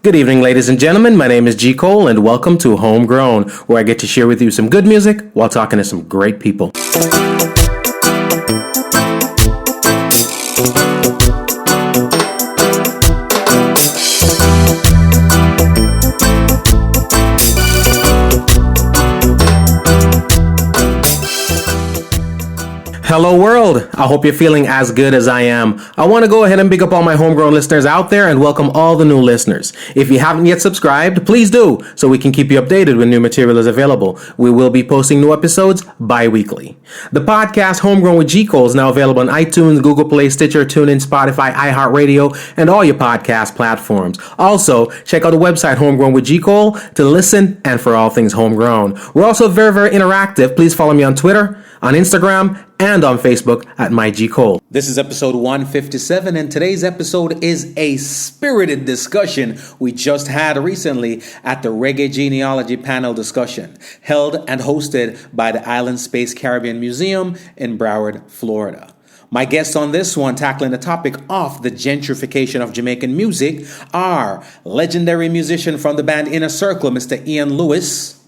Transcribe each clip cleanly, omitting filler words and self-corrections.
Good evening, ladies and gentlemen. My name is G. Cole, and welcome to Homegrown, where I get to share with you some good music while talking to some great people. Hello world, I hope you're feeling as good as I am. I want to go ahead and big up all my homegrown listeners out there and welcome all the new listeners. If you haven't yet subscribed, please do, so we can keep you updated when new material is available. We will be posting new episodes bi-weekly. The podcast Homegrown with G. Cole is now available on iTunes, Google Play, Stitcher, TuneIn, Spotify, iHeartRadio, and all your podcast platforms. Also, check out the website Homegrown with G. Cole to listen and for all things homegrown. We're also very, very interactive. Please follow me on Twitter, on Instagram, and on Facebook at MyGCole. This is episode 157, and today's episode is a spirited discussion we just had recently at the Reggae Genealogy panel discussion, held and hosted by the Island Space Caribbean Museum in Broward, Florida. My guests on this one, tackling the topic of the gentrification of Jamaican music, are legendary musician from the band Inner Circle, Mr. Ian Lewis,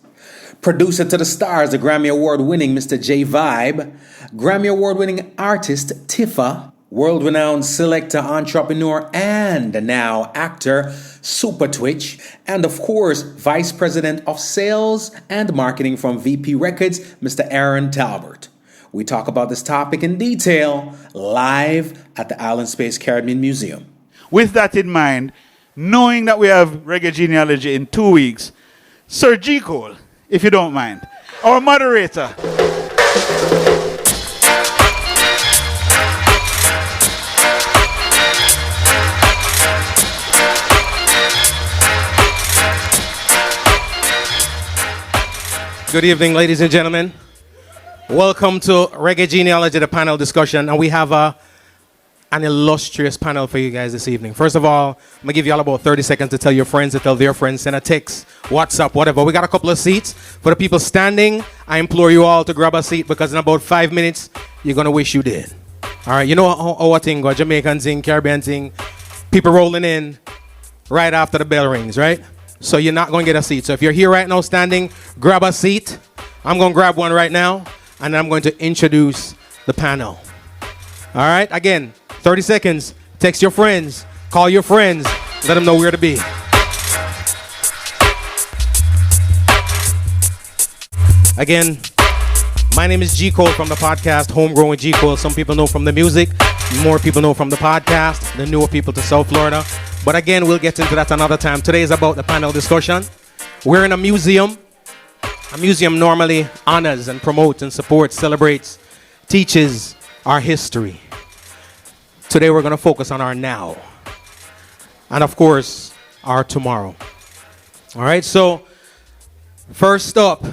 producer to the stars, the Grammy Award-winning Mr. J Vibe, Grammy Award-winning artist Tifa, world-renowned selector, entrepreneur, and now actor Supa Twitch, and of course, Vice President of Sales and Marketing from VP Records, Mr. Aaron Talbert. We talk about this topic in detail live at the Island Space Caribbean Museum. With that in mind, knowing that we have Reggae Genealogy in 2 weeks, Sir G. Cole, if you don't mind, our moderator. Good evening, ladies and gentlemen. Welcome to Reggae Genealogy, the panel discussion, and we have an illustrious panel for you guys this evening. First of all, I'm going to give you all about 30 seconds to tell your friends, to tell their friends, send a text, WhatsApp, whatever. We got a couple of seats. For the people standing, I implore you all to grab a seat because in about 5 minutes, you're going to wish you did. All right, you know how a thing, a Jamaican thing, Caribbean thing, people rolling in right after the bell rings, right? So you're not going to get a seat. So if you're here right now standing, grab a seat. I'm going to grab one right now, and then I'm going to introduce the panel. All right, again, 30 seconds. Text your friends. Call your friends. Let them know where to be. Again, my name is G. Cole from the podcast Homegrown with G. Cole. Some people know from the music. More people know from the podcast. The newer people to South Florida. But again, we'll get into that another time. Today is about the panel discussion. We're in a museum. A museum normally honors and promotes and supports, celebrates, teaches our history. Today we're going to focus on our now. And of course, our tomorrow. All right, so first up,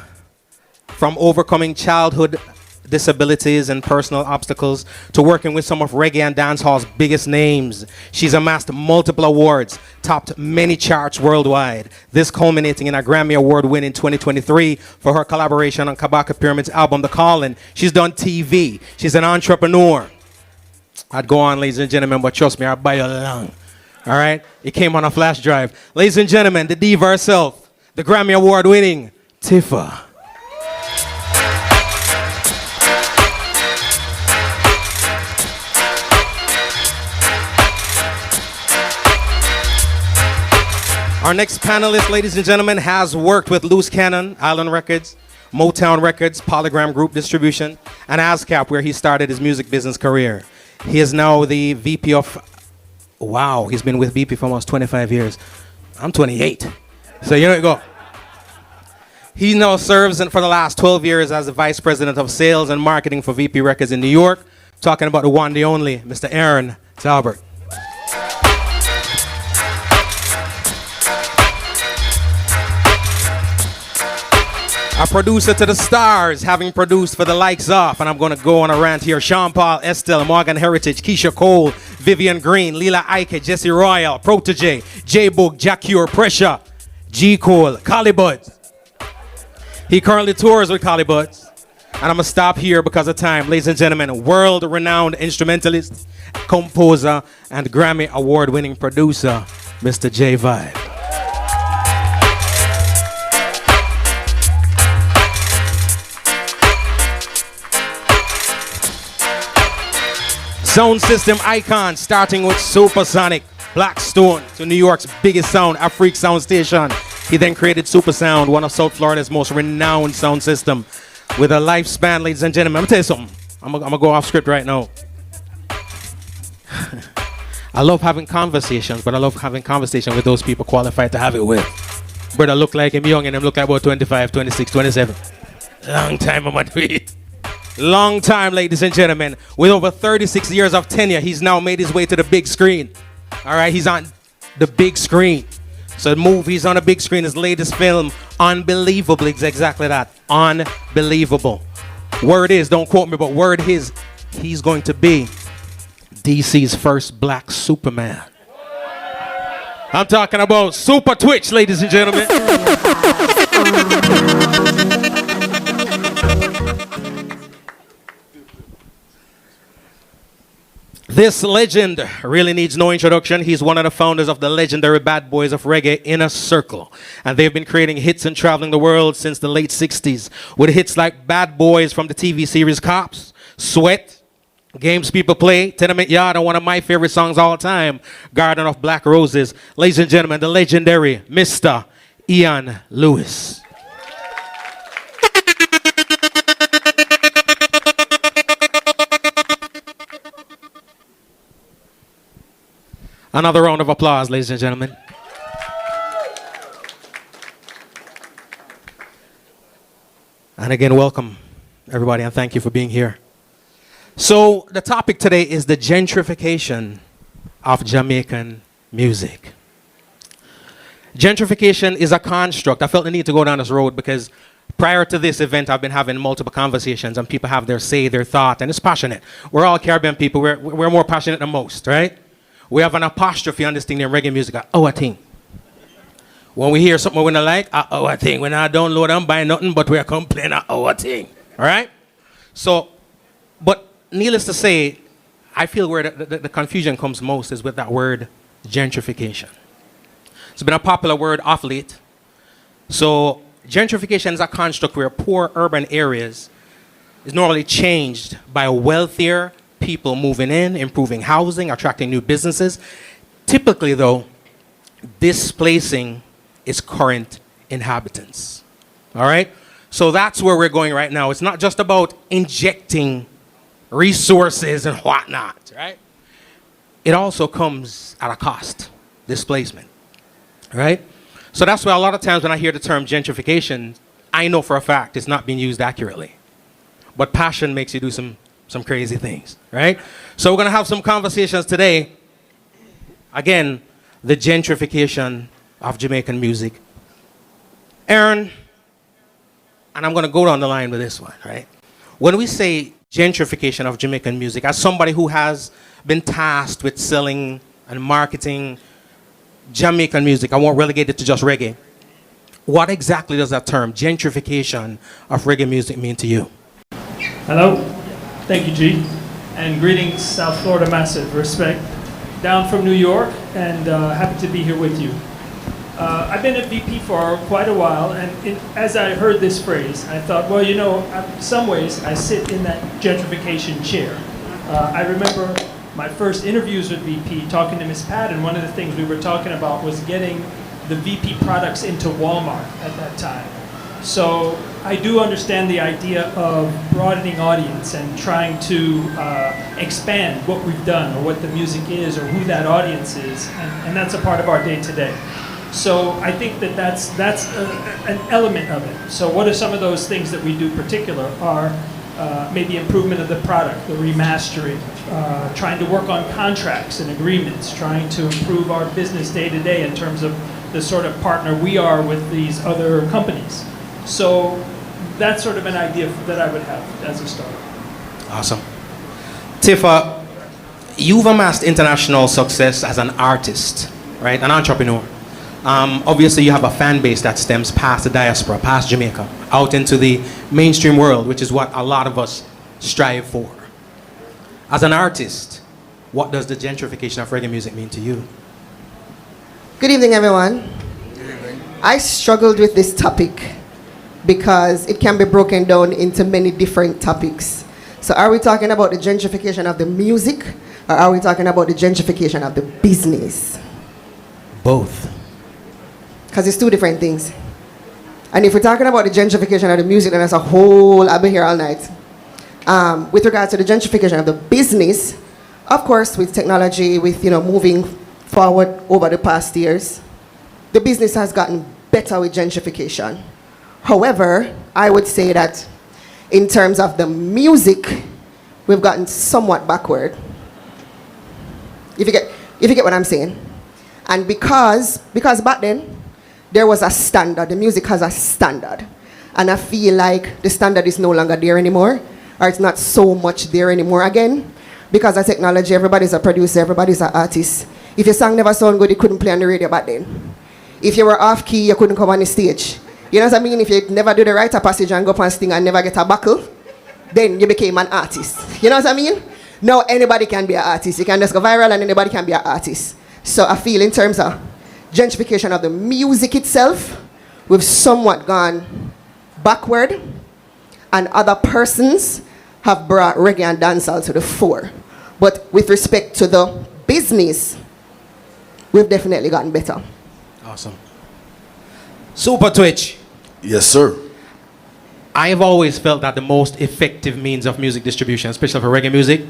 from overcoming childhood disabilities and personal obstacles to working with some of reggae and dancehall's biggest names, she's amassed multiple awards, topped many charts worldwide, this culminating in a Grammy Award win in 2023 for her collaboration on Kabaka Pyramid's album, The Calling. She's done TV. She's an entrepreneur. I'd go on, ladies and gentlemen, but trust me, I'll buy you along. All right? It came on a flash drive. Ladies and gentlemen, the diva herself, the Grammy Award-winning Tifa. Our next panelist, ladies and gentlemen, has worked with Loose Cannon, Island Records, Motown Records, Polygram Group Distribution, and ASCAP, where he started his music business career. He is now the VP of... Wow, he's been with VP for almost 25 years. I'm 28. So you know, go. He now serves for the last 12 years as the Vice President of Sales and Marketing for VP Records in New York. Talking about the one, the only, Mr. Aaron Talbert. A producer to the stars, having produced for the likes of, and I'm going to go on a rant here, Sean Paul, Estelle, Morgan Heritage, Keisha Cole, Vivian Green, Leela Ike, Jesse Royal, Protege, J-Book, Jacure, Pressure, G. Cole, Collie He currently tours with Collie and I'm going to stop here because of time. Ladies and gentlemen, world-renowned instrumentalist, composer, and Grammy Award-winning producer, Mr. J Vibe. Sound system icon, starting with Supersonic, Blackstone, to New York's biggest sound, Afrique Sound Station. He then created Super Sound, one of South Florida's most renowned sound system, with a lifespan, ladies and gentlemen. I'm gonna tell you something. I'm gonna go off script right now. I love having conversations, but I love having conversation with those people qualified to have it with. Brother look like him young and him look like about 25, 26, 27. Long time I'm at it. Long time, ladies and gentlemen. With over 36 years of tenure, he's now made his way to the big screen. All right, he's on the big screen. So the movies on the big screen, his latest film, Unbelievable, exactly that. Unbelievable. Word is, don't quote me, but word is, he's going to be DC's first black Superman. I'm talking about Super Twitch, ladies and gentlemen. This legend really needs no introduction. He's one of the founders of the legendary Bad Boys of Reggae, Inner Circle. And they've been creating hits and traveling the world since the late 60s. With hits like Bad Boys from the TV series Cops, Sweat, Games People Play, Tenement Yard, and one of my favorite songs all time, Garden of Black Roses. Ladies and gentlemen, the legendary Mr. Ian Lewis. Another round of applause, ladies and gentlemen. And again, welcome, everybody, and thank you for being here. So the topic today is the gentrification of Jamaican music. Gentrification is a construct. I felt the need to go down this road because prior to this event, I've been having multiple conversations and people have their say, their thought, and it's passionate. We're all Caribbean people. We're more passionate than most, right? We have an apostrophe on this thing named reggae music, a thing. When we hear something we don't like, a thing. When I download and buy nothing, but we're complaining, a thing. All right? So, but needless to say, I feel where the confusion comes most is with that word gentrification. It's been a popular word off late. So gentrification is a construct where poor urban areas is normally changed by wealthier people moving in, improving housing, attracting new businesses. Typically, though, displacing its current inhabitants. All right? So that's where we're going right now. It's not just about injecting resources and whatnot, right? It also comes at a cost, displacement, right? So that's why a lot of times when I hear the term gentrification, I know for a fact it's not being used accurately. But passion makes you do some crazy things, right? So we're gonna have some conversations today. Again, the gentrification of Jamaican music. Aaron, and I'm gonna go down the line with this one, right? When we say gentrification of Jamaican music, as somebody who has been tasked with selling and marketing Jamaican music, I won't relegate it to just reggae. What exactly does that term, gentrification of reggae music, mean to you? Hello, thank you, G, and greetings, South Florida, massive respect. Down from New York, and happy to be here with you. I've been at VP for quite a while, and as I heard this phrase, I thought, well, you know, in some ways, I sit in that gentrification chair. I remember my first interviews with VP, talking to Miss Pat, and one of the things we were talking about was getting the VP products into Walmart at that time. So I do understand the idea of broadening audience and trying to expand what we've done or what the music is or who that audience is, and that's a part of our day-to-day. So I think that that's an element of it. So what are some of those things that we do particular are maybe improvement of the product, the remastering, trying to work on contracts and agreements, trying to improve our business day-to-day in terms of the sort of partner we are with these other companies. So that's sort of an idea that I would have as a start. Awesome. Tifa, you've amassed international success as an artist, right? An entrepreneur. Obviously, you have a fan base that stems past the diaspora, past Jamaica, out into the mainstream world, which is what a lot of us strive for. As an artist, what does the gentrification of reggae music mean to you? Good evening, everyone. Good evening. I struggled with this topic because it can be broken down into many different topics. So are we talking about the gentrification of the music? Or are we talking about the gentrification of the business? Both. Because it's two different things. And if we're talking about the gentrification of the music, then that's a whole, I'll be here all night. With regards to the gentrification of the business, of course, with technology, with moving forward over the past years, the business has gotten better with gentrification. However, I would say that in terms of the music, we've gotten somewhat backward. If you get what I'm saying. And because back then, there was a standard. The music has a standard. And I feel like the standard is no longer there anymore, or it's not so much there anymore again. Because of technology, everybody's a producer, everybody's an artist. If your song never sounded good, you couldn't play on the radio back then. If you were off key, you couldn't come on the stage. You know what I mean? If you never do the writer passage and go up and sing and never get a buckle, then you became an artist. You know what I mean? Now anybody can be an artist. You can just go viral and anybody can be an artist. So I feel in terms of gentrification of the music itself, we've somewhat gone backward, and other persons have brought reggae and dancehall to the fore. But with respect to the business, we've definitely gotten better. Awesome. Supa Twitch. Yes, sir. I have always felt that the most effective means of music distribution, especially for reggae music,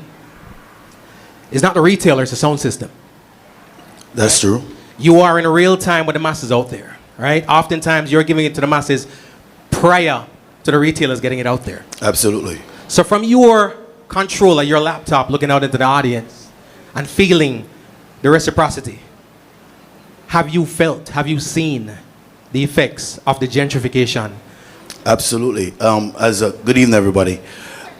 is not the retailer, it's the sound system. That's true. You are in real time with the masses out there, right? Oftentimes you're giving it to the masses prior to the retailers getting it out there. Absolutely. So from your controller, your laptop, looking out into the audience and feeling the reciprocity, have you seen the effects of the gentrification? Absolutely. Good evening, everybody.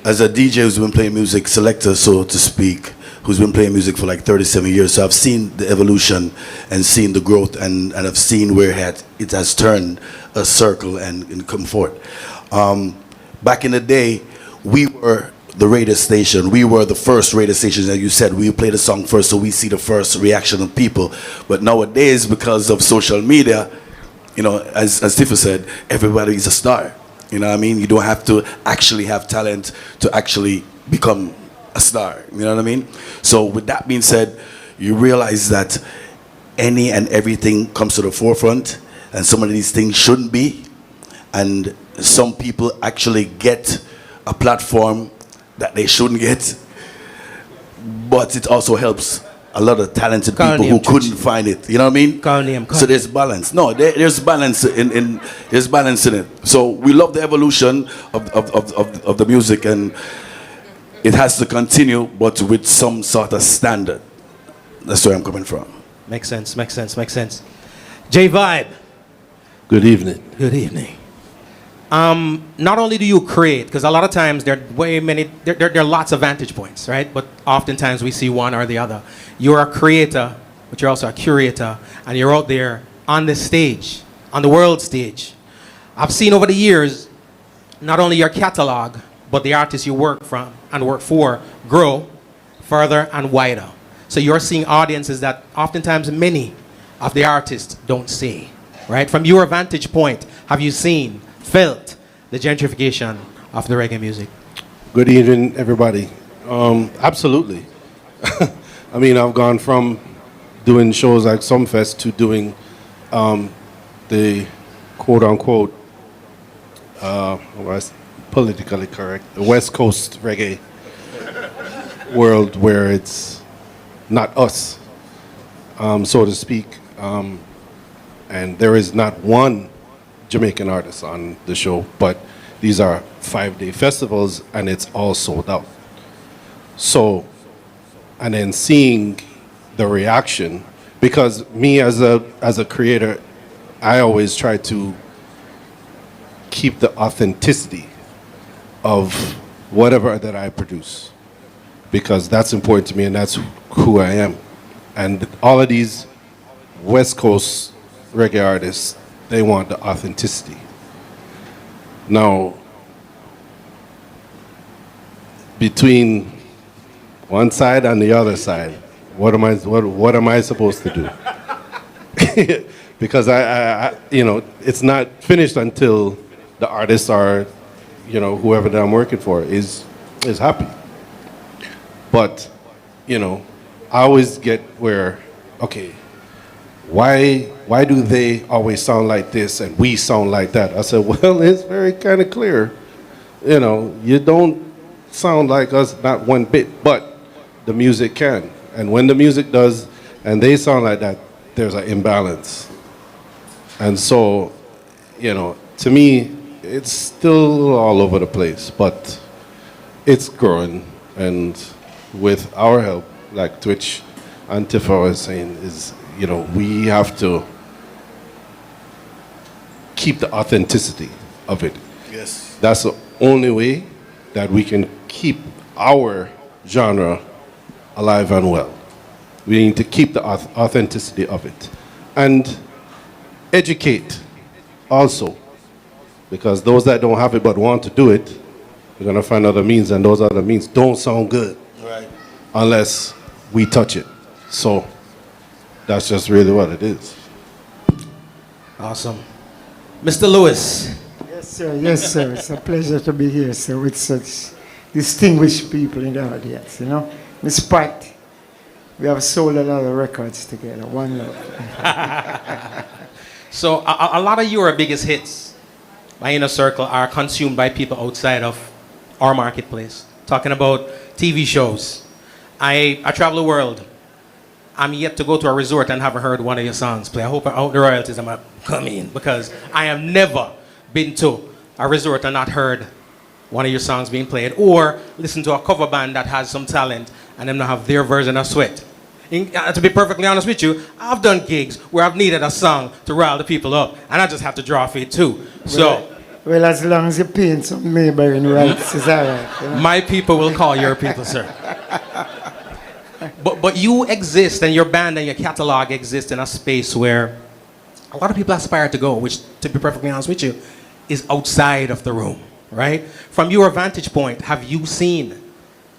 As a DJ who's been playing music, selector, so to speak, who's been playing music for like 37 years, so I've seen the evolution and seen the growth, and I've seen where it has turned a circle and come forth. Back in the day, we were the radio station. We were the first radio station, as you said. We play the song first, so we see the first reaction of people. But nowadays, because of social media, as Tifa said, everybody's a star. You know what I mean? You don't have to actually have talent to actually become a star. You know what I mean? So with that being said, you realize that any and everything comes to the forefront, and some of these things shouldn't be. And some people actually get a platform that they shouldn't get. But it also helps a lot of talented people who couldn't find it. You know what I mean? So there's balance. No, there's balance there's balance in it. So we love the evolution of the music, and it has to continue, but with some sort of standard. That's where I'm coming from. Makes sense. J Vibe. Good evening. Good evening. Not only do you create, because a lot of times there are lots of vantage points, right? But oftentimes we see one or the other. You're a creator, but you're also a curator, and you're out there on the stage, on the world stage. I've seen over the years, not only your catalog, but the artists you work from and work for grow further and wider. So you're seeing audiences that oftentimes many of the artists don't see, right? From your vantage point, have you seen, felt the gentrification of the reggae music? Good evening, everybody. Absolutely. I mean, I've gone from doing shows like Sumfest to doing the quote-unquote, politically correct, the West Coast reggae world, where it's not us, so to speak. And there is not one Jamaican artist on the show, but these are 5-day festivals and it's all sold out. So, and then seeing the reaction, because me as a creator, I always try to keep the authenticity of whatever that I produce, because that's important to me and that's who I am. And all of these West Coast reggae artists, they want the authenticity. Now, between one side and the other side, what am I supposed to do? Because I it's not finished until the artists are, whoever that I'm working for is happy. But you know, I always get where, okay, why do they always sound like this and we sound like that? I said, well, it's very kind of clear. You know, you don't sound like us, not one bit, but the music can. And when the music does, and they sound like that, there's an imbalance. And so, you know, to me, it's still all over the place, but it's growing. And with our help, like Twitch and Tifa was saying, is, you know, we have to keep the authenticity of it. Yes. That's the only way that we can keep our genre alive and well. We need to keep the authenticity of it. And educate also. Because those that don't have it but want to do it, we're going to find other means, and those other means don't sound good. Right. Unless we touch it. So that's just really what it is. Awesome. Mr. Lewis. Yes, sir. Yes, sir. It's a pleasure to be here, sir, with such distinguished people in the audience, you know. Miss Pat, we have sold a lot of records together. One love. So a lot of your biggest hits, my inner circle, are consumed by people outside of our marketplace. Talking about TV shows. I travel the world. I'm yet to go to a resort and haven't heard one of your songs play. I hope the royalties are coming in, because I have never been to a resort and not heard one of your songs being played, or listen to a cover band that has some talent and them not have their version of Sweat. To be perfectly honest with you, I've done gigs where I've needed a song to rile the people up, and I just have to draw feet too. So, well, as long as you're paying some neighboring rights, it's all right. You know? my people will call your people, sir. But you exist, and your band and your catalog exist in a space where a lot of people aspire to go, which, to be perfectly honest with you, is outside of the room, right? From your vantage point, have you seen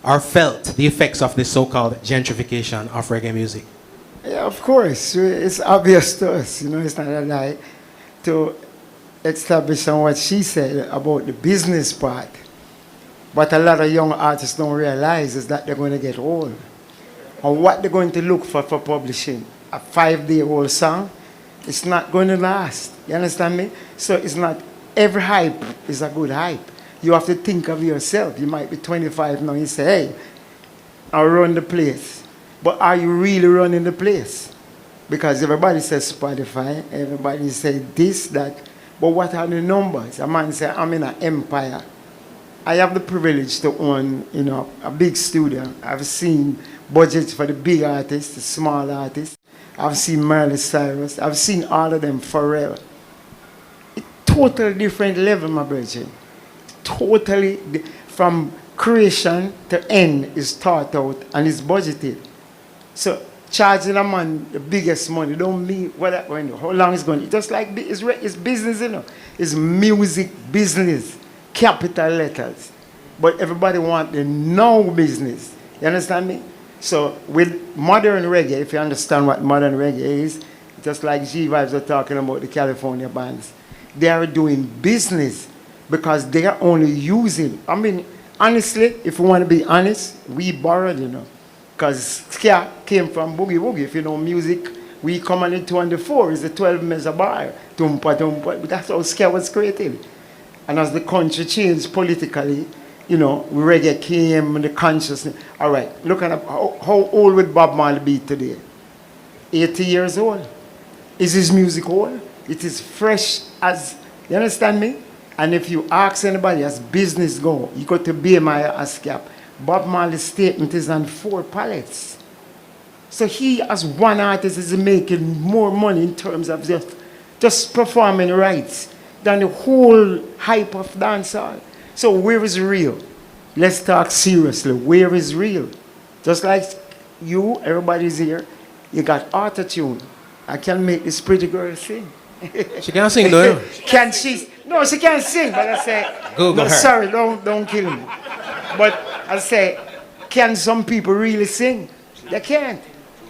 or felt the effects of this so-called gentrification of reggae music? Yeah, of course. It's obvious to us, you know, it's not a lie, to establish on what she said about the business part. What a lot of young artists don't realize is that they're going to get old. Or what they're going to look for publishing. A 5-day-old song, it's not going to last. You understand me? So it's not, every hype is a good hype. You have to think of yourself. You might be 25 now, you say, hey, I'll run the place. But are you really running the place? Because everybody says Spotify, everybody says this, that. But what are the numbers? A man says, I'm in an empire. I have the privilege to own, you know, a big studio. I've seen budgets for the big artists, the small artists. I've seen Miley Cyrus. I've seen all of them, Pharrell. Totally different level, my brother. Totally, from creation to end is thought out and is budgeted. So charging a man the biggest money don't mean how long it's going. It's just like it's business, you know. It's music business, capital letters. But everybody want the now business. You understand me? So with modern reggae, if you understand what modern reggae is, just like G-Vibes are talking about the California bands, they are doing business because they are only using. I mean, honestly, if you want to be honest, we borrowed, you know. Because ska came from boogie woogie. If you know music, we come on in 24, it's a 12 measure bar. Tumpa, tumpa. But that's how ska was created. And as the country changed politically, you know, reggae came and the consciousness. All right, look at how old would Bob Marley be today? 80 years old. Is his music old? It is fresh as, you understand me? And if you ask anybody as business go, you go to BMI ASCAP, Bob Marley's statement is on 4 pallets. So he, as one artist, is making more money in terms of just performing rights than the whole hype of dancehall. So where is real? Let's talk seriously. Where is real? Just like you, everybody's here, you got auto-tune. I can make this pretty girl sing. She can't sing, though. Can she? No, she can't sing, but I say, Google no, her. sorry, don't kill me. But I say, can some people really sing? They can't.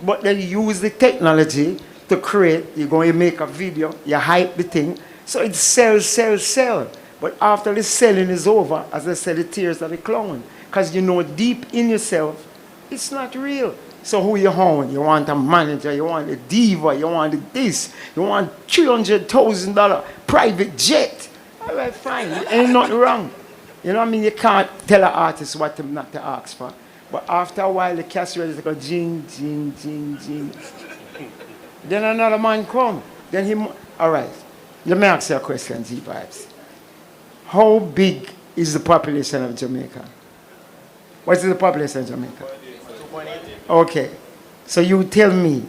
But they use the technology to create. You're going to make a video, you hype the thing, so it sells. But after the selling is over, as I said, the tears of the clown. Because you know deep in yourself, It's not real. So who you want? You want a manager, you want a diva, you want this, you want $300,000 private jet. All right, fine. Ain't nothing wrong. You know what I mean? You can't tell an artist what to not to ask for. But after a while, the cash register go jing, jing, jing, jing. Then another man come. Then he, all right. Let me ask you a question, G-Vibes. How big is the population of Jamaica? What is the population of Jamaica? 2.8. Okay. So you tell me,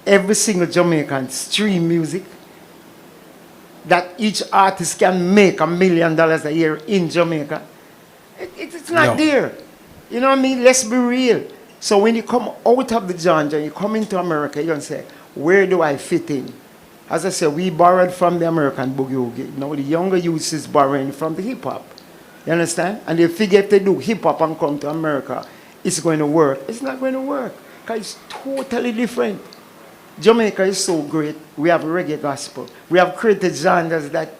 every single Jamaican stream music, that each artist can make $1 million a year in Jamaica. It's not there. You know what I mean? Let's be real. So when you come out of the genre, you come into America, you're going to say, where do I fit in? As I said, we borrowed from the American boogie-woogie. Now the younger youth is borrowing from the hip-hop. You understand? And they figure if they do hip-hop and come to America, it's going to work. It's not going to work because it's totally different. Jamaica is so great. We have reggae gospel. We have created genres that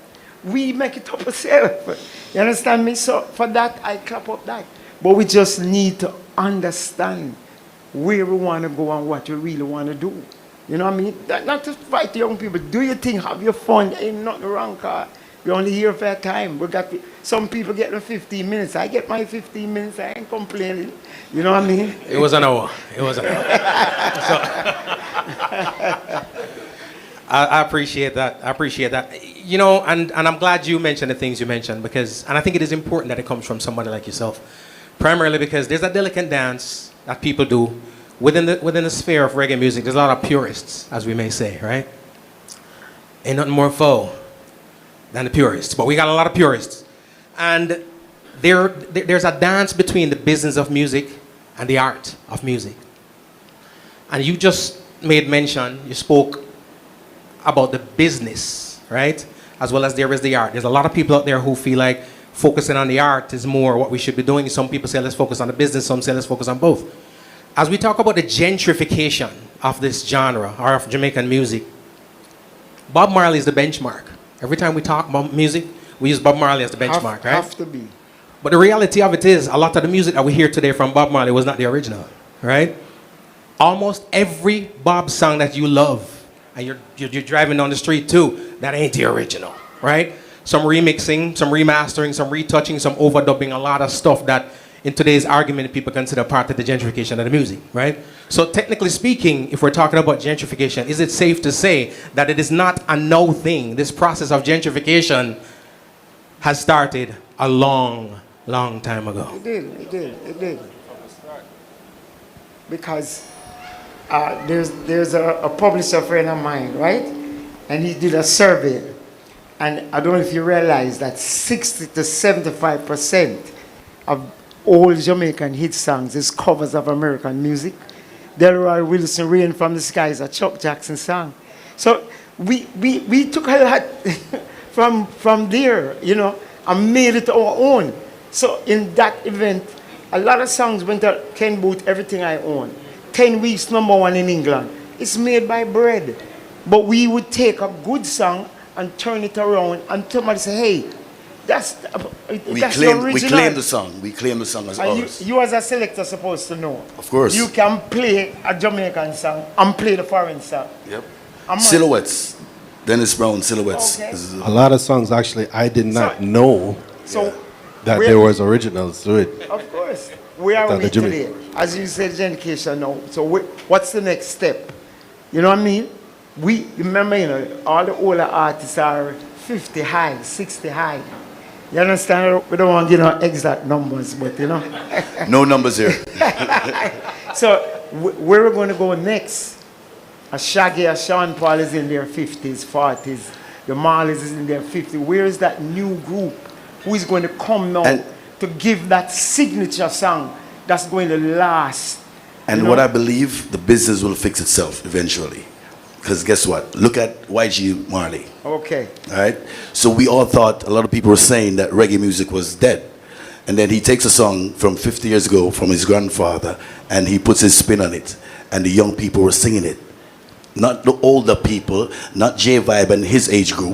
we make it up ourselves. You understand me? So for that, I clap up that. But we just need to understand where we want to go and what we really want to do. You know what I mean? Not to fight young people. Do your thing, have your fun. There ain't nothing wrong, car. We're only here for a time. We got some people get them 15 minutes. I get my 15 minutes. I ain't complaining. You know what I mean? It was an hour. It was an hour. I appreciate that. I appreciate that. You know, and I'm glad you mentioned the things you mentioned because, and I think it is important that it comes from somebody like yourself. Primarily because there's a delicate dance that people do within the sphere of reggae music. There's a lot of purists, as we may say, right? Ain't nothing more faux than the purists, but we got a lot of purists. And there's a dance between the business of music and the art of music. And you just made mention, you spoke about the business, right? As well as there is the art. There's a lot of people out there who feel like focusing on the art is more what we should be doing. Some people say let's focus on the business, some say let's focus on both. As we talk about the gentrification of this genre, or of Jamaican music, Bob Marley is the benchmark. Every time we talk about music, we use Bob Marley as the benchmark, right? Have to be. But the reality of it is, a lot of the music that we hear today from Bob Marley was not the original, right? Almost every Bob song that you love, and you're driving down the street too, that ain't the original, right? Some remixing, some remastering, some retouching, some overdubbing, a lot of stuff that in today's argument people consider part of the gentrification of the music, right? So technically speaking, if we're talking about gentrification, is it safe to say that it is not a no thing? This process of gentrification has started a long, long time ago. It did. Because there's a publisher friend of mine, right? And he did a survey. And I don't know if you realize that 60 to 75% of all Jamaican hit songs is covers of American music. Delroy Wilson, Rain from the Sky is a Chuck Jackson song. So we took a lot from there, you know, and made it our own. So in that event, a lot of songs went to Ken Booth, Everything I Own. 10 weeks #1 in England. It's made by Bread. But we would take a good song and turn it around and somebody say, hey, that's the original. We claim the song. We claim the song as ours. You as a selector supposed to know. Of course. You can play a Jamaican song and play the foreign song. Yep. Silhouettes. Dennis Brown, Silhouettes. Okay. A lot of songs, actually, I did not know that there was originals to it. Of course. Where are we today? As you said, Gentrification now. So what's the next step? You know what I mean? We remember, you know, all the older artists are 50 high, 60 high. You understand? We don't want, you know, exact numbers, but you know. No numbers here. So where we're going to go next? A Shaggy, a Sean Paul is in their 50s, 40s. The Marleys is in their 50s. Where is that new group who is going to come now to give that signature song that's going to last? And what I believe, the business will fix itself eventually. Because guess what? Look at YG Marley. Okay. All right? So we all thought, a lot of people were saying that reggae music was dead. And then he takes a song from 50 years ago from his grandfather and he puts his spin on it. And the young people were singing it. not the older people, not J Vibe and his age group.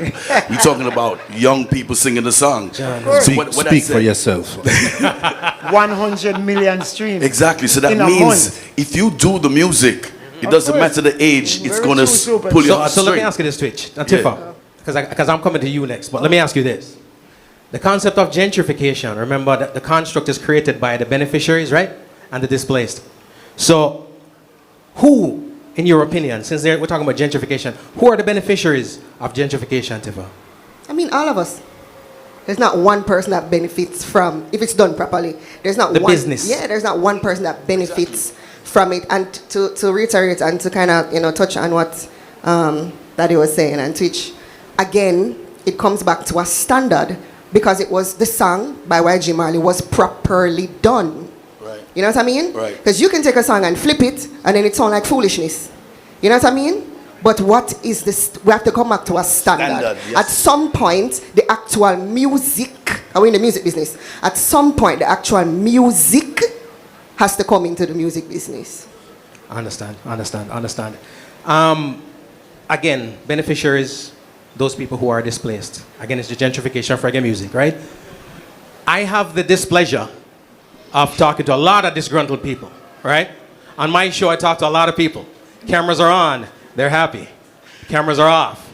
You're talking about young people singing the song. So Speak, what I speak for said- yourself. 100 million streams. Exactly. So that in a means month. if you do the music, it doesn't course. matter the age, it's Very going to true, Supa. pull your So let me heartstring. ask you this, Twitch. Now, Yeah. Tifa, because I'm coming to you next, but let me ask you this. The concept of gentrification, remember that the construct is created by the beneficiaries, right? And the displaced. So, who, in your opinion, since we're talking about gentrification, who are the beneficiaries of gentrification, Tifa? I mean, all of us. There's not one person that benefits from, if it's done properly, there's not The one business. Yeah, there's not one person that benefits from it. And to reiterate and to kind of, touch on what Daddy was saying and Twitch, again, it comes back to a standard because it was the song by YG Marley was properly done. Right. You know what I mean? Right. Because you can take a song and flip it and then it sounds like foolishness. You know what I mean? But what is this? We have to come back to a standard. Standard, yes. At some point, the actual music, are we in the music business? At some point, the actual music has to come into the music business. Understand. Again, beneficiaries, those people who are displaced. Again, it's the gentrification of reggae music, right? I have the displeasure of talking to a lot of disgruntled people, right? On my show, I talk to a lot of people. Cameras are on, they're happy. Cameras are off,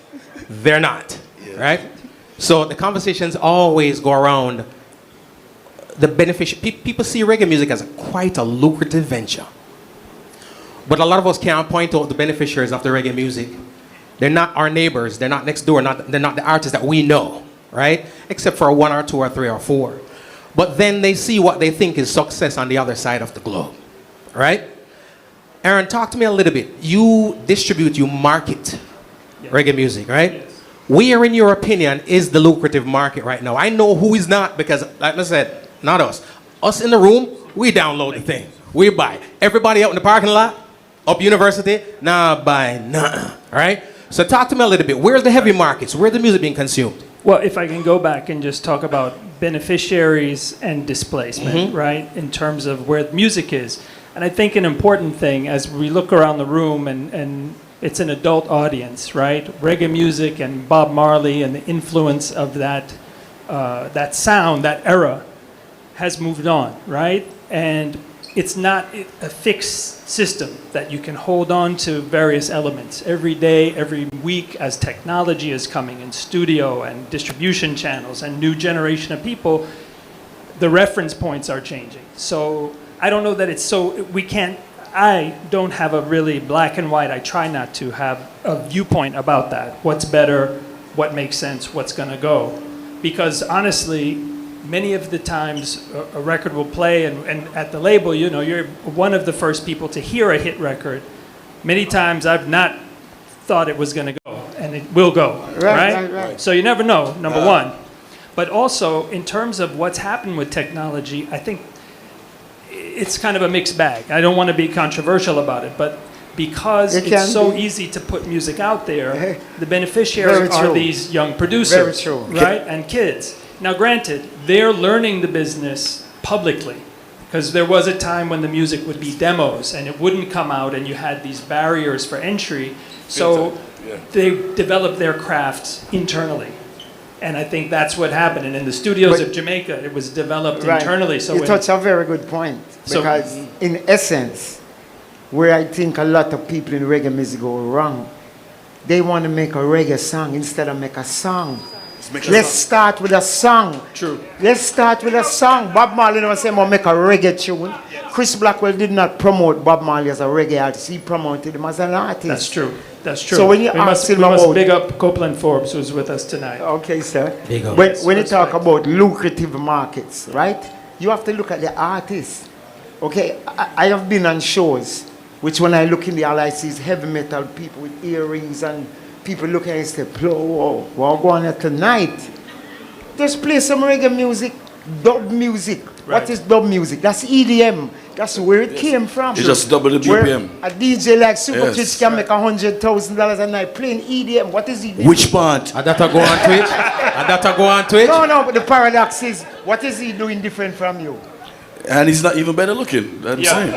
they're not, right? So the conversations always go around the beneficial. People see reggae music as quite a lucrative venture. But a lot of us can't point out the beneficiaries of the reggae music. They're not our neighbors, they're not next door, they're not the artists that we know, right? Except for 1 or 2 or 3 or 4. But then they see what they think is success on the other side of the globe, right? Aaron, talk to me a little bit. You distribute, you market reggae music, right? Yes. Where, in your opinion, is the lucrative market right now? I know who is not because, like I said, not us. Us in the room, we download the thing. We buy. Everybody out in the parking lot, up University, nah, buy, nah, all right? So talk to me a little bit. Where's the heavy markets? Where's the music being consumed? Well, if I can go back and just talk about beneficiaries and displacement, right, in terms of where the music is. And I think an important thing as we look around the room and it's an adult audience, right? Reggae music and Bob Marley and the influence of that sound, that era, has moved on, right? And it's not a fixed system that you can hold on to various elements. Every day, every week, as technology is coming in studio and distribution channels and new generation of people, the reference points are changing. So I don't know that it's so, I don't have a really black and white, I try not to have a viewpoint about that. What's better, what makes sense, what's gonna go. Because honestly, many of the times a record will play and at the label, you're one of the first people to hear a hit record. Many times I've not thought it was gonna go and it will go, right? So you never know, number one. But also in terms of what's happened with technology, I think it's kind of a mixed bag. I don't want to be controversial about it, but because it's so easy to put music out there, the beneficiaries are these young producers, right? And kids. Now, granted, they're learning the business publicly because there was a time when the music would be demos and it wouldn't come out and you had these barriers for entry. So they developed their crafts internally. And I think that's what happened. And in the studios of Jamaica, it was developed internally. So you touch a very good point. Because in essence, where I think a lot of people in reggae music go wrong, they want to make a reggae song instead of make a song. Let's start with a song. True. Let's start with a song. Bob Marley never said, "I'll make a reggae tune." Chris Blackwell did not promote Bob Marley as a reggae artist. He promoted him as an artist. That's true. That's true. So when you ask him we must about... big up Copeland Forbes, who's with us tonight. Okay, sir. Big up. When you talk about lucrative markets, right? You have to look at the artists. Okay, I have been on shows, which when I look in the all I see is heavy metal people with earrings and people looking at it and say, "Whoa, we're going here tonight. Just play some reggae music, dub music." Right. What is dub music? That's EDM. That's where it came from. It's just double the Where BPM. a DJ like Super Yes. can make $100,000 a night playing EDM. What is EDM? Which part? And that go on Twitch? And that go on Twitch? No, but the paradox is, what is he doing different from you? And he's not even better looking. That's insane.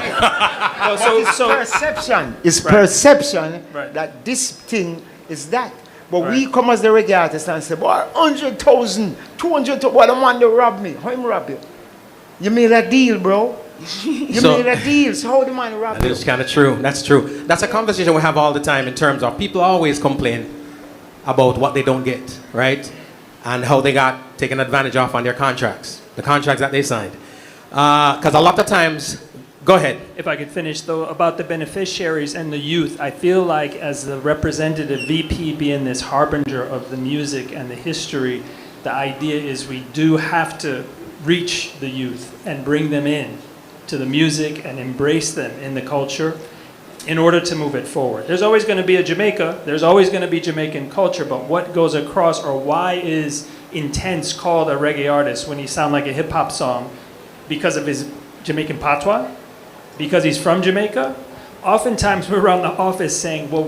Perception. It's Right. perception Right. that this thing is that. But we come as the reggae artists and say, boy, 100,000, 200,000, boy, the man they rob me. How him rob you? You made a deal, bro. You So- made a deal. So how the man rob you? It's kind of true. That's true. That's a conversation we have all the time in terms of people always complain about what they don't get, right? And how they got taken advantage of on their contracts, the contracts that they signed. Because a lot of times, go ahead. If I could finish though, about the beneficiaries and the youth, I feel like as the representative VP being this harbinger of the music and the history, the idea is we do have to reach the youth and bring them in to the music and embrace them in the culture in order to move it forward. There's always going to be a Jamaica, there's always going to be Jamaican culture, but what goes across, or why is Intense called a reggae artist when he sounds like a hip hop song? Because of his Jamaican patois? Because he's from Jamaica? Oftentimes we're around the office saying, well,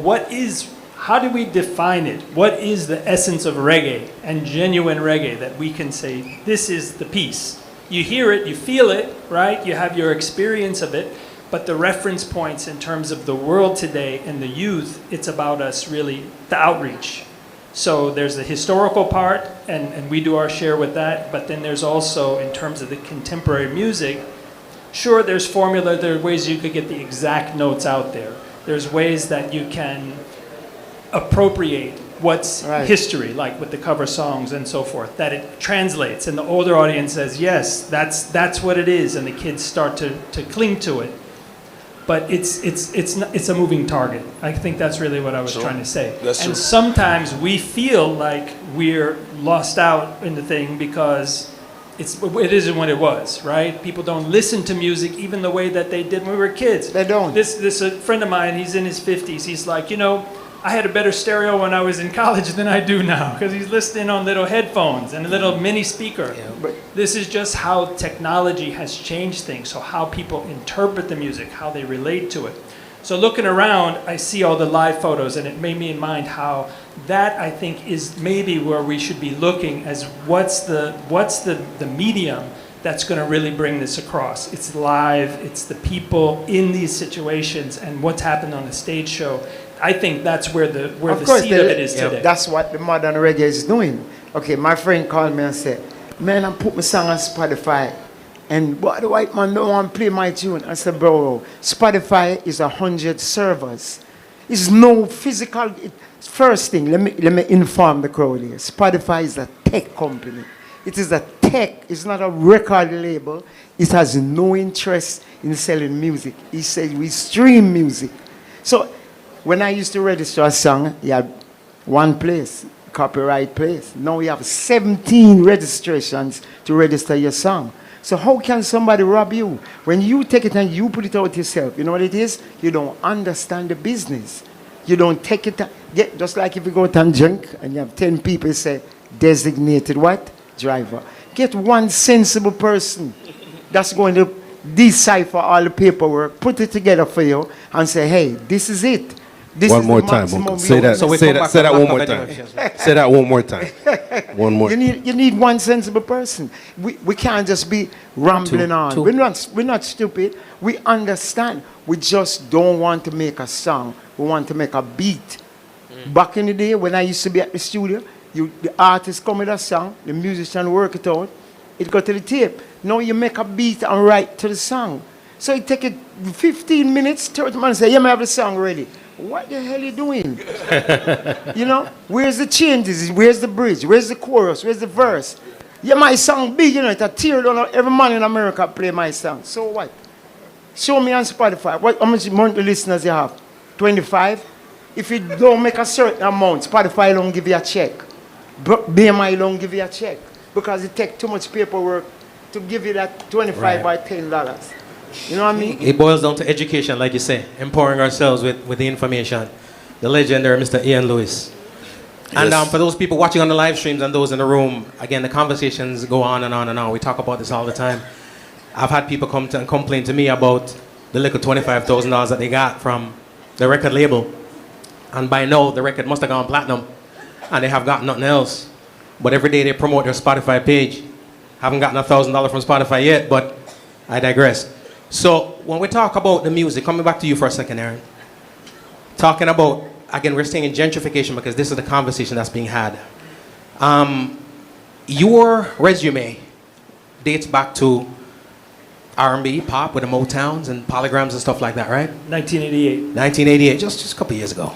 how do we define it? What is the essence of reggae and genuine reggae that we can say, this is the piece? You hear it, you feel it, right? You have your experience of it, but the reference points in terms of the world today and the youth, it's about us really, the outreach. So there's the historical part, and we do our share with that, but then there's also, in terms of the contemporary music, sure, there's formula, there are ways you could get the exact notes out there. There's ways that you can appropriate what's Right. history, like with the cover songs and so forth, that it translates, and the older audience says, yes, that's what it is, and the kids start to cling to it. But it's a moving target. I think that's really what I was trying to say. That's and true. sometimes we feel like we're lost out in the thing because it isn't what it was, right? People don't listen to music even the way that they did when we were kids. They don't. This a friend of mine, he's in his 50s. He's like, I had a better stereo when I was in college than I do now because he's listening on little headphones and a little mini speaker. But- This is just how technology has changed things, so how people interpret the music, how they relate to it. So looking around, I see all the live photos, and it made me in mind how that, I think, is maybe where we should be looking as what's the medium that's going to really bring this across. It's live, it's the people in these situations, and what's happened on the stage show. I think that's where the seed of it is today. That's what the modern reggae is doing. Okay, my friend called me and said, man, I put my song on Spotify, and what the white man don't want to play my tune. I said, bro, Spotify is 100 servers. It's no physical. First thing, let me inform the crowd here. Spotify is a tech company. It is a tech. It's not a record label. It has no interest in selling music. It says we stream music. So when I used to register a song, you had one place, copyright place. Now we have 17 registrations to register your song. So how can somebody rob you? When you take it and you put it out yourself, you know what it is? You don't understand the business. You don't take it, just like if you go to a junk and you have 10 people say, designated what? Driver. Get one sensible person that's going to decipher all the paperwork, put it together for you, and say, hey, this is it. This One is more the time. maximum Say we that. want. So we Say come that. back Say to that lack one of more time. education. Say that one more time. One more. You need one sensible person. We can't just be rambling on. two. We're not stupid. We understand. We just don't want to make a song. We want to make a beat. Back in the day when I used to be at the studio, the artist come with a song, the musician work it out, it go to the tape. Now you make a beat and write to the song. So it take it 15 minutes, 30 minutes, say, yeah, I have the song ready. What the hell are you doing? Where's the changes? Where's the bridge? Where's the chorus? Where's the verse? Yeah, my song big, it a tear down. Every man in America play my song. So what? Show me on Spotify. How much monthly listeners you have? 25? If you don't make a certain amount, Spotify don't give you a check. BMI don't give you a check. Because it takes too much paperwork to give you that 25 by $10. You know what I mean? It boils down to education, like you say, empowering ourselves with the information. The legendary Mr. Ian Lewis. And Yes. for those people watching on the live streams and those in the room, again, the conversations go on and on and on. We talk about this all the time. I've had people come and complain to me about the little $25,000 that they got from the record label. And by now, the record must have gone platinum. And they have got nothing else. But every day they promote their Spotify page. Haven't gotten $1,000 from Spotify yet, but I digress. So when we talk about the music, coming back to you for a second, Aaron. Talking about, again, we're staying in gentrification because this is the conversation that's being had. Your resume dates back to R&B, pop with the Motowns and Polygrams and stuff like that, right? 1988. 1988, just a couple years ago.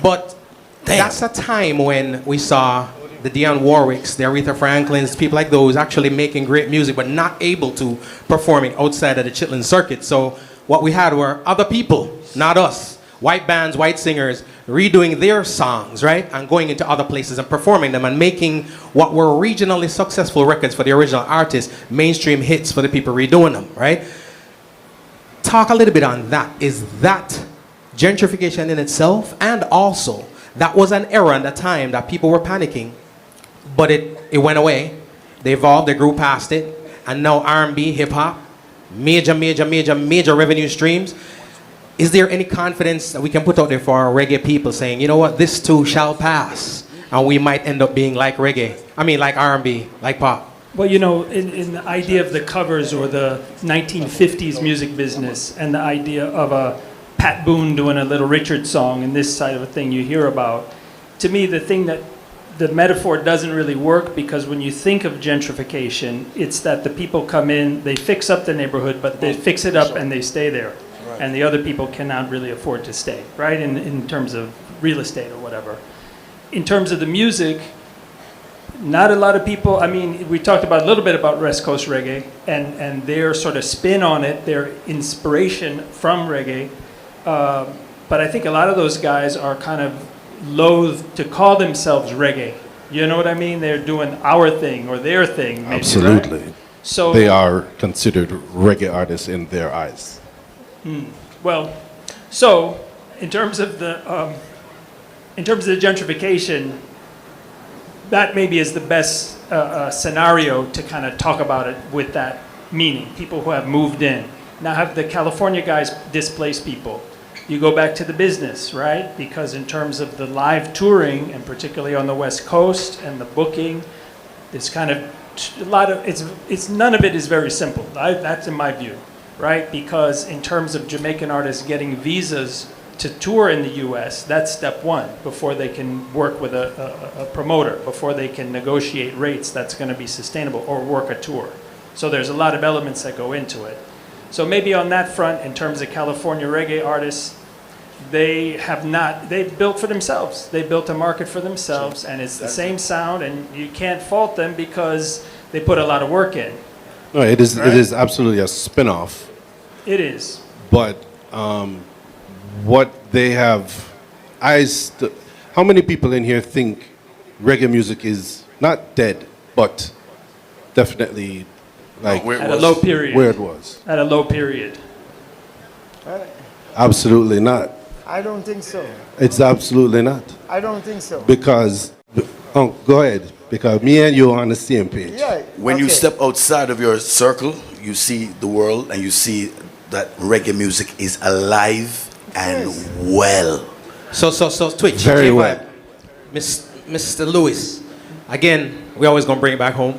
But that's a time when we saw the Dionne Warwicks, the Aretha Franklins, people like those actually making great music but not able to perform it outside of the Chitlin circuit. So what we had were other people, not us, white bands, white singers, redoing their songs, right? And going into other places and performing them and making what were regionally successful records for the original artists, mainstream hits for the people redoing them, right? Talk a little bit on that. Is that gentrification in itself? And also, that was an era and a time that people were panicking, but it went away. They evolved, they grew past it, and now R&B, hip-hop, major revenue streams. Is there any confidence that we can put out there for our reggae people saying, you know what, this too shall pass, and we might end up being like reggae, like R&B, like pop? Well, you know, in the idea of the covers or the 1950s music business and the idea of a Pat Boone doing a Little Richard song and this side of a thing you hear about, to me, the metaphor doesn't really work, because when you think of gentrification, it's that the people come in, they fix up the neighborhood, but they fix it up and they stay there. Right. And the other people cannot really afford to stay, right? In terms of real estate or whatever. In terms of the music, not a lot of people, we talked about a little bit about West Coast reggae and their sort of spin on it, their inspiration from reggae. But I think a lot of those guys are kind of loath to call themselves reggae. You know what I mean? They're doing our thing or their thing. Maybe, absolutely. Right? So they are considered reggae artists in their eyes. Well, so in terms of the gentrification, that maybe is the best scenario to kind of talk about it with that meaning. People who have moved in. Now have the California guys displaced people. You go back to the business, right? Because in terms of the live touring, and particularly on the West Coast and the booking, it's kind of a lot of, it's none of it is very simple. That's in my view, right? Because in terms of Jamaican artists getting visas to tour in the US, that's step one before they can work with a promoter, before they can negotiate rates that's going to be sustainable or work a tour. So there's a lot of elements that go into it. So maybe on that front, in terms of California reggae artists, they've built for themselves. They built a market for themselves, and it's the same sound, and you can't fault them because they put a lot of work in. No, it is. Right? It is absolutely a spin-off. It is. But what they have, how many people in here think reggae music is not dead, but definitely like at a low period? Where it was. At a low period. Absolutely not. I don't think so. It's absolutely not. I don't think so. Because, go ahead. Because me and you are on the same page. Yeah. When you step outside of your circle, you see the world and you see that reggae music is alive and well. So Twitch. Very okay, well. Mr. Lewis, again, we always gonna bring it back home.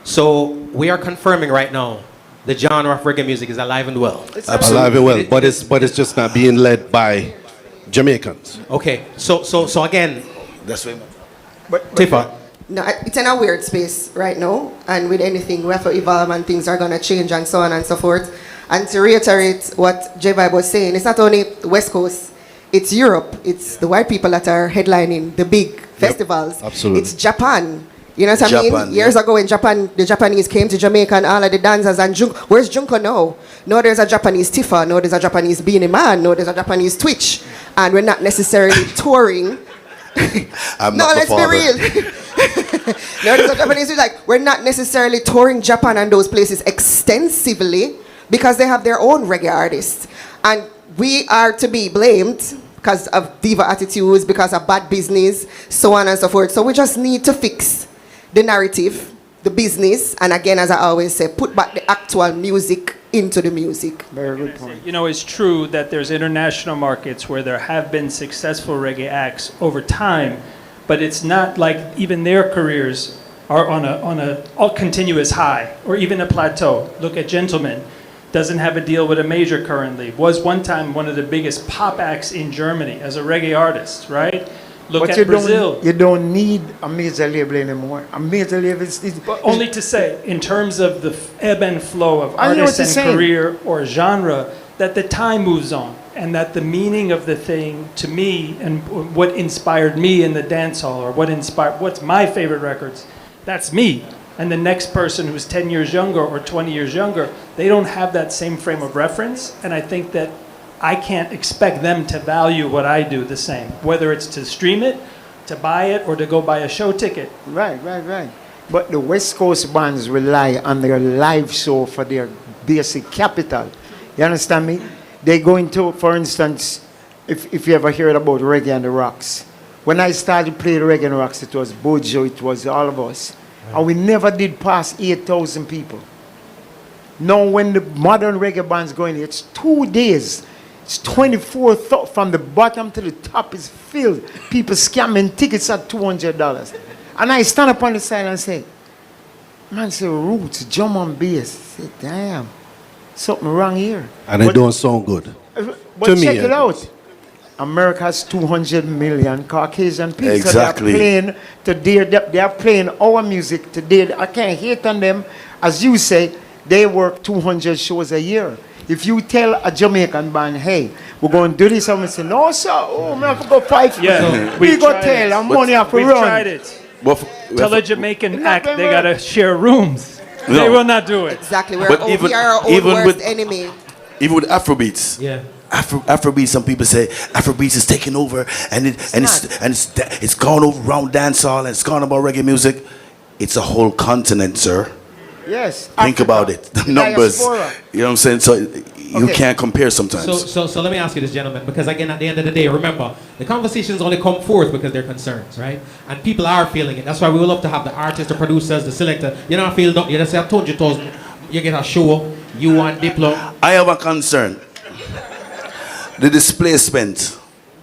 So we are confirming right now the genre of reggae music is alive and well. It's Alive and well, but it's just not being led by Jamaicans. Okay, so again, That's what. But Tifa. No, it's in a weird space right now, and with anything, we have to evolve and things are going to change and so on and so forth. And to reiterate what J-Vibe was saying, it's not only the West Coast, it's Europe, it's the white people that are headlining the big festivals. Absolutely. It's Japan. You know what I mean? Japan, Years ago in Japan, the Japanese came to Jamaica and all of the dancers and where's Junko now? No, there's a Japanese Tifa, no, there's a Japanese Beanie Man, no, there's a Japanese Twitch. And we're not necessarily touring. I'm No, not the let's be father. real. No, there's a Japanese, like, we're not necessarily touring Japan and those places extensively because they have their own reggae artists. And we are to be blamed because of diva attitudes, because of bad business, so on and so forth. So we just need to fix the narrative, the business, and again, as I always say, put back the actual music into the music. very good point. You know, it's true that there's international markets where there have been successful reggae acts over time, but it's not like even their careers are on a continuous high or even a plateau. Look at Gentleman. Doesn't have a deal with a major currently. Was one time one of the biggest pop acts in Germany as a reggae artist, right? Look But at Brazil. you don't need a major label anymore. A major label is But only to say, in terms of the ebb and flow of I know what artist you're and saying. career or genre, that the time moves on, and that the meaning of the thing to me and what inspired me in the dance hall, or what's my favorite records, that's me. And the next person who's 10 years younger or 20 years younger, they don't have that same frame of reference, and I think that I can't expect them to value what I do the same, whether it's to stream it, to buy it, or to go buy a show ticket. Right. But the West Coast bands rely on their live show for their basic capital. You understand me? They go into, for instance, if you ever heard about Reggae and the Rocks. When I started playing Reggae and the Rocks, it was Bojo, it was all of us. And we never did pass 8,000 people. Now when the modern reggae bands go in, it's 2 days. It's 24 from the bottom to the top is filled. People scamming tickets at $200. And I stand up on the side and say, man, say roots, drum and bass. I say, damn, something wrong here. And it don't sound good. But To me, check it at out. least. America has 200 million Caucasian people. Exactly. So they're playing today. They are playing our music today. I can't hate on them. As you say, they work 200 shows a year. If you tell a Jamaican band, hey, we're going to do this, I'm going to say, no, sir. Oh, man, I have to go fight. Yeah, we go tried tell it. them money have to We've run. tried it. But Tell a Jamaican act Not they very gotta share rooms. No. They will not do it. Exactly. But We are our own even worst with- enemy. even with Afrobeats. Yeah. Afrobeats, some people say Afrobeats is taking over and it's gone over around dancehall and it's gone about reggae music. It's a whole continent, sir. Yes. Think Africa, about it. The numbers. diaspora. You know what I'm saying? So you Okay. can't compare sometimes. So let me ask you this, gentlemen, because again, at the end of the day, remember, the conversations only come forth because they're concerns, right? And people are feeling it. That's why we would love to have the artists, the producers, the selector. You don't feel, you just say, I told you, you get a show, you want Diplo. I have a concern. The displacement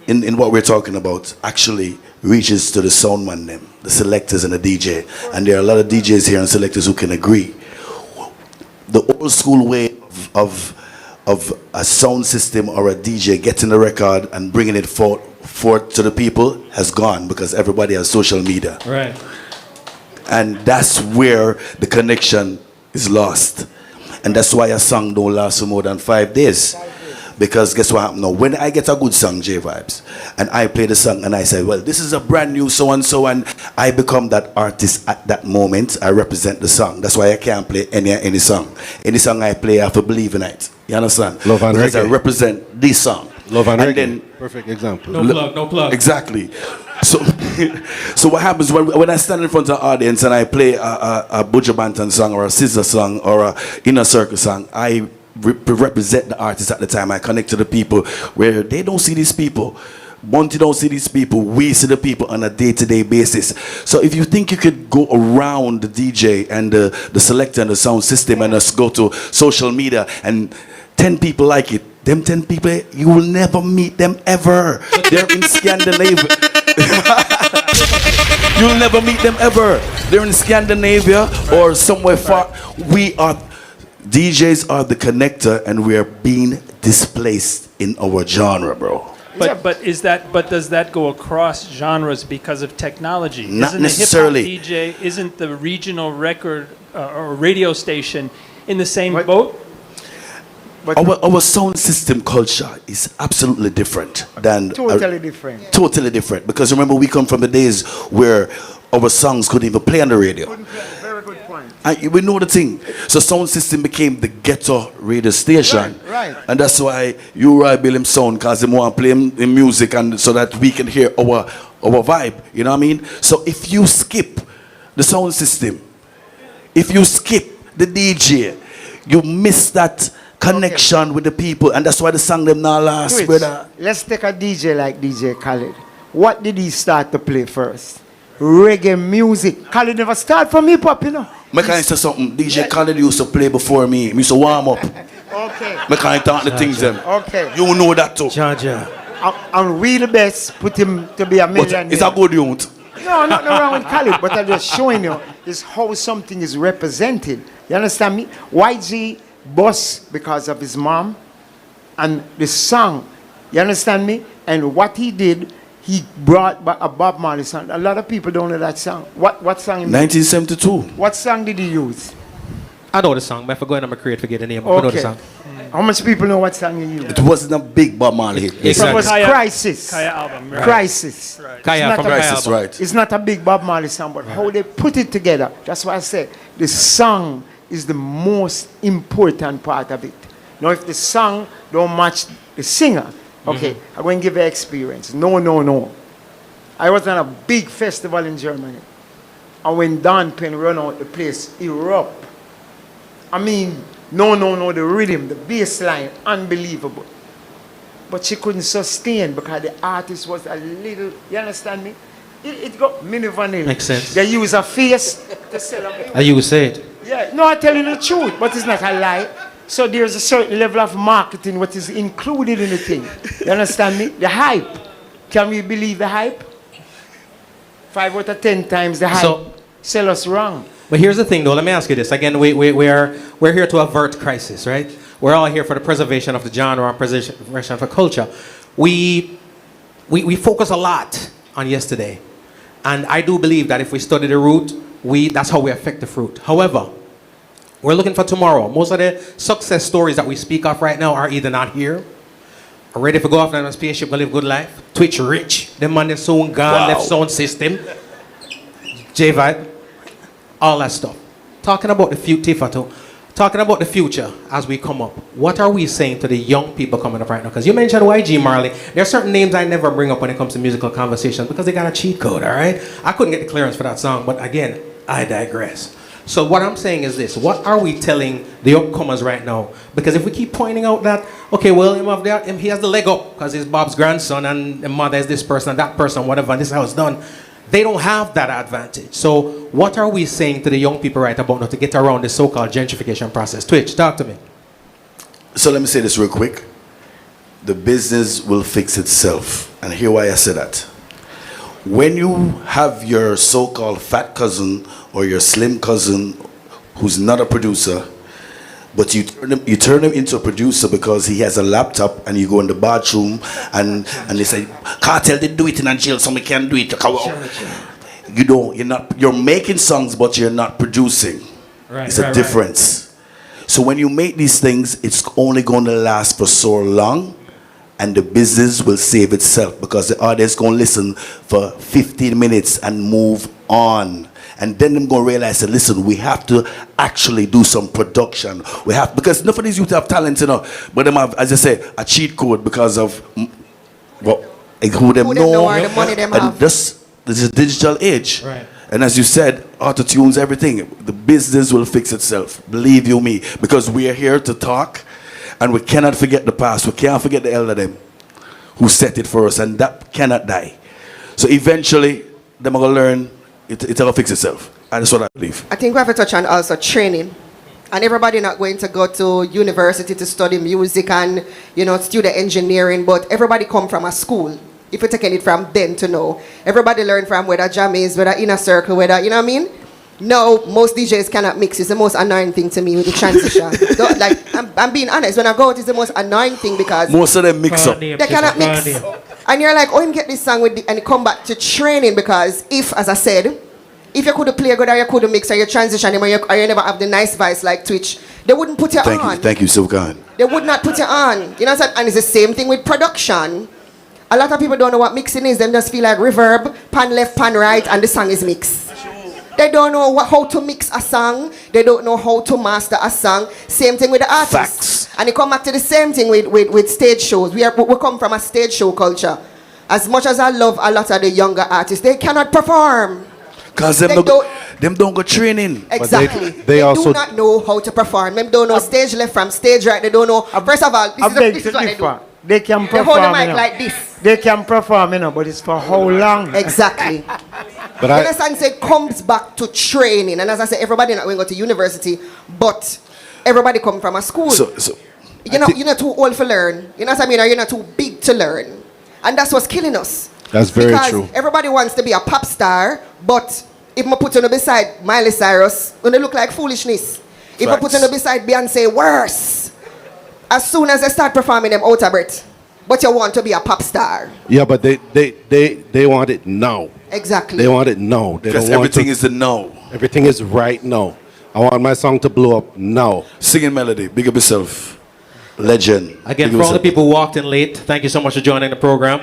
in what we're talking about actually reaches to the soundman them, the selectors and the DJ. And there are a lot of DJs here and selectors who can agree. The old school way of a sound system or a DJ getting the record and bringing it forth to the people has gone because everybody has social media. Right. And that's where the connection is lost. And that's why a song don't last for more than 5 days. Because guess what happened now? When I get a good song, J Vibes, and I play the song and I say, well, this is a brand new so-and-so, and I become that artist at that moment. I represent the song. That's why I can't play any song. Any song I play, I have to believe in it. You understand? Love and because I Reggae. represent this song. Love and Reggae. then Perfect example. No plug. Exactly. So, so what happens when I stand in front of the audience and I play a Buju Banton song or a Scissor song or a Inner Circle song, I represent the artist at the time. I connect to the people where they don't see these people. Monty don't see these people. We see the people on a day-to-day basis. So if you think you could go around the DJ and the selector and the sound system and just go to social media and 10 people like it, them 10 people, you will never meet them ever. They're in Scandinavia. You'll never meet them ever. They're in Scandinavia or somewhere far. DJs are the connector, and we are being displaced in our genre, bro. But does that go across genres because of technology? Not Isn't necessarily. The hip-hop DJ, isn't the regional record or radio station in the same But- boat? Our sound system culture is absolutely different than Totally different. Totally different. Because remember, we come from the days where our songs couldn't even play on the radio. Very good point. And we know the thing. So sound system became the ghetto radio station. Right. And that's why you right Bill him sound, because they want to play him in music and so that we can hear our vibe. You know what I mean? So if you skip the sound system, if you skip the DJ, you miss that connection with the people, and that's why the song them now last, Twitch, brother. let's take a DJ like DJ Khaled. What did he start to play first? Reggae music. Khaled never start from hip hop, you know. Me can say something. DJ Khaled used to play before me. Me used to warm up. Okay. Me can talk the things them. Okay. You know that too. And we the best put him to be a But millionaire. it's a good youth. No, No, nothing wrong with Khalid, but I'm just showing you is how something is represented. You understand me? YG boss because of his mom and the song. You understand me? And what he did, he brought back a Bob Marley song. A lot of people don't know that song. What song? 1972. What song did he use? I know the song, but if I go in, I'm going to forget the name. I know the Okay. song. How much people know what song he used? It wasn't a big Bob Marley hit. Exactly. It was Kaya- Crisis. Kaya album, right? Crisis. Kaya It's from not the a- Kaya Crisis, album. right. It's not a big Bob Marley song, but how they put it together. That's why I said the song is the most important part of it. Now, if the song don't match the singer, okay, I'm going to give you experience. No. I was on a big festival in Germany. And when Don Penn run out, the place erupt. I mean, no, the rhythm, the bass line, unbelievable. But she couldn't sustain because the artist was a little, you understand me? It got mini vanilla. Makes sense. They use a face to sell a And you say it. Yeah, no, I'm telling you the truth, but it's not a lie. So there's a certain level of marketing what is included in the thing. You understand me? The hype. Can we believe the hype? 5 out of 10 times the hype So- sell us wrong. But here's the thing, though. Let me ask you this. Again, we're here to avert crisis, right? We're all here for the preservation of the genre and preservation of the culture. We focus a lot on yesterday. And I do believe that if we study the root, that's how we affect the fruit. However, we're looking for tomorrow. Most of the success stories that we speak of right now are either not here, are ready to go off on a spaceship and live good life. Twitch rich. The man is soon gone, left sound system. J-Vibe. All that stuff. Talking about the future, Tifa too. Talking about the future as we come up. What are we saying to the young people coming up right now? Because you mentioned YG Marley. There are certain names I never bring up when it comes to musical conversations because they got a cheat code, all right? I couldn't get the clearance for that song, but again, I digress. So what I'm saying is this. What are we telling the upcomers right now? Because if we keep pointing out that, okay, well, he has the leg up because he's Bob's grandson and the mother is this person and that person, whatever, and this is how it's done. They don't have that advantage. So what are we saying to the young people right about now to get around the so-called gentrification process? Twitch, talk to me. So let me say this real quick. The business will fix itself. And here why I say that. When you have your so-called fat cousin or your slim cousin who's not a producer, but you turn him into a producer because he has a laptop and you go in the bathroom and they say, Cartel did do it in a jail, so we can't do it. You're making songs, but you're not producing. It's a difference. So when you make these things, it's only going to last for so long and the business will save itself because the audience going to listen for 15 minutes and move on. And then them going to realize that, listen, we have to actually do some production. Because none of these youth have talent, but them have, as I say, a cheat code because of who them know. Or the money them And have. this is a digital age. Right. And as you said, auto-tunes, everything. The business will fix itself. Believe you me. Because we are here to talk and we cannot forget the past. We can't forget the elder them who set it for us, and that cannot die. So eventually, them are going to learn. It'll fix itself. And that's what I believe. I think we have to touch on also training. And everybody not going to go to university to study music and, study engineering, but everybody come from a school. If you're taking it from then to now. Everybody learn from whether jam is, whether inner circle, whether, you know what I mean? No, most DJs cannot mix. It's the most annoying thing to me with the transition. I'm being honest. When I go out, it's the most annoying thing because Most of them mix up. they cannot mix. And you're like, you get this song and you come back to training because if, as I said, if you could play good or you could mix or you transition him or you never have the nice voice like Twitch, they wouldn't put you on. Thank you, Silkan. They would not put you on. You know what I'm saying? And it's the same thing with production. A lot of people don't know what mixing is. Them just feel like reverb, pan left, pan right, and the song is mixed. They don't know how to mix a song. They don't know how to master a song. Same thing with the artists. Facts. And it come back to the same thing with stage shows. We come from a stage show culture. As much as I love a lot of the younger artists, they cannot perform. Because them don't go training. Exactly. they They also- do not know how to perform. Them don't know stage left from stage right. They don't know. First of all, this is what they do. They can They perform. hold the mic like this. They can perform, but it's for how long? Exactly. But You understand? So it comes back to training. And as I said, everybody not going to go to university, but everybody come from a school. You're not too old to learn. You know what I mean? Or you're not too big to learn. And that's what's killing us. That's very because true. everybody wants to be a pop star, but if I put you beside Miley Cyrus, when they look like foolishness. If I put you beside Beyonce, worse. As soon as they start performing them out of breath. But you want to be a pop star. Yeah, but they want it now. Exactly. They want it now. They Because don't want everything is the no. everything is right now. I want my song to blow up now. Singing melody. Big up yourself. Legend. Again, Big for up all the yourself. people who walked in late, thank you so much for joining the program.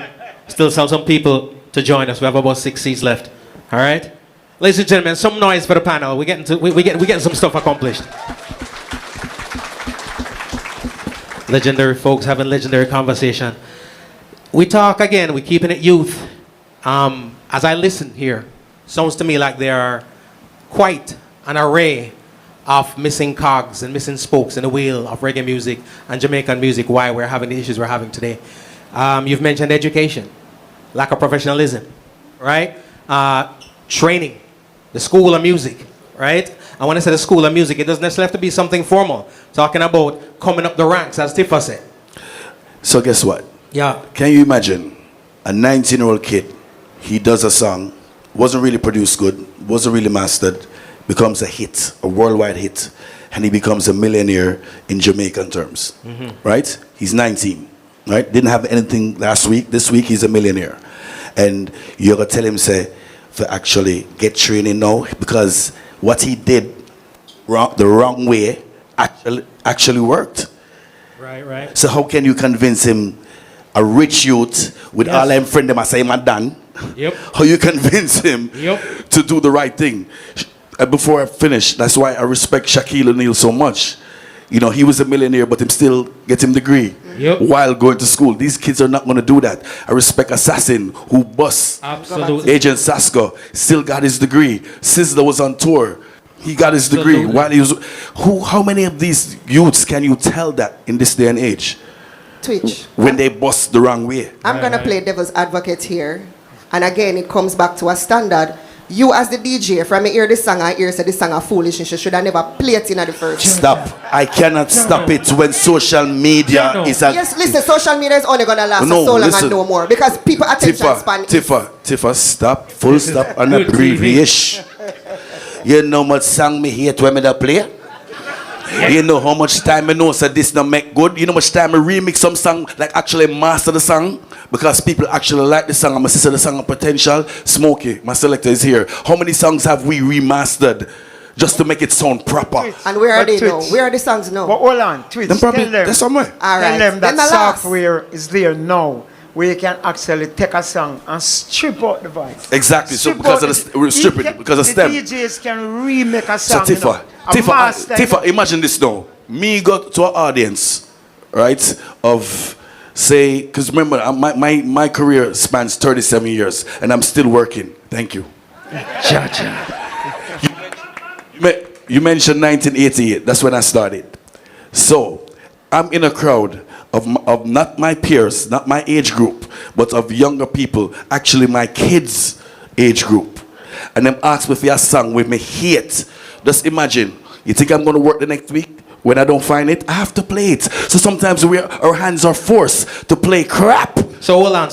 Still some people to join us. We have about 6 seats left. All right? Ladies and gentlemen, some noise for the panel. We're getting some stuff accomplished. Legendary folks having legendary conversation. We talk again, we're keeping it youth. As I listen here, sounds to me like there are quite an array of missing cogs and missing spokes in the wheel of reggae music and Jamaican music, why we're having the issues we're having today. You've mentioned education, lack of professionalism, right? Training, the school of music, right? And when I say the school of music, it doesn't necessarily have to be something formal. Talking about coming up the ranks, as Tifa said. So guess what? Yeah. Can you imagine a 19-year-old kid, he does a song, wasn't really produced good, wasn't really mastered, becomes a hit, a worldwide hit, and he becomes a millionaire in Jamaican terms, right? He's 19, right? Didn't have anything last week. This week, he's a millionaire. And you're going to tell him, say, to actually get training now, because what he did the wrong way actually worked. Right. So how can you convince him, a rich youth with all them friends, them say, man, done? Yep. How you convince him to do the right thing? Before I finish, that's why I respect Shaquille O'Neal so much. You know, he was a millionaire, but him still get him degree while going to school. These kids are not going to do that. I respect Assassin, who bust Agent Sasko, still got his degree. Sizzler was on tour. He got his degree while he was. How many of these youths can you tell that in this day and age? Twitch. When they bust the wrong way. I'm going to play devil's advocate here. And again, it comes back to a standard. You as the DJ, from me hear this song, I hear say this song a foolishness. You should have never played it in the first. Stop. I cannot stop it when social media is a... Yes, listen, social media is only going to last so long and no more. Because people attention span... Tifa, stop. Full stop and abbreviation. You know how much song me hate when me da play? You know how much time I know so this not make good? You know how much time I remix some song, like actually master the song? Because people actually like the song. I'm a sister the song of potential. Smokey, my selector is here. How many songs have we remastered just to make it sound proper? And where are they now? Where are the songs now? But hold on, Twitch, Them probably, tell them. that's somewhere. All right. Tell them Then that the last. software is there now, where you can actually take a song and strip out the voice. Exactly. So Strip because out of the we strip it because of STEM. The DJs can remake a So song. Tifa, Tifa, imagine this now. Me go to an audience, right? Of say, because remember, my career spans 37 years, and I'm still working. Thank you. You mentioned 1988. That's when I started. So I'm in a crowd of not my peers, not my age group, but of younger people, actually my kids' age group. And them ask me for a song with me hate. Just imagine, you think I'm going to work the next week? When I don't find it, I have to play it. So sometimes our hands are forced to play crap. So hold on.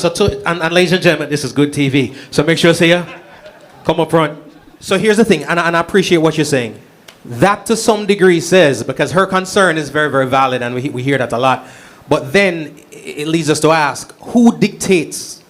And ladies and gentlemen, this is good TV. So make sure, say come up front. So here's the thing, and I appreciate what you're saying. That to some degree says, because her concern is very, very valid, and we hear that a lot. But then it leads us to ask, who dictates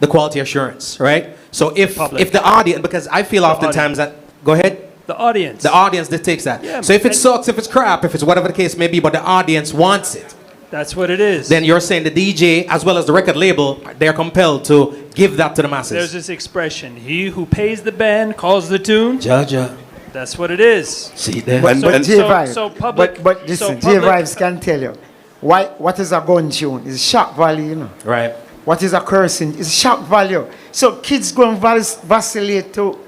the quality assurance, right? So if the audience, because I feel oftentimes that, go ahead. The audience. The audience dictates that. Yeah, so if it sucks, if it's crap, if it's whatever the case may be, but the audience wants it. That's what it is. Then you're saying the DJ as well as the record label, they're compelled to give that to the masses. There's this expression, he who pays the band calls the tune. Jaja. That's what it is. See there. But J-Vibes, so public, but listen, J-Vibes can tell you, what is a gun tune? It's shock value, you know. Right. What is a cursing? It's shock value. So kids go and vacillate to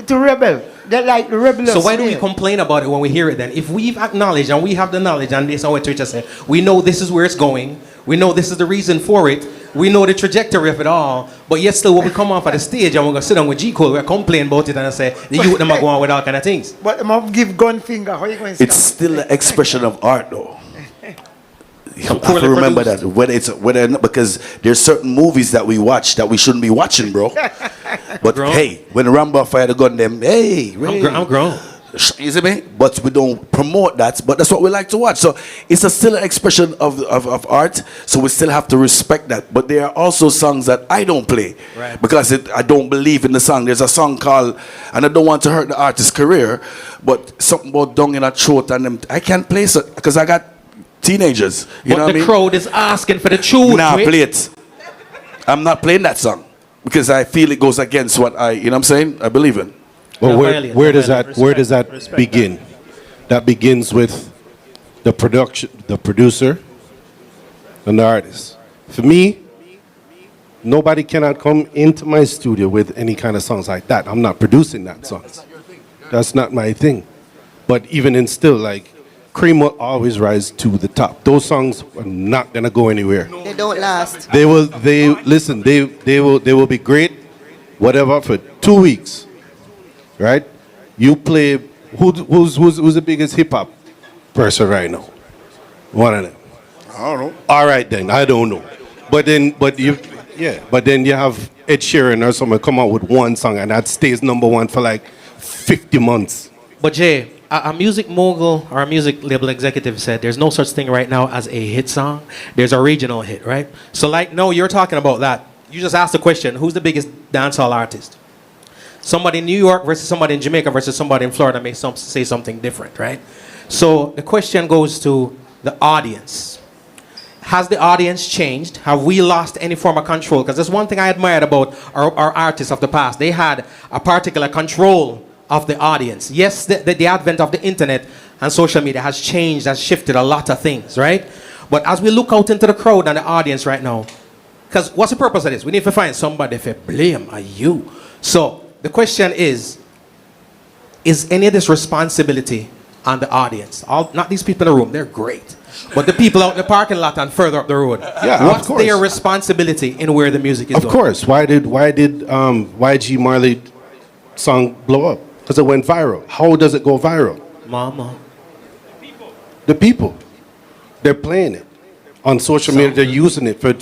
rebel. They're like the rebellious. So why do we complain about it when we hear it then? If we've acknowledged and we have the knowledge, and this is what Twitcher said, we know this is where it's going, we know this is the reason for it, we know the trajectory of it all, but yet still when we come off at the stage and we're going to sit down with G Cole, we're complaining about it and say, the youth them are going with all kind of things. But I'm give gun finger, how you going to It's still an expression of art though. You have to remember that whether because there's certain movies that we watch that we shouldn't be watching, bro. But hey, when Rambo fired the gun, them hey, Ray, I'm grown. you see me? But we don't promote that. But that's what we like to watch. So it's still an expression of art. So we still have to respect that. But there are also songs that I don't play because I don't believe in the song. There's a song called, and I don't want to hurt the artist's career, but something about dung in a throat and them. I can't play it because I got teenagers. You know what I mean? The crowd is asking for the tune. Nah, play it. I'm not playing that song because I feel it goes against what you know what I'm saying? I believe in. Well, where does that begin? That begins with the producer, and the artist. For me, nobody cannot come into my studio with any kind of songs like that. I'm not producing that songs. That's not my thing. But even in still, like, cream will always rise to the top. Those songs are not gonna go anywhere. They don't last. They will be great, whatever, for 2 weeks. Right? You play who's the biggest hip hop person right now? One of them. I don't know. All right then, I don't know. But then you have Ed Sheeran or someone come out with one song and that stays number one for like 50 months. But Jay, a music mogul or a music label executive said there's no such thing right now as a hit song. There's a regional hit, right? So like, no, you're talking about that. You just asked the question, who's the biggest dancehall artist? Somebody in New York versus somebody in Jamaica versus somebody in Florida may say something different, right? So the question goes to the audience. Has the audience changed? Have we lost any form of control? Because there's one thing I admired about our artists of the past. They had a particular control of the audience. Yes, the advent of the internet and social media has changed, has shifted a lot of things, right? But as we look out into the crowd and the audience right now, because what's the purpose of this? We need to find somebody to blame you. So the question is any of this responsibility on the audience? Not these people in the room, they're great. But the people out in the parking lot and further up the road. Yeah, what's their responsibility in where the music is going? Of course. Why did YG Marley song blow up? Because it went viral. How does it go viral? Mama. The people. They're playing it. On social media, they're using it for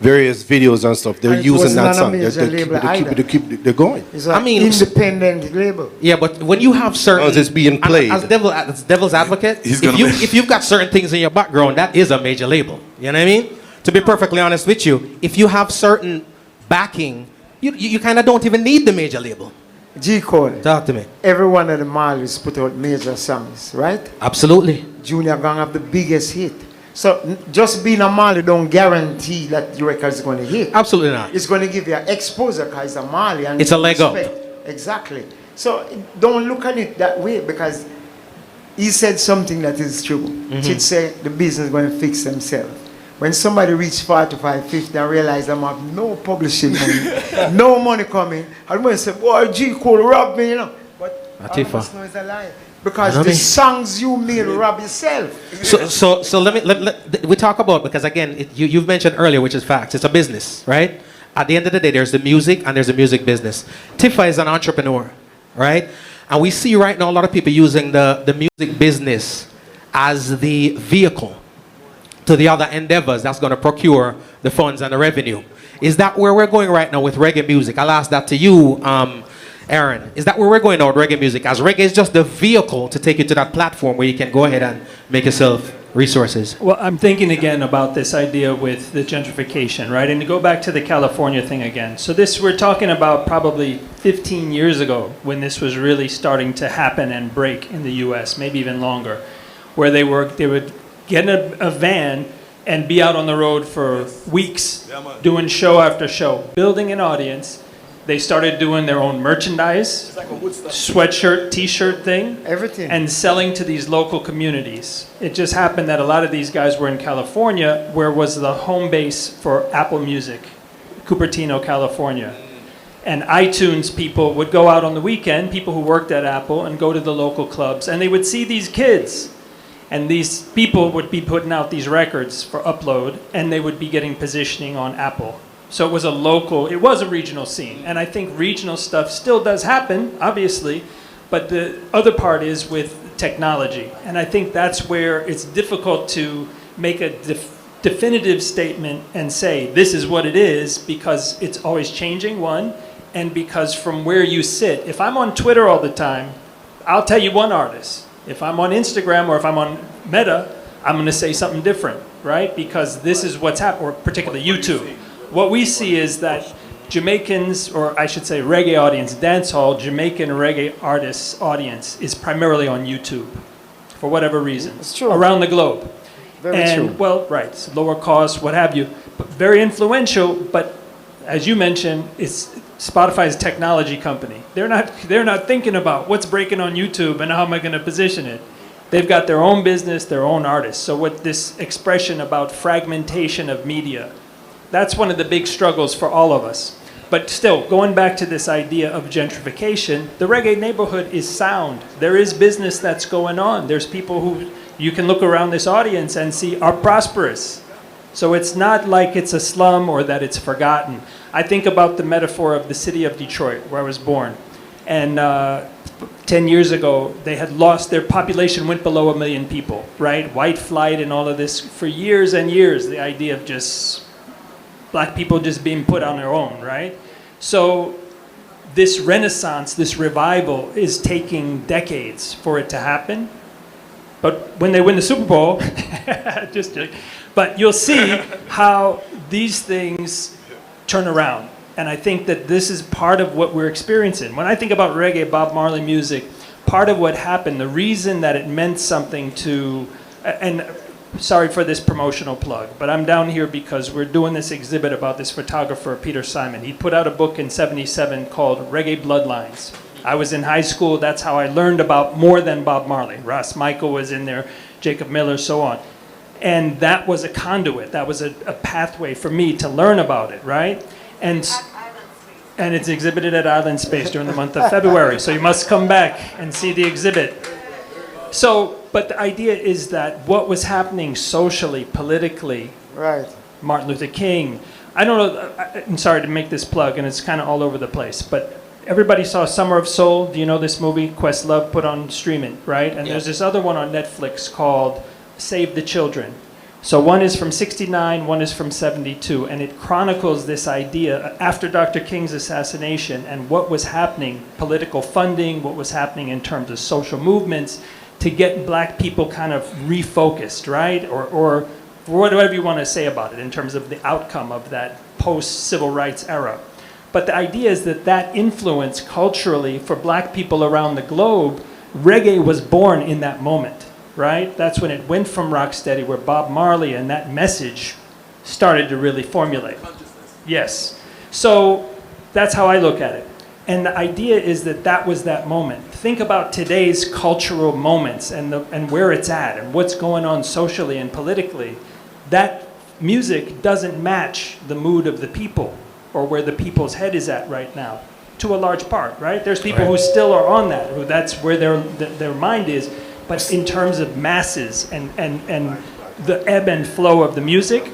various videos and stuff. They're using that song. They're going. It's an independent label. Yeah, but when you have certain... As it's being played. As devil's advocate, if you've got certain things in your background, that is a major label. You know what I mean? To be perfectly honest with you, if you have certain backing, you kind of don't even need the major label. G-Code. Talk to me. Every one of the Marleys put out major songs, right? Absolutely. Junior Gang have the biggest hit. So just being a Marley don't guarantee that your record is going to hit. Absolutely not. It's going to give you an exposure because it's a Marley. And it's a leg up. Exactly. So don't look at it that way because he said something that is true. He'd say the business is going to fix themselves. When somebody reach 45, 50 and realize them have no publishing money, no money coming, I'm going to say, boy, G cool, rob me, you know. But all of us know it's a lie. Because the songs you made rob yourself. So let we talk about, because again, you've mentioned earlier, which is facts. It's a business, right? At the end of the day, there's the music and there's the music business. Tifa is an entrepreneur, right? And we see right now a lot of people using the music business as the vehicle to the other endeavors that's going to procure the funds and the revenue. Is that where we're going right now with reggae music? I'll ask that to you, Aaron. Is that where we're going now with reggae music? As reggae is just the vehicle to take you to that platform where you can go ahead and make yourself resources. Well, I'm thinking again about this idea with the gentrification, right? And to go back to the California thing again. So this, we're talking about probably 15 years ago when this was really starting to happen and break in the US, maybe even longer, where they would get in a van and be out on the road for weeks, doing show after show, building an audience. They started doing their own merchandise, sweatshirt, t-shirt thing, everything, and selling to these local communities. It just happened that a lot of these guys were in California, where was the home base for Apple Music, Cupertino, California. And iTunes people would go out on the weekend, people who worked at Apple, and go to the local clubs, and they would see these kids. And these people would be putting out these records for upload, and they would be getting positioning on Apple. So it was a regional scene. And I think regional stuff still does happen, obviously, but the other part is with technology. And I think that's where it's difficult to make a definitive statement and say this is what it is, because it's always changing, one, and because from where you sit, if I'm on Twitter all the time, I'll tell you one artist. If I'm on Instagram or if I'm on Meta, I'm going to say something different, right? Because this is what's happening, or particularly YouTube. What we see is that Jamaicans, or I should say reggae audience, dancehall, Jamaican reggae artists audience is primarily on YouTube, for whatever reason. It's true. Around the globe. Very true. Well, right, it's lower cost, what have you, but very influential. But as you mentioned, it's Spotify's technology company. They're not thinking about what's breaking on YouTube and how am I going to position it. They've got their own business, their own artists. So what this expression about fragmentation of media, that's one of the big struggles for all of us. But still, going back to this idea of gentrification, the reggae neighborhood is sound. There is business that's going on. There's people who you can look around this audience and see are prosperous. So it's not like it's a slum or that it's forgotten. I think about the metaphor of the city of Detroit, where I was born. And 10 years ago, they had lost, their population went below 1 million people, right? White flight and all of this. For years and years, the idea of just black people just being put on their own, right? So this renaissance, this revival is taking decades for it to happen. But when they win the Super Bowl, just joking. But you'll see how these things turn around. And I think that this is part of what we're experiencing. When I think about reggae, Bob Marley music, part of what happened, the reason that it meant something to, and sorry for this promotional plug, but I'm down here because we're doing this exhibit about this photographer, Peter Simon. He put out a book in '77 called Reggae Bloodlines. I was in high school, that's how I learned about more than Bob Marley. Ross Michael was in there, Jacob Miller, so on. And that was a conduit, that was a pathway for me to learn about it, right? And it's exhibited at Island Space during the month of February, so you must come back and see the exhibit. So, but the idea is that what was happening socially, politically, Right. Martin Luther King, I don't know, I'm sorry to make this plug, and it's kind of all over the place, but everybody saw Summer of Soul. Do you know this movie? Questlove put on streaming, right? And there's this other one on Netflix called Save the Children. So one is from '69, one is from '72, and it chronicles this idea after Dr. King's assassination and what was happening, political funding, what was happening in terms of social movements to get black people kind of refocused, right? Or whatever you want to say about it in terms of the outcome of that post-civil rights era. But the idea is that that influence culturally for black people around the globe, reggae was born in that moment, right? That's when it went from rocksteady, where Bob Marley and that message started to really formulate. Yes. So that's how I look at it. And the idea is that that was that moment. Think about today's cultural moments and where it's at and what's going on socially and politically. That music doesn't match the mood of the people or where the people's head is at right now, to a large part, right? There's people who still are on that, who that's where their mind is. But in terms of masses and the ebb and flow of the music,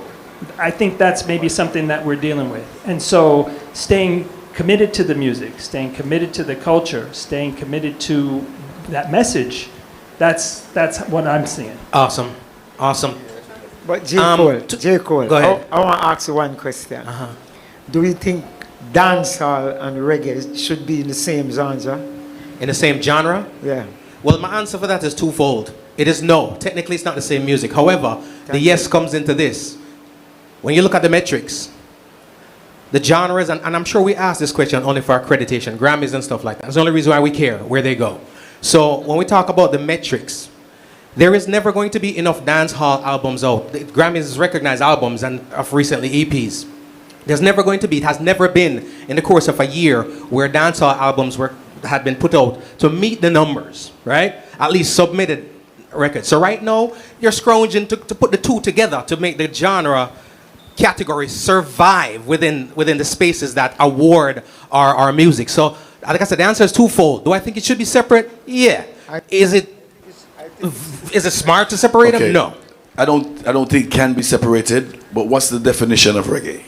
I think that's maybe something that we're dealing with. And so staying committed to the music, staying committed to the culture, staying committed to that message, that's what I'm seeing. Awesome. Awesome. But J. Cole, go ahead. I want to ask you one question. Do you think dancehall and reggae should be in the same genre? In the same genre? Yeah. Well, my answer for that is twofold. It is no. Technically, it's not the same music. However, the yes comes into this. When you look at the metrics, the genres, and I'm sure we ask this question only for accreditation, Grammys and stuff like that. That's the only reason why we care, where they go. So when we talk about the metrics, there is never going to be enough dancehall albums out. The Grammys recognize albums and of recently EPs. There's never going to be, it has never been in the course of a year where dancehall albums had been put out to meet the numbers, right? At least submitted records. So right now, you're scrounging to put the two together to make the genre categories survive within the spaces that award our music. So, like I said, the answer is twofold. Do I think it should be separate? Yeah. Is it smart to separate them? No. I don't think it can be separated, but what's the definition of reggae?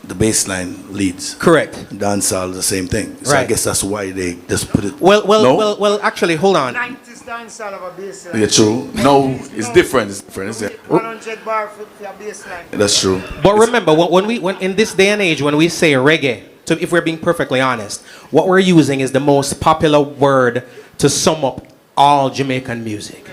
The bass line leads. Correct. Dancehall, the same thing. So Right. I guess that's why they just put it. Well, actually, hold on. 90s dancehall of a baseline. Yeah, true. No, it's different. It's different, isn't it? 100 bar for a baseline. That's true. But remember, when in this day and age, when we say reggae, so if we're being perfectly honest, what we're using is the most popular word to sum up all Jamaican music.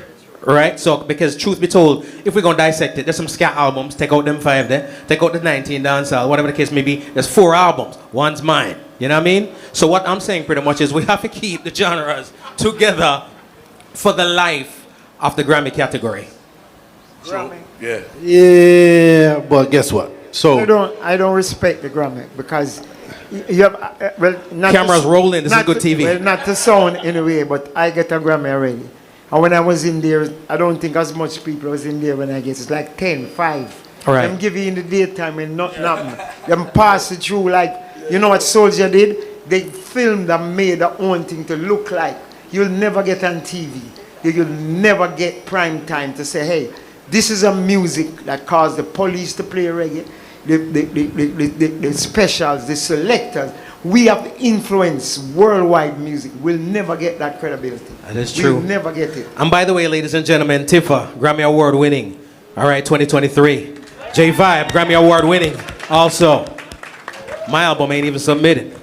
Right? So, because truth be told, if we're going to dissect it, there's some ska albums, take out them 5 there, take out the 19 dancehall, whatever the case may be, there's 4 albums. One's mine. You know what I mean? So what I'm saying pretty much is we have to keep the genres together for the life of the Grammy category. Grammy. Yeah. Yeah, but guess what? So I don't respect the Grammy because you have well not Cameras rolling, this is not good TV. Well, not to sound in a way, but I get a Grammy already. And when I was in there, I don't think as much people was in there when I get. It's like 10, 5. All right. Them give you in the daytime and nothing happen. Them pass it through like, you know what Soldier did? They filmed and made their own thing to look like. You'll never get on TV. You'll never get prime time to say, hey, this is a music that caused the police to play reggae, the specials, the selectors. We have influenced worldwide music. We'll never get that credibility. That is true. We'll never get it. And by the way, ladies and gentlemen, Tifa, Grammy Award winning. All right, 2023. J Vibe, Grammy Award winning. Also, my album ain't even submitted.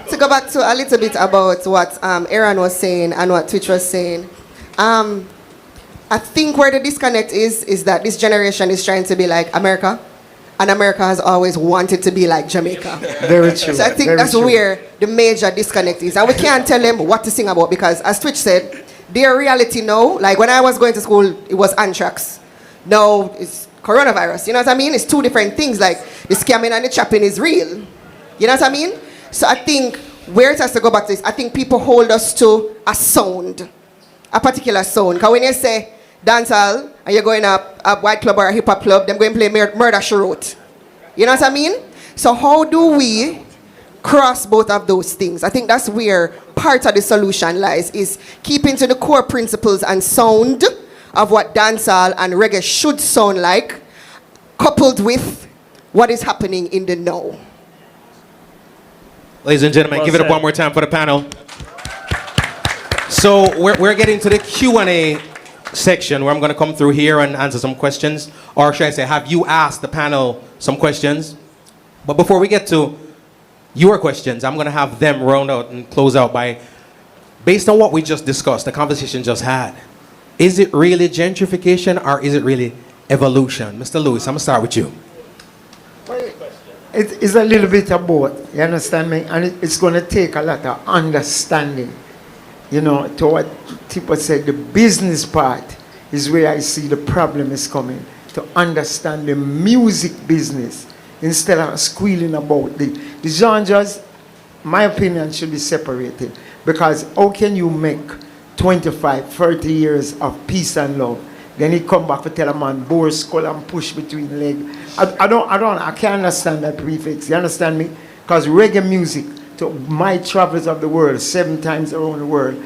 To go back to a little bit about what Aaron was saying and what Twitch was saying, I think where the disconnect is that this generation is trying to be like America, and America has always wanted to be like Jamaica. Very true. So I think Very that's true. where the major disconnect is. And we can't tell them what to sing about because, as Twitch said, their reality now, like when I was going to school, it was anthrax. Now it's coronavirus. You know what I mean? It's 2 different things. Like the scamming and the trapping is real. You know what I mean? So I think where it has to go back to is, I think people hold us to a sound, a particular sound. Because when you say dancehall and you're going up a white club or a hip hop club, them going to play Murder She Wrote. You know what I mean? So how do we cross both of those things? I think that's where part of the solution lies, is keeping to the core principles and sound of what dancehall and reggae should sound like, coupled with what is happening in the now. Ladies and gentlemen, Well give it up said. one more time for the panel. So we're getting to the Q&A section where I'm going to come through here and answer some questions. Or should I say, have you asked the panel some questions? But before we get to your questions, I'm going to have them round out and close out by, based on what we just discussed, the conversation just had, is it really gentrification or is it really evolution? Mr. Lewis, I'm going to start with you. It's a little bit of both, you understand me? And it's going to take a lot of understanding, you know, to what Tifa said. The business part is where I see the problem is coming, to understand the music business instead of squealing about the genres. My opinion should be separated, because how can you make 25, 30 years of peace and love, then he come back to tell a man, bore skull and push between leg. I can't understand that prefix. You understand me? Because reggae music, to my travels of the world, 7 times around the world,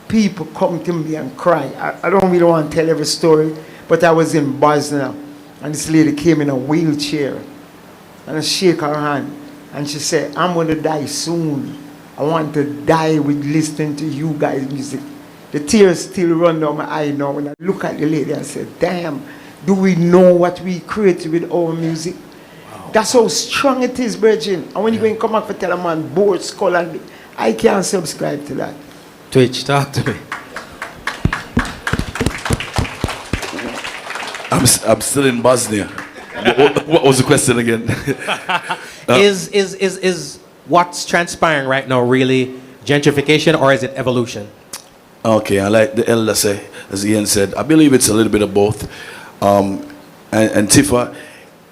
people come to me and cry. I don't really want to tell every story, but I was in Bosnia, and this lady came in a wheelchair, and I shake her hand, and she said, I'm going to die soon. I want to die with listening to you guys' music. The tears still run down my eye now when I look at the lady and say, damn, do we know what we created with our music? Wow. That's how strong it is, Virgin. And when you go and come up and tell a man, board, skull, and I can't subscribe to that. Twitch, talk to me. I'm still in Bosnia. What was the question again? Is what's transpiring right now really gentrification or is it evolution? Okay, I like the elder say, as Ian said, I believe it's a little bit of both. And Tifa,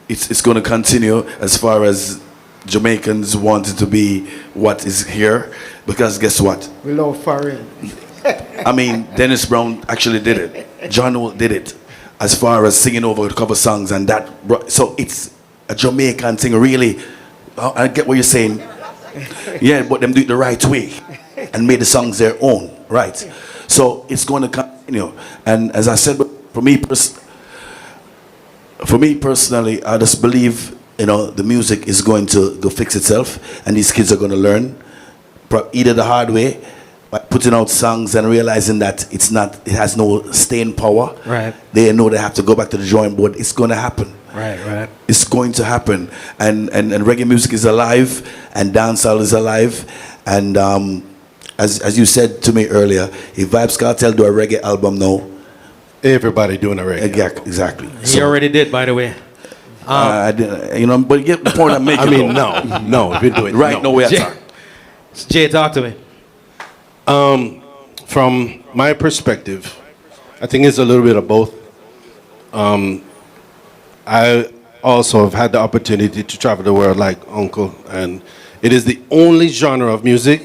it's going to continue as far as Jamaicans wanting to be what is here, because guess what? We love foreign. I mean, Dennis Brown actually did it. John Wall did it, as far as singing over the cover songs and that. So it's a Jamaican thing, really. I get what you're saying. Yeah, but them do it the right way and made the songs their own, right? So it's going to continue. And as I said, for me personally, I just believe, you know, the music is going to fix itself, and these kids are going to learn either the hard way by putting out songs and realizing that it has no staying power. Right. They know they have to go back to the drawing board. It's going to happen. Right. It's going to happen. And reggae music is alive, and dancehall is alive. And as you said to me earlier, if Vibes Cartel do a reggae album now, Everybody doing a reggae. Exactly. He already did, by the way. I didn't, but get the point I'm making. I mean, no, if you do it right, no way at all. Jay, talk to me. From my perspective, I think it's a little bit of both. I also have had the opportunity to travel the world like Uncle, and it is the only genre of music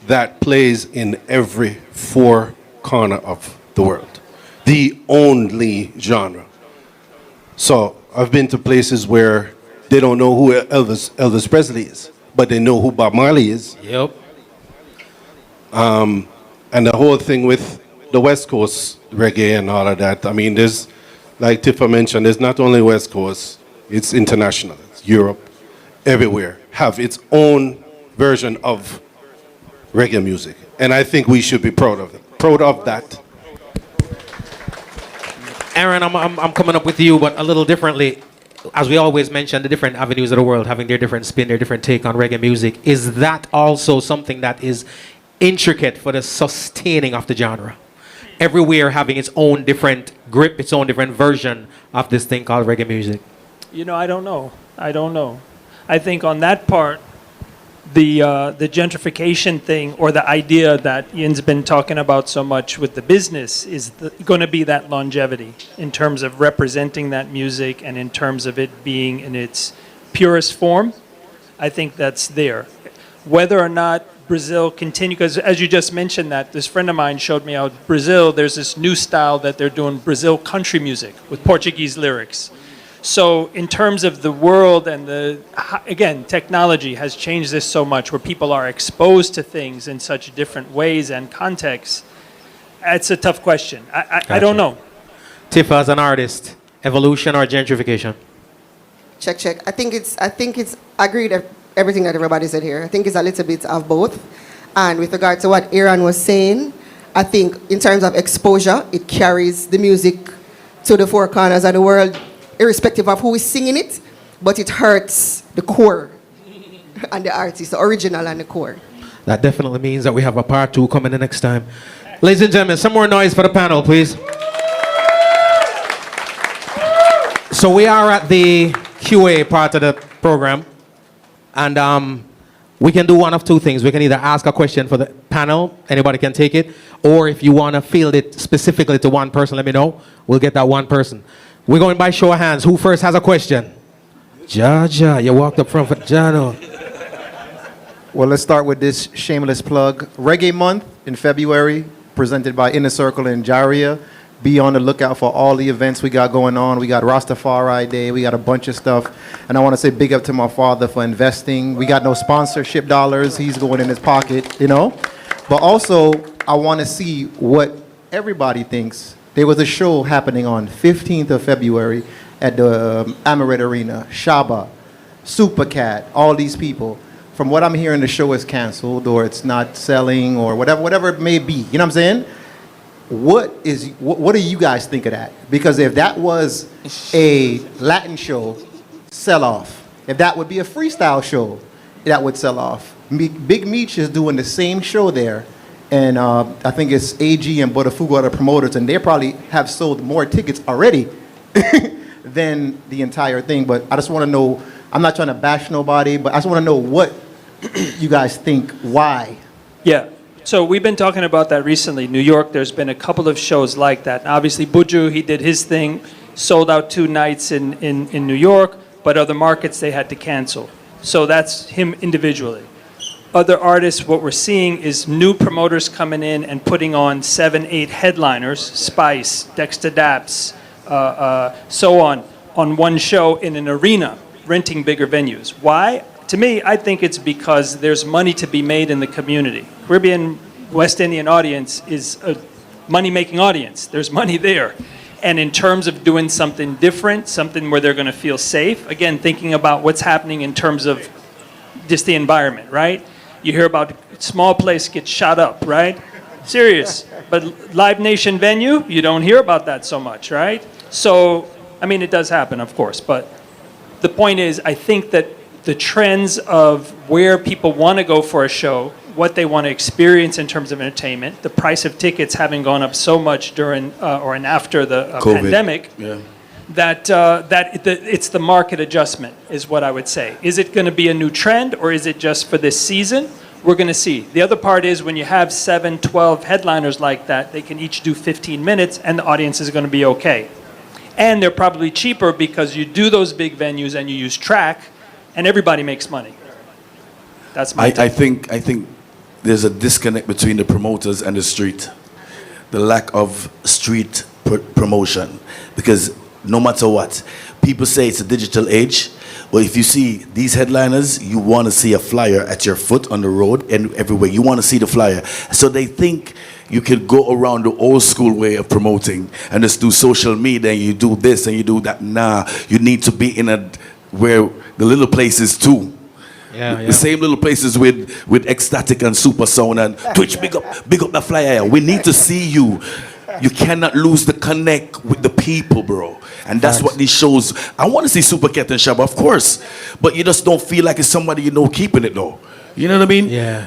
that plays in every four corner of the world. The only genre. So I've been to places where they don't know who Elvis Presley is, but they know who Bob Marley is. Yep. And the whole thing with the West Coast reggae and all of that, I mean, there's, like Tifa mentioned, there's not only West Coast, it's international. It's Europe, everywhere, have its own version of reggae music. And I think we should be proud of it. Proud of that. Aaron, I'm coming up with you, but a little differently. As we always mention, the different avenues of the world having their different spin, their different take on reggae music. Is that also something that is intricate for the sustaining of the genre? Everywhere having its own different grip, its own different version of this thing called reggae music. You know, I don't know. I think on that part, the gentrification thing, or the idea that Ian's been talking about so much with the business, is going to be that longevity in terms of representing that music and in terms of it being in its purest form. I think that's there. Whether or not Brazil continue, because as you just mentioned that, this friend of mine showed me how Brazil, there's this new style that they're doing, Brazil country music with Portuguese lyrics. So in terms of the world and again, technology has changed this so much where people are exposed to things in such different ways and contexts. It's a tough question. I don't know. Tifa, as an artist, evolution or gentrification? Check. I think it's I agree with everything that everybody said here. I think it's a little bit of both. And with regard to what Aaron was saying, I think in terms of exposure, it carries the music to the four corners of the world, irrespective of who is singing it, but it hurts the core and the artist, the original and the core. That definitely means that we have a part 2 coming the next time. Ladies and gentlemen, some more noise for the panel, please. So we are at the QA part of the program, and we can do one of two things. We can either ask a question for the panel, anybody can take it, or if you want to field it specifically to one person, let me know. We'll get that one person. We're going by show of hands. Who first has a question? Jaja, you walked up front for Jano. Well, let's start with this shameless plug. Reggae Month in February, presented by Inner Circle in Jaria. Be on the lookout for all the events we got going on. We got Rastafari Day. We got a bunch of stuff. And I want to say big up to my father for investing. We got no sponsorship dollars. He's going in his pocket, you know. But also, I want to see what everybody thinks. There was a show happening on 15th of February at the Amaret Arena. Shaba, Supa, all these people. From what I'm hearing, the show is canceled or it's not selling or whatever it may be. You know what I'm saying? What do you guys think of that? Because if that was a Latin show, sell off. If that would be a freestyle show, that would sell off. Big Meech is doing the same show there. And I think it's AG and Botafugo are the promoters, and they probably have sold more tickets already than the entire thing. But I just want to know, I'm not trying to bash nobody, but I just want to know what you guys think, why? Yeah. So we've been talking about that recently. New York, there's been a couple of shows like that. And obviously, Buju, he did his thing, sold out 2 nights in New York, but other markets they had to cancel. So that's him individually. Other artists, what we're seeing is new promoters coming in and putting on 7, 8 headliners, Spice, Dexter Daps, so on one show in an arena, renting bigger venues. Why? To me, I think it's because there's money to be made in the community. Caribbean West Indian audience is a money-making audience. There's money there. And in terms of doing something different, something where they're going to feel safe, again, thinking about what's happening in terms of just the environment, right? You hear about small place gets shot up, right? Serious. But Live Nation venue, you don't hear about that so much, right? So, I mean, it does happen, of course, but the point is, I think that the trends of where people want to go for a show, what they want to experience in terms of entertainment, the price of tickets having gone up so much during or and after the pandemic, that it's the market adjustment is what I would say. Is it going to be a new trend or is it just for this season? We're going to see. The other part is when you have 7, 12 headliners like that, they can each do 15 minutes and the audience is going to be okay. And they're probably cheaper because you do those big venues and you use track and everybody makes money. That's my I think there's a disconnect between the promoters and the street. The lack of street promotion. Because no matter what, people say it's a digital age. Well, if you see these headliners, you want to see a flyer at your foot on the road and everywhere. You want to see the flyer. So they think you can go around the old school way of promoting and just do social media and you do this and you do that. Nah, you need to be in where the little places too. The same little places with Ecstatic and Supa Sound and Twitch, big up the flyer. We need to see you. You cannot lose the connect with the people, bro. And that's what these shows. I want to see Super Cat and Shabba, of course. But you just don't feel like it's somebody you know keeping it, though. You know what I mean? Yeah,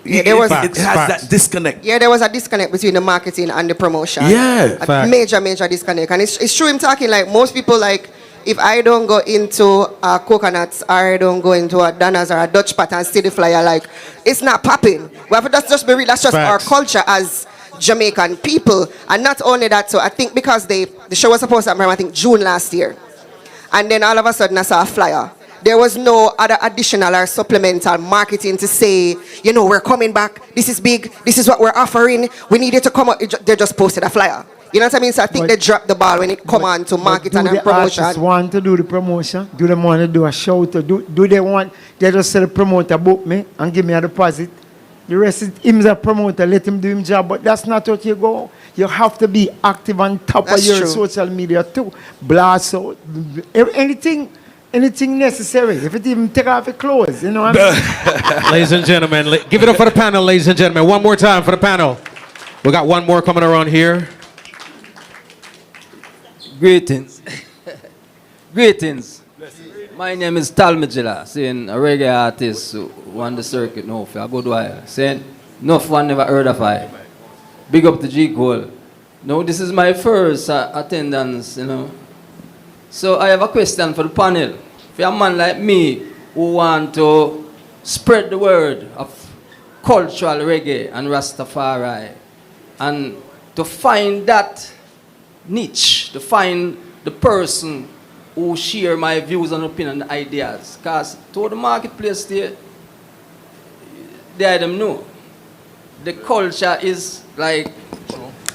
It has that disconnect. Yeah, there was a disconnect between the marketing and the promotion. Yeah. A major disconnect. And it's true, I'm talking like most people, like, if I don't go into Coconuts or I don't go into a Donna's or a Dutch Pat and see the flyer, like, it's not popping. Well, that's just be real. That's just our culture as Jamaican people. And not only that, so I think because the show was supposed to happen, I think, June last year. And then all of a sudden I saw a flyer. There was no other additional or supplemental marketing to say, you know, we're coming back. This is big. This is what we're offering. We need you to come up. They just posted a flyer. You know what I mean? So I think they dropped the ball when it come on to marketing and promotion. Do the artists want to do the promotion? Do they want to do a show? Do they want, they just say the promoter book me and give me a deposit? The rest is him the promoter, let him do his job. But that's not what you go. You have to be active on top of your social media too. Blast out. Anything necessary. If it even take off your clothes, you know what I mean? Ladies and gentlemen, give it up for the panel, ladies and gentlemen. One more time for the panel. We got one more coming around here. Greetings. Greetings. My name is Talbert, saying a reggae artist who on the circuit now for a good while. Saying, enough one never heard of I. Big up to G Cole. No, this is my first attendance, you know. So I have a question for the panel. For a man like me who want to spread the word of cultural reggae and Rastafari, and to find that niche, to find the person who share my views and opinion and ideas. Because to the marketplace there, they them know. The culture is like,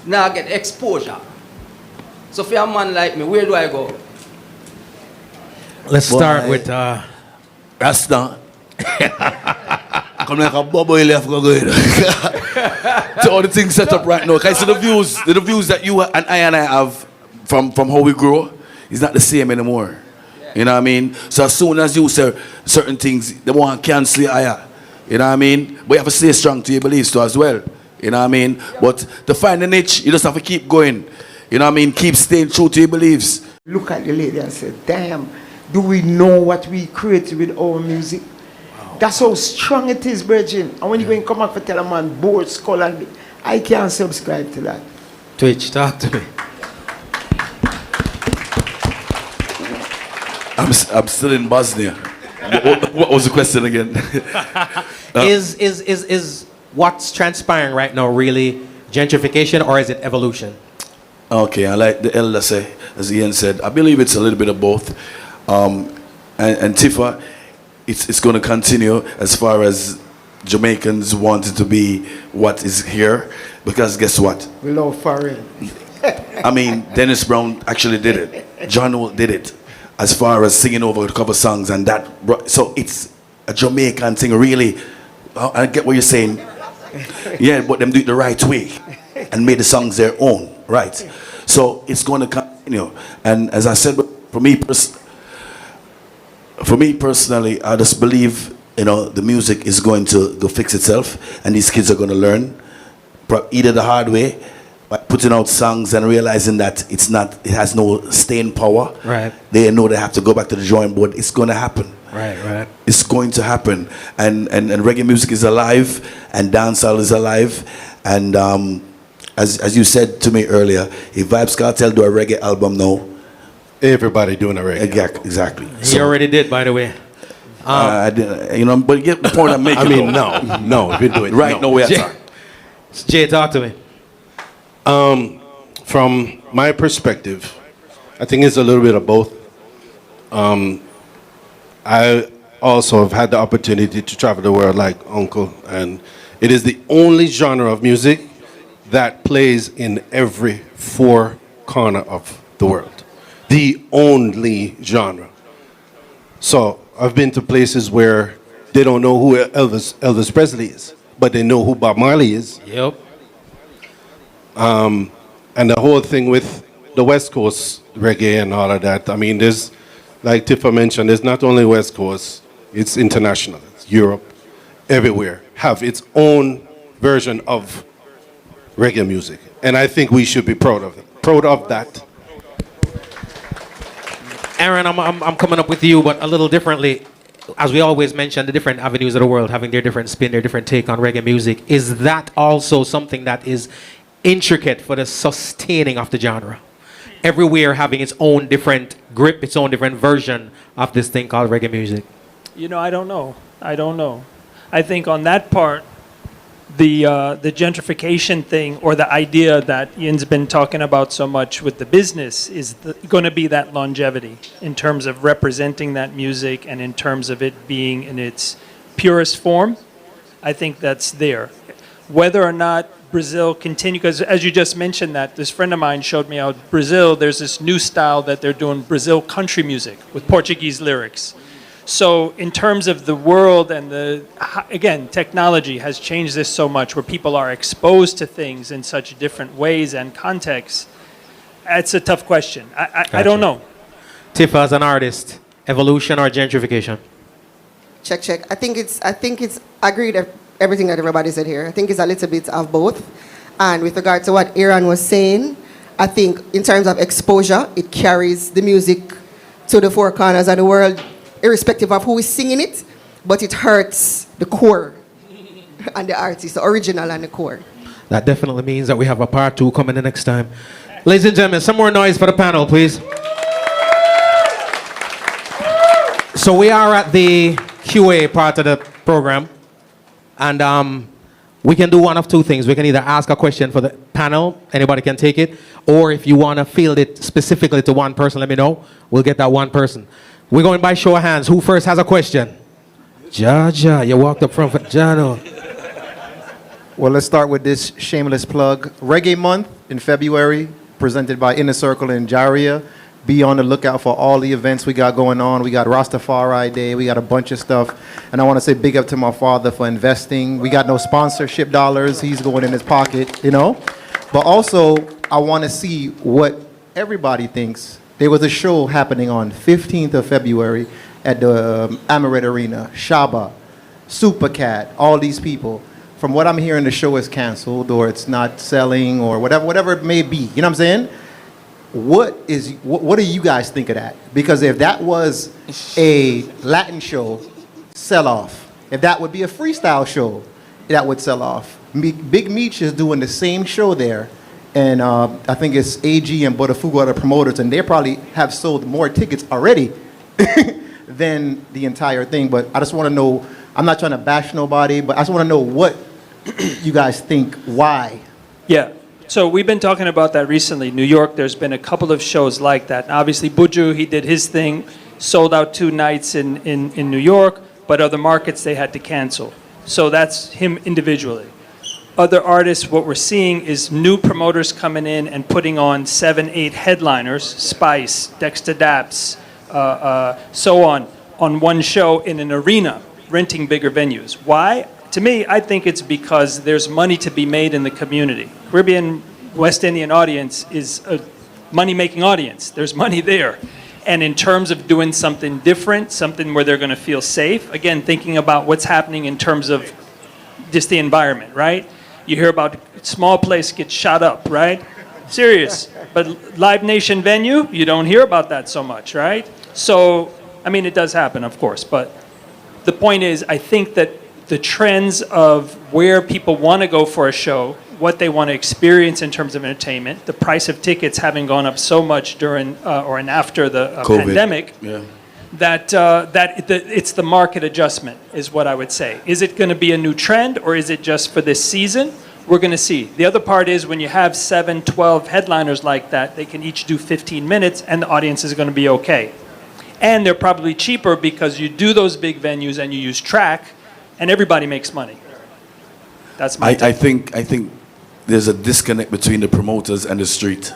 now get exposure. So for a man like me, where do I go? Let's start with Rasta. Come like a bubble left go good. So all the things set up right now. Okay, so the views that you and I have from how we grow is not the same anymore. You know what I mean? So as soon as you say certain things, they want to cancel your eye. You know what I mean? But you have to stay strong to your beliefs too as well. You know what I mean? But to find a niche, you just have to keep going. You know what I mean? Keep staying true to your beliefs. Look at the lady and say, damn, do we know what we create with our music? Wow. That's how strong it is, Virgin. And when you go and come out for tell a man, board, skull, and I can't subscribe to that. Twitch, talk to me. I'm still in Bosnia. What was the question again? Is what's transpiring right now really gentrification or is it evolution? Okay, I like the elder say, as Ian said, I believe it's a little bit of both. And Tifa, it's going to continue as far as Jamaicans wanting to be what is here, because guess what? We love foreign. I mean, Dennis Brown actually did it. John Holt did it, as far as singing over the cover songs and that. So it's a Jamaican thing, really. I get what you're saying. Yeah, but them do it the right way and made the songs their own, right? So it's going to continue. And as I said, for me personally, I just believe the music is going to fix itself, and these kids are going to learn either the hard way by putting out songs and realizing that it has no staying power. Right. They know they have to go back to the drawing board. It's going to happen. Right. It's going to happen, and reggae music is alive, and dancehall is alive, and as you said to me earlier, if Vibes Cartel do a reggae album now, Everybody doing a reggae. Exactly. He already did, by the way. I didn't, but get the point I'm making. I mean, no, if you do it right, no way at all. Jay, talk to me. From my perspective, I think it's a little bit of both. I also have had the opportunity to travel the world like Uncle, and it is the only genre of music that plays in every four corner of the world. The only genre. So I've been to places where they don't know who Elvis Presley is, but they know who Bob Marley is. Yep. And the whole thing with the West Coast reggae and all of that, I mean, there's, like Tifa mentioned, there's not only West Coast, it's international. It's Europe, everywhere, have its own version of reggae music. And I think we should be proud of it, proud of that. Aaron, I'm coming up with you, but a little differently. As we always mention, the different avenues of the world having their different spin, their different take on reggae music. Is that also something that is intricate for the sustaining of the genre? Everywhere having its own different grip, its own different version of this thing called reggae music. I don't know. I think on that part, the gentrification thing, or the idea that Ian's been talking about so much with the business, is going to be that longevity in terms of representing that music and in terms of it being in its purest form. I think that's there. Whether or not Brazil continue, because as you just mentioned that, this friend of mine showed me how Brazil, there's this new style that they're doing, Brazil country music with Portuguese lyrics. So in terms of the world and again, technology has changed this so much where people are exposed to things in such different ways and contexts. It's a tough question. I don't know. Tifa, as an artist, evolution or gentrification? Check. I think it's I agree with everything that everybody said here. I think it's a little bit of both. And with regard to what Aaron was saying, I think in terms of exposure, it carries the music to the four corners of the world, irrespective of who is singing it, but it hurts the core and the artist, the original and the core. That definitely means that we have a part 2 coming the next time. Ladies and gentlemen, some more noise for the panel, please. So we are at the QA part of the program, and we can do one of two things. We can either ask a question for the panel, anybody can take it, or if you want to field it specifically to one person, let me know. We'll get that one person. We're going by show of hands. Who first has a question? Jaja, you walked up front for Jano. Well, let's start with this shameless plug. Reggae Month in February, presented by Inner Circle in Jaria. Be on the lookout for all the events we got going on. We got Rastafari Day. We got a bunch of stuff. And I want to say big up to my father for investing. We got no sponsorship dollars. He's going in his pocket, you know. But also, I want to see what everybody thinks. There was a show happening on 15th of February at the Amaret Arena. Shaba, Supa, all these people. From what I'm hearing, the show is canceled or it's not selling or whatever it may be. You know what I'm saying? What do you guys think of that? Because if that was a Latin show, sell off. If that would be a freestyle show, that would sell off. Big Meech is doing the same show there. And I think it's AG and Botafugo are the promoters, and they probably have sold more tickets already than the entire thing. But I just want to know, I'm not trying to bash nobody, but I just want to know what you guys think, why. Yeah. So we've been talking about that recently. New York, there's been a couple of shows like that. And obviously, Buju, he did his thing, sold out 2 nights in New York, but other markets they had to cancel. So that's him individually. Other artists, what we're seeing is new promoters coming in and putting on 7, 8 headliners, Spice, Dexter Daps, so on one show in an arena, renting bigger venues. Why? To me, I think it's because there's money to be made in the community. Caribbean West Indian audience is a money-making audience. There's money there. And in terms of doing something different, something where they're going to feel safe, again, thinking about what's happening in terms of just the environment, right? You hear about small place gets shot up, right? Serious. But Live Nation venue, you don't hear about that so much, right? So, I mean, it does happen, of course. But the point is, I think that the trends of where people want to go for a show, what they want to experience in terms of entertainment, the price of tickets having gone up so much during or and after the pandemic, that it's the market adjustment is what I would say. Is it going to be a new trend or is it just for this season? We're going to see. The other part is when you have 7, 12 headliners like that, they can each do 15 minutes and the audience is going to be okay. And they're probably cheaper because you do those big venues and you use track and everybody makes money. That's my I think there's a disconnect between the promoters and the street.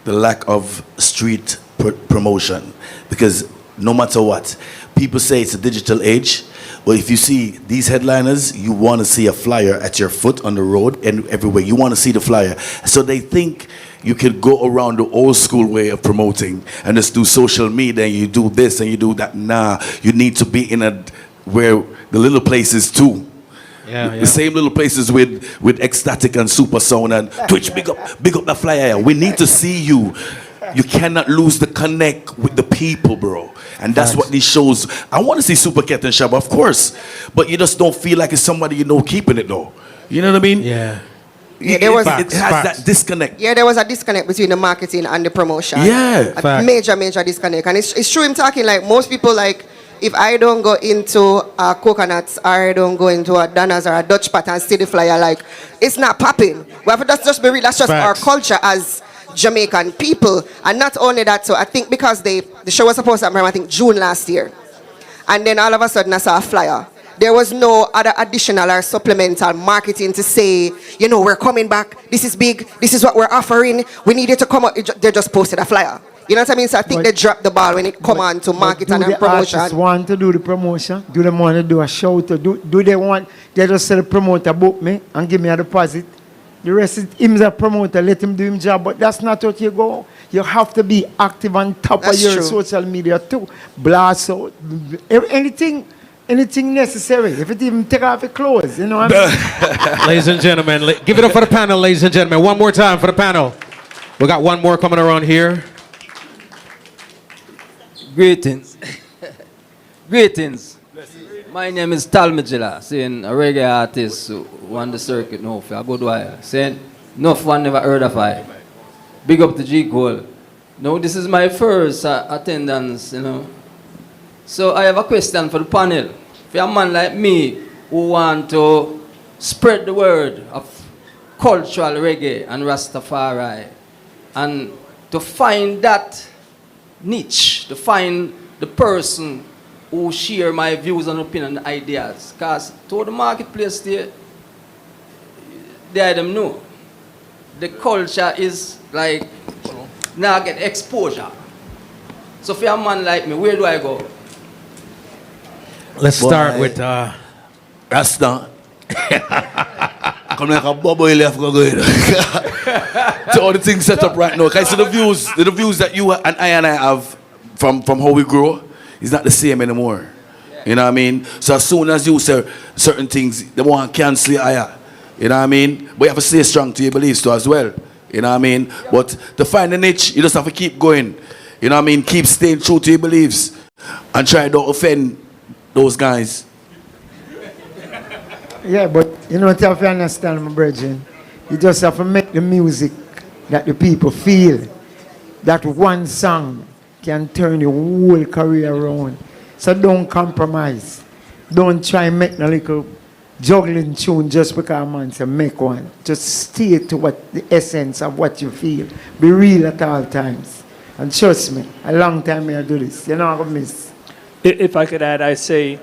The lack of street promotion. Because no matter what, people say it's a digital age. But if you see these headliners, you want to see a flyer at your foot on the road and everywhere. You want to see the flyer. So they think you can go around the old school way of promoting and just do social media and you do this and you do that. Nah, you need to be in where the little places too. The same little places with Ecstatic and Supa Sound and Twitch, big up the flyer. We need to see you. You cannot lose the connect with the people, bro. And that's what these shows. I want to see Super Cat and Shabba, of course. But you just don't feel like it's somebody you know keeping it though. You know what I mean? Yeah, It has that disconnect. Yeah, there was a disconnect between the marketing and the promotion. Yeah. A major disconnect. And it's true him talking like most people like, if I don't go into Coconuts or I don't go into a Donna's or a Dutch Pot and see the flyer, like, it's not popping. Well, that's just be real. That's just our culture as Jamaican people. And not only that, so I think because the show was supposed to happen, I think, June last year. And then all of a sudden I saw a flyer. There was no other additional or supplemental marketing to say, you know, we're coming back. This is big. This is what we're offering. We need you to come out. They just posted a flyer. You know what I mean? So I think they dropped the ball when it come on to marketing and promotion. Do the artists want to do the promotion? Do they want to do a show? Do they want, they just say the promoter book me and give me a deposit? The rest is him the promoter, let him do his job. But that's not what you go. You have to be active on top of your social media too. Blast out. Anything necessary. If it even take off your clothes, you know what I mean? Ladies and gentlemen, give it up for the panel, ladies and gentlemen. One more time for the panel. We got one more coming around here. Greetings. Greetings. My name is Talbert, saying a reggae artist who on the circuit now for a good while. Saying, enough one never heard of I. Big up to G Cole. Now this is my first attendance, you know. So I have a question for the panel. For a man like me who want to spread the word of cultural reggae and Rastafari and to find that niche, to find the person who share my views and opinion and ideas. Because to the marketplace there, they them know. The culture is like, now get exposure. So for a man like me, where do I go? Let's start with Rasta. Come like a bubble left go good. So all the things set up right now. Because the views that you and I have from how we grow is not the same anymore. You know what I mean? So as soon as you say certain things, they want to cancel your eye. You know what I mean? But you have to stay strong to your beliefs too as well. You know what I mean? But to find a niche, you just have to keep going. You know what I mean? Keep staying true to your beliefs and try not to offend those guys. Yeah, but you know what you have to understand, my brethren? You just have to make the music that the people feel. That one song can turn your whole career around. So don't compromise. Don't try and make a little juggling tune just because man say make one. Just stay to what the essence of what you feel. Be real at all times. And trust me, a long time I do this. You're not going to miss. If I could add, I say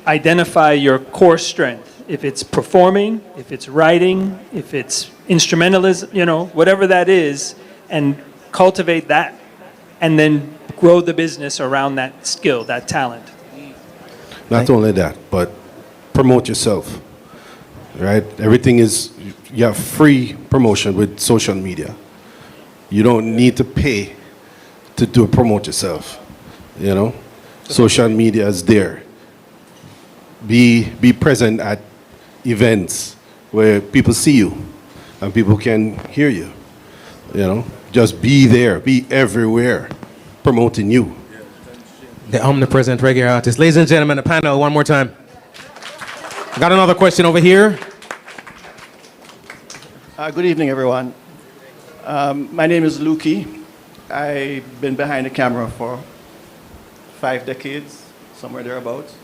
identify your core strength. If it's performing, if it's writing, if it's instrumentalism, you know, whatever that is, and cultivate that, and then grow the business around that skill, that talent. Not only that, but promote yourself, right? Everything is, you have free promotion with social media. You don't need to pay to promote yourself. You know, social media is there. Be present at events where people see you and people can hear you. You know, just be there, be everywhere, promoting you. The omnipresent reggae artist. Ladies and gentlemen, the panel, one more time. Got another question over here. Good evening, everyone. My name is Lukey. I've been behind the camera for 5 decades, somewhere thereabouts.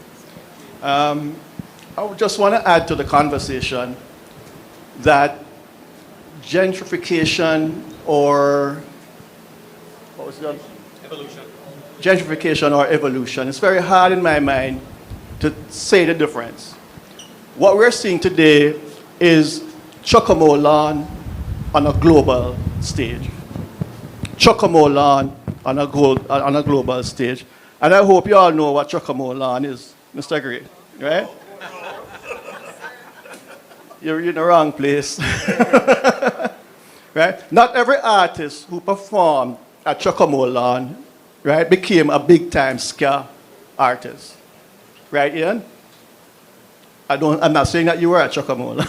I just want to add to the conversation that gentrification or what was it? Evolution. Gentrification or evolution. It's very hard in my mind to say the difference. What we're seeing today is Chocomolan on a global stage. Chocomolan on a global stage. And I hope you all know what Chocomolan is, Mr. Gray, right? You're in the wrong place. Right? Not every artist who performed at Chocomolan, right, became a big-time ska artist. Right, Ian? I'm not saying that you were at Chocomolan.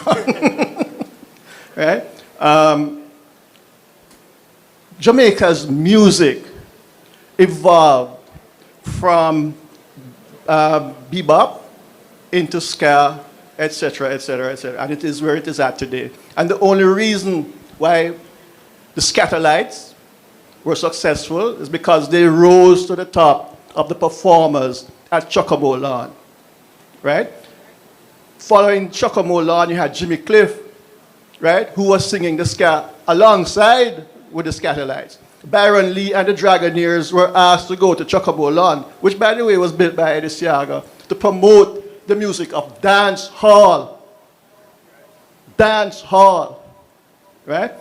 Right? Jamaica's music evolved from bebop into ska, etc., etc., etc., and it is where it is at today. And the only reason why the Scatterlights were successful is because they rose to the top of the performers at Chocomolan, right? Following Chocomolan, you had Jimmy Cliff, right, who was singing the ska alongside with the Scatterlights. Byron Lee and the Dragoneers were asked to go to Chocomolan, which, by the way, was built by Eddie Siaga, to promote the music of dance hall. Dance hall, right?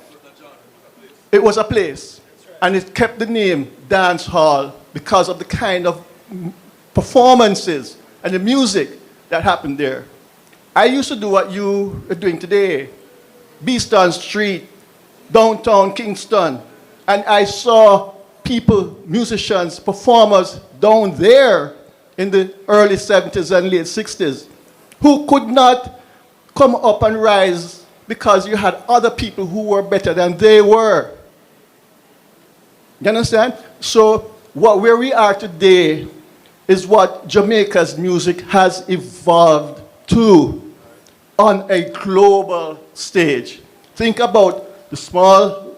It was a place, and it kept the name dance hall because of the kind of performances and the music that happened there. I used to do what you are doing today, Beeston Street, downtown Kingston, and I saw people, musicians, performers down there in the early 70s and late 60s who could not come up and rise because you had other people who were better than they were. You understand? So where we are today is what Jamaica's music has evolved to on a global stage. Think about the small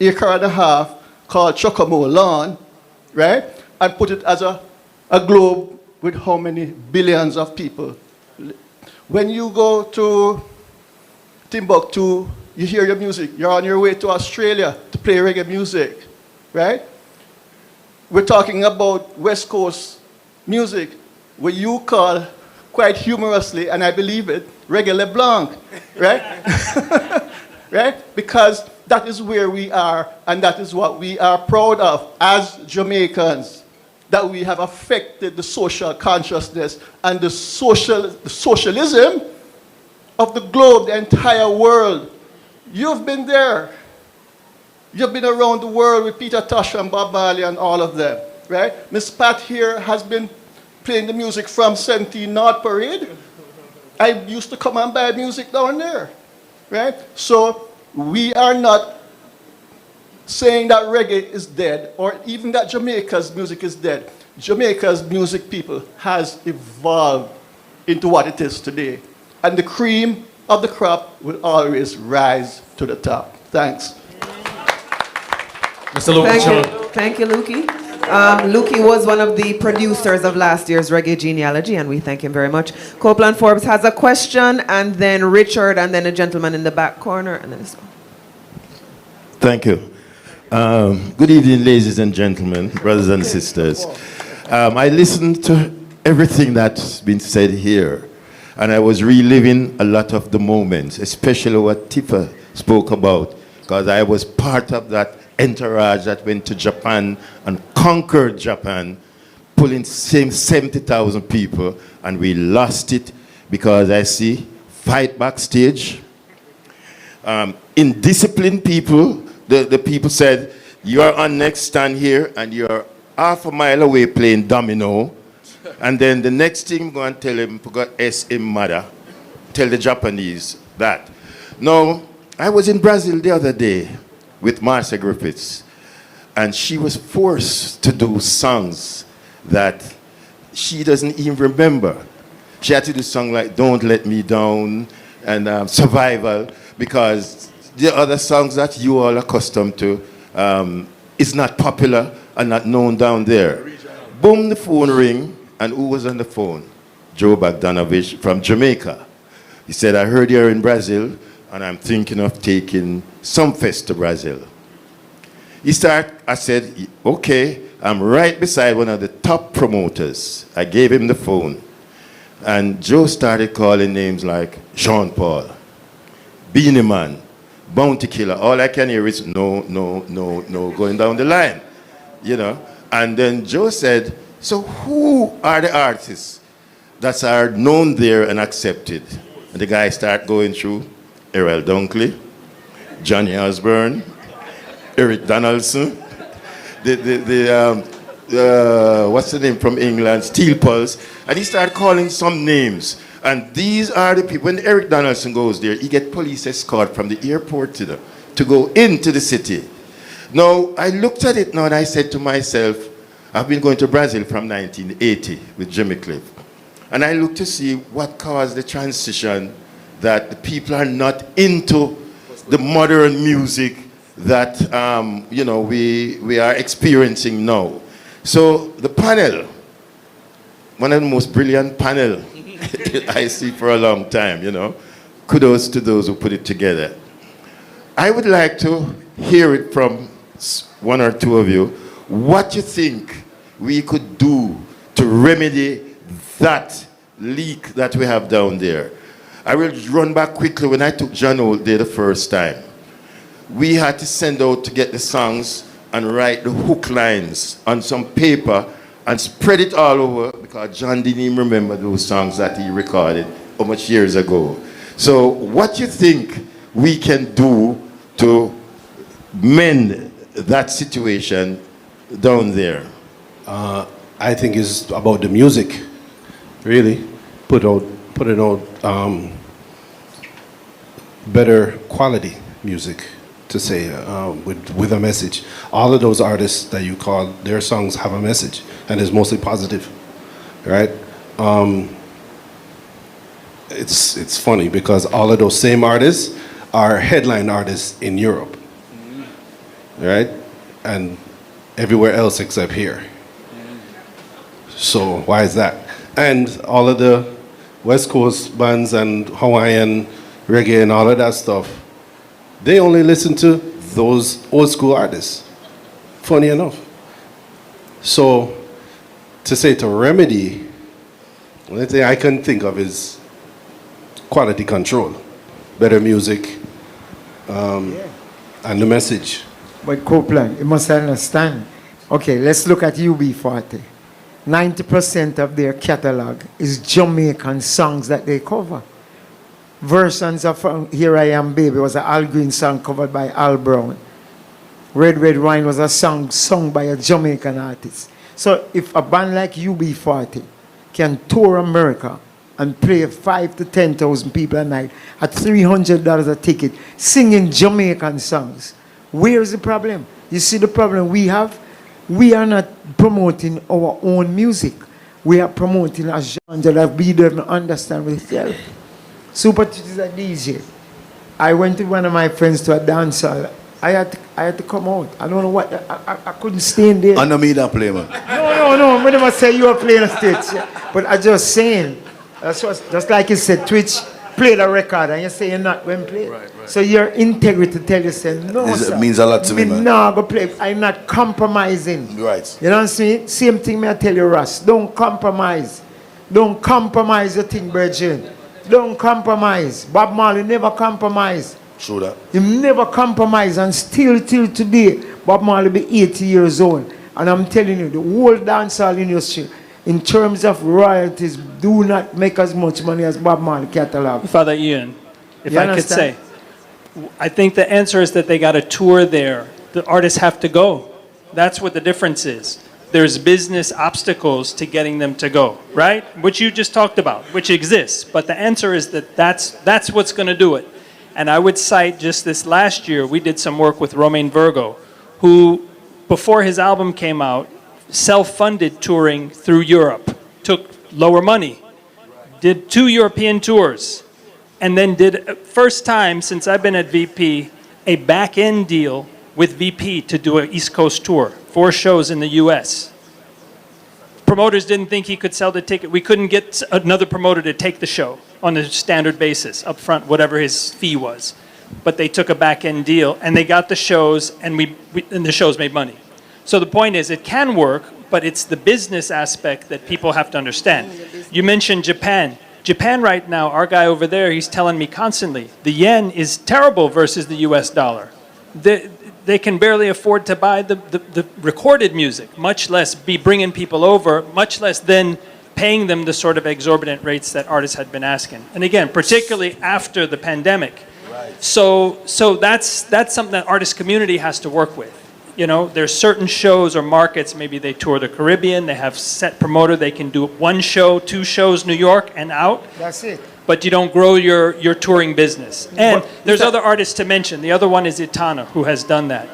acre and a half called Chocomolan, right? And put it as a globe with how many billions of people. When you go to Timbuktu, you hear your music. You're on your way to Australia to play reggae music, right? We're talking about West Coast music, what you call, quite humorously, and I believe it, Reggae LeBlanc, right? Right? Because that is where we are, and that is what we are proud of as Jamaicans, that we have affected the social consciousness and the socialism of the globe, the entire world. You've been there. You've been around the world with Peter Tosh and Bob Marley and all of them, right? Miss Pat here has been playing the music from 17 North Parade. I used to come and buy music down there, right? So we are not saying that reggae is dead or even that Jamaica's music is dead. Jamaica's music, people, has evolved into what it is today. And the cream of the crop will always rise to the top. Thanks. Mr. Luke. Thank you, Lukey. Lukey was one of the producers of last year's Reggae Genealogy, and we thank him very much. Copeland Forbes has a question, and then Richard, and then a gentleman in the back corner, and then this one. Thank you. Good evening, ladies and gentlemen, brothers and sisters. I listened to everything that's been said here, and I was reliving a lot of the moments, especially what Tifa spoke about, because I was part of that entourage that went to Japan and conquered Japan, pulling 70,000 people, and we lost it because I see fight backstage. Indisciplined people, the people said You are on next stand here, and you're half a mile away playing domino. And then the next thing I'm going to tell him, forgot S in mother. Tell the Japanese that. Now, I was in Brazil the other day with Marcia Griffiths, and she was forced to do songs that she doesn't even remember. She had to do songs like Don't Let Me Down and Survival, because the other songs that you all are accustomed to is not popular and not known down there. Boom, the phone ring, and who was on the phone? Joe Bogdanovich from Jamaica. He said, I heard you're in Brazil, and I'm thinking of taking some fest to Brazil. I said, okay, I'm right beside one of the top promoters. I gave him the phone. And Joe started calling names like Jean Paul, Beanie Man, Bounty Killer. All I can hear is no, no, no, no, going down the line, you know. And then Joe said, so who are the artists that are known there and accepted? And the guy started going through Errol Dunkley, Johnny Osborne, Eric Donaldson, what's the name from England, Steel Pulse, and he started calling some names. And these are the people. When Eric Donaldson goes there, he get police escort from the airport to go into the city. Now, I looked at it now and I said to myself, I've been going to Brazil from 1980 with Jimmy Cliff. And I looked to see what caused the transition, that the people are not into the modern music that you know, we are experiencing now. So the panel, one of the most brilliant panel I see for a long time, you know. Kudos to those who put it together. I would like to hear it from one or two of you, what you think we could do to remedy that leak that we have down there. I will run back quickly. When I took John Holt there the first time, we had to send out to get the songs and write the hook lines on some paper and spread it all over, because John didn't even remember those songs that he recorded how much years ago. So what you think we can do to mend that situation down there? I think it's about the music, really. Put it out better quality music, to say, with a message. All of those artists that you call, their songs have a message, and it's mostly positive, right? It's funny because all of those same artists are headline artists in Europe, right? And everywhere else except here. So why is that? And all of the West Coast bands and Hawaiian reggae and all of that stuff, they only listen to those old school artists, funny enough. So to say to remedy, the only thing I can think of is quality control, better music, and the message. But Copeland, you must understand. Okay, let's look at UB40. 90% of their catalog is Jamaican songs that they cover. Versions of Here I Am Baby was an Al Green song covered by Al Brown. Red Red Wine was a song sung by a Jamaican artist. So if a band like UB40 can tour America and play 5,000 to 10,000 people a night at $300 a ticket, singing Jamaican songs, where's the problem? You see the problem we have? We are not promoting our own music. We are promoting a genre that we don't understand ourselves. Supa is a DJ. I went to one of my friends to a dance hall. I had to come out. I don't know what, I couldn't stay in there. I know me that play, man. No. I never say you are playing a stage. But I just saying, just like you said, Twitch play the record and you say you're not going to play. Right. So your integrity tell you, say, no, sir. It means a lot to me, man. No, go play. I'm not compromising. Right. You know what I'm saying? Same thing I tell you, Russ. Don't compromise. Don't compromise your thing, Virgin. Don't compromise. Bob Marley never compromised. True that. He never compromised, and still till today, Bob Marley be 80 years old. And I'm telling you, the whole dancehall industry, in terms of royalties, do not make as much money as Bob Marley catalog. Father Ian, if I could say, I think the answer is that they got to tour there The artists have to go. That's what the difference is. There's business obstacles to getting them to go, right? Which you just talked about, which exists. But the answer is that that's what's going to do it. And I would cite just this last year, we did some work with Romain Virgo, who, before his album came out, self-funded touring through Europe, took lower money, did 2 European tours, and then did, first time since I've been at VP, a back-end deal with VP to do an East Coast tour, 4 shows in the US. Promoters didn't think he could sell the ticket. We couldn't get another promoter to take the show on a standard basis, up front, whatever his fee was. But they took a back-end deal, and they got the shows, and and the shows made money. So the point is, it can work, but it's the business aspect that people have to understand. You mentioned Japan. Japan right now, our guy over there, he's telling me constantly, the yen is terrible versus the US dollar. They can barely afford to buy the recorded music, much less be bringing people over, much less then paying them the sort of exorbitant rates that artists had been asking. And again, particularly after the pandemic. Right. So that's something that artist community has to work with. You know, there's certain shows or markets, maybe they tour the Caribbean, they have set promoter, they can do 1 show, 2 shows, New York and out. That's it. But you don't grow your touring business. And there's other artists to mention. The other one is Itana, who has done that.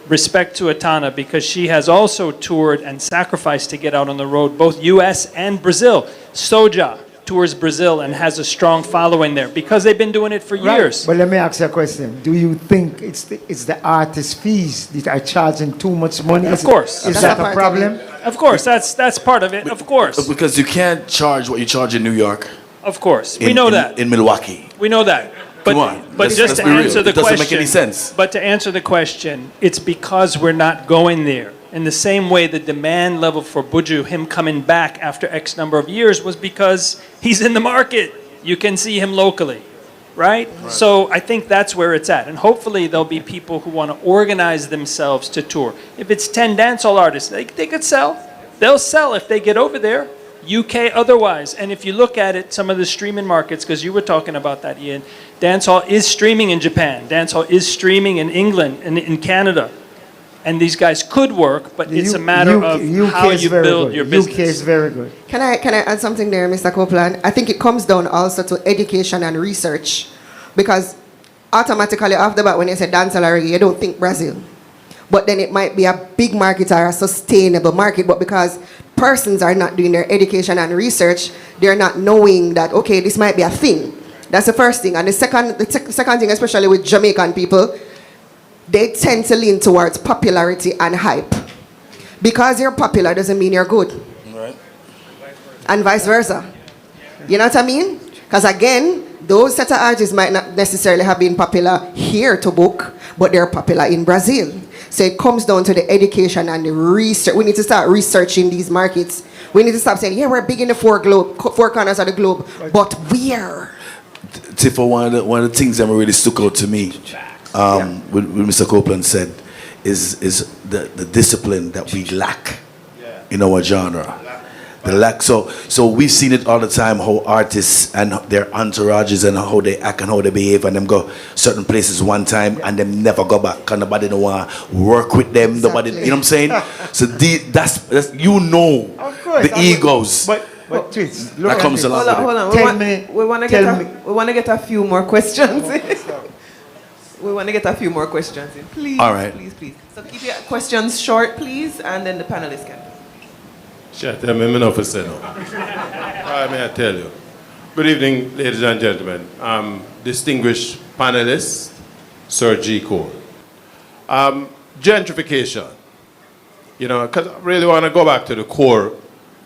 Respect to Itana, because she has also toured and sacrificed to get out on the road, both US and Brazil. Soja tours Brazil and has a strong following there because they've been doing it for years. But let me ask you a question. Do you think it's the artist fees that are charging too much money? Of course. Is that a problem? Of course, that's part of it, of course. Because you can't charge what you charge in New York. Of course, we know that. In Milwaukee. We know that. But, Come on. but just to be real. answer the It doesn't question, make any sense. But to answer the question, it's because we're not going there. In the same way, the demand level for Buju, him coming back after X number of years, was because he's in the market. You can see him locally, right? So I think that's where it's at. And hopefully there'll be people who want to organize themselves to tour. If it's 10 dancehall artists, they could sell. They'll sell if they get over there. UK otherwise. And if you look at it, some of the streaming markets, because you were talking about that, Ian, dancehall is streaming in Japan. Dancehall is streaming in England and in Canada. And these guys could work, but it's a matter of how you build your business. UK is very good. Can I add something there, Mr. Copeland? I think it comes down also to education and research. Because automatically after that, when you say dancehall or reggae, you don't think Brazil. But then it might be a big market or a sustainable market, but because persons are not doing their education and research, they're not knowing that, okay, this might be a thing. That's the first thing. And the second thing, especially with Jamaican people, they tend to lean towards popularity and hype. Because you're popular doesn't mean you're good. Right. And vice versa. You know what I mean? Because again, those set of artists might not necessarily have been popular here to book, but they're popular in Brazil. So it comes down to the education and the research. We need to start researching these markets. We need to stop saying, yeah, we're big in the four corners of the globe, but where? Tifa, one of the things that really stuck out to me, what Mr. Copeland said, is the discipline that we lack in our genre. The lack. So we've seen it all the time, how artists and their entourages and how they act and how they behave, and them go certain places one time and them never go back. And nobody don't want to work with them. Exactly. Nobody, you know what I'm saying? So that's you know, of course, the egos. But Twitch, that comes along with it. Hold on. We want to get a few more questions. We want to get a few more questions in. Please. All right. Please. So keep your questions short, please, and then the panelists can. Sure, tell me enough to say no. All right, may I tell you. Good evening, ladies and gentlemen. Distinguished panelists, Sir G. Cole. Gentrification. You know, because I really want to go back to the core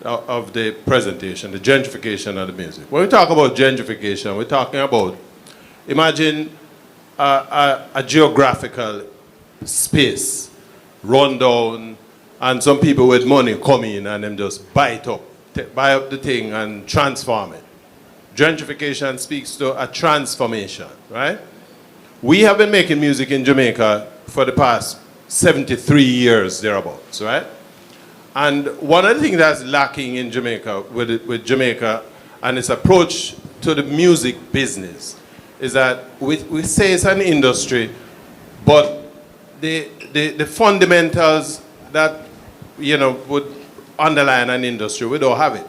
of the presentation, the gentrification of the music. When we talk about gentrification, we're talking about, imagine a geographical space, run down, and some people with money come in and them just buy up the thing and transform it. Gentrification speaks to a transformation, right? We have been making music in Jamaica for the past 73 years, thereabouts, right? And one of the things that's lacking in Jamaica, with Jamaica and its approach to the music business, is that we say it's an industry, but the the fundamentals that, you know, would underline an industry, we don't have it.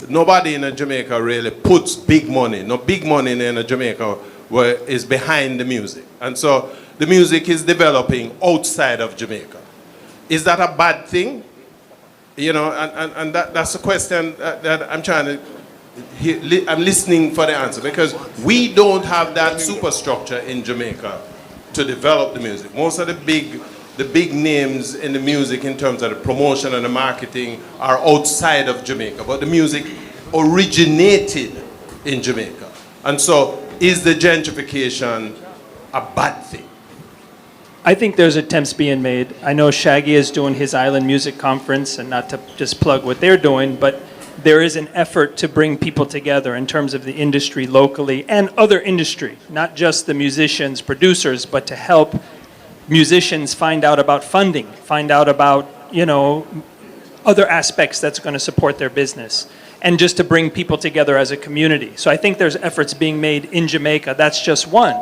Nobody in Jamaica really puts big money. No big money in Jamaica where is behind the music. And so the music is developing outside of Jamaica. Is that a bad thing? You know, and that's a question that I'm trying to I'm listening for the answer, because we don't have that superstructure in Jamaica to develop the music. Most of the big names in the music in terms of the promotion and the marketing are outside of Jamaica, but the music originated in Jamaica. And so is the gentrification a bad thing? I think there's attempts being made. I know Shaggy is doing his Island Music Conference, and not to just plug what they're doing, but there is an effort to bring people together in terms of the industry locally and other industry, not just the musicians, producers, but to help musicians find out about funding, find out about, you know, other aspects that's going to support their business, and just to bring people together as a community. So I think there's efforts being made in Jamaica. That's just one.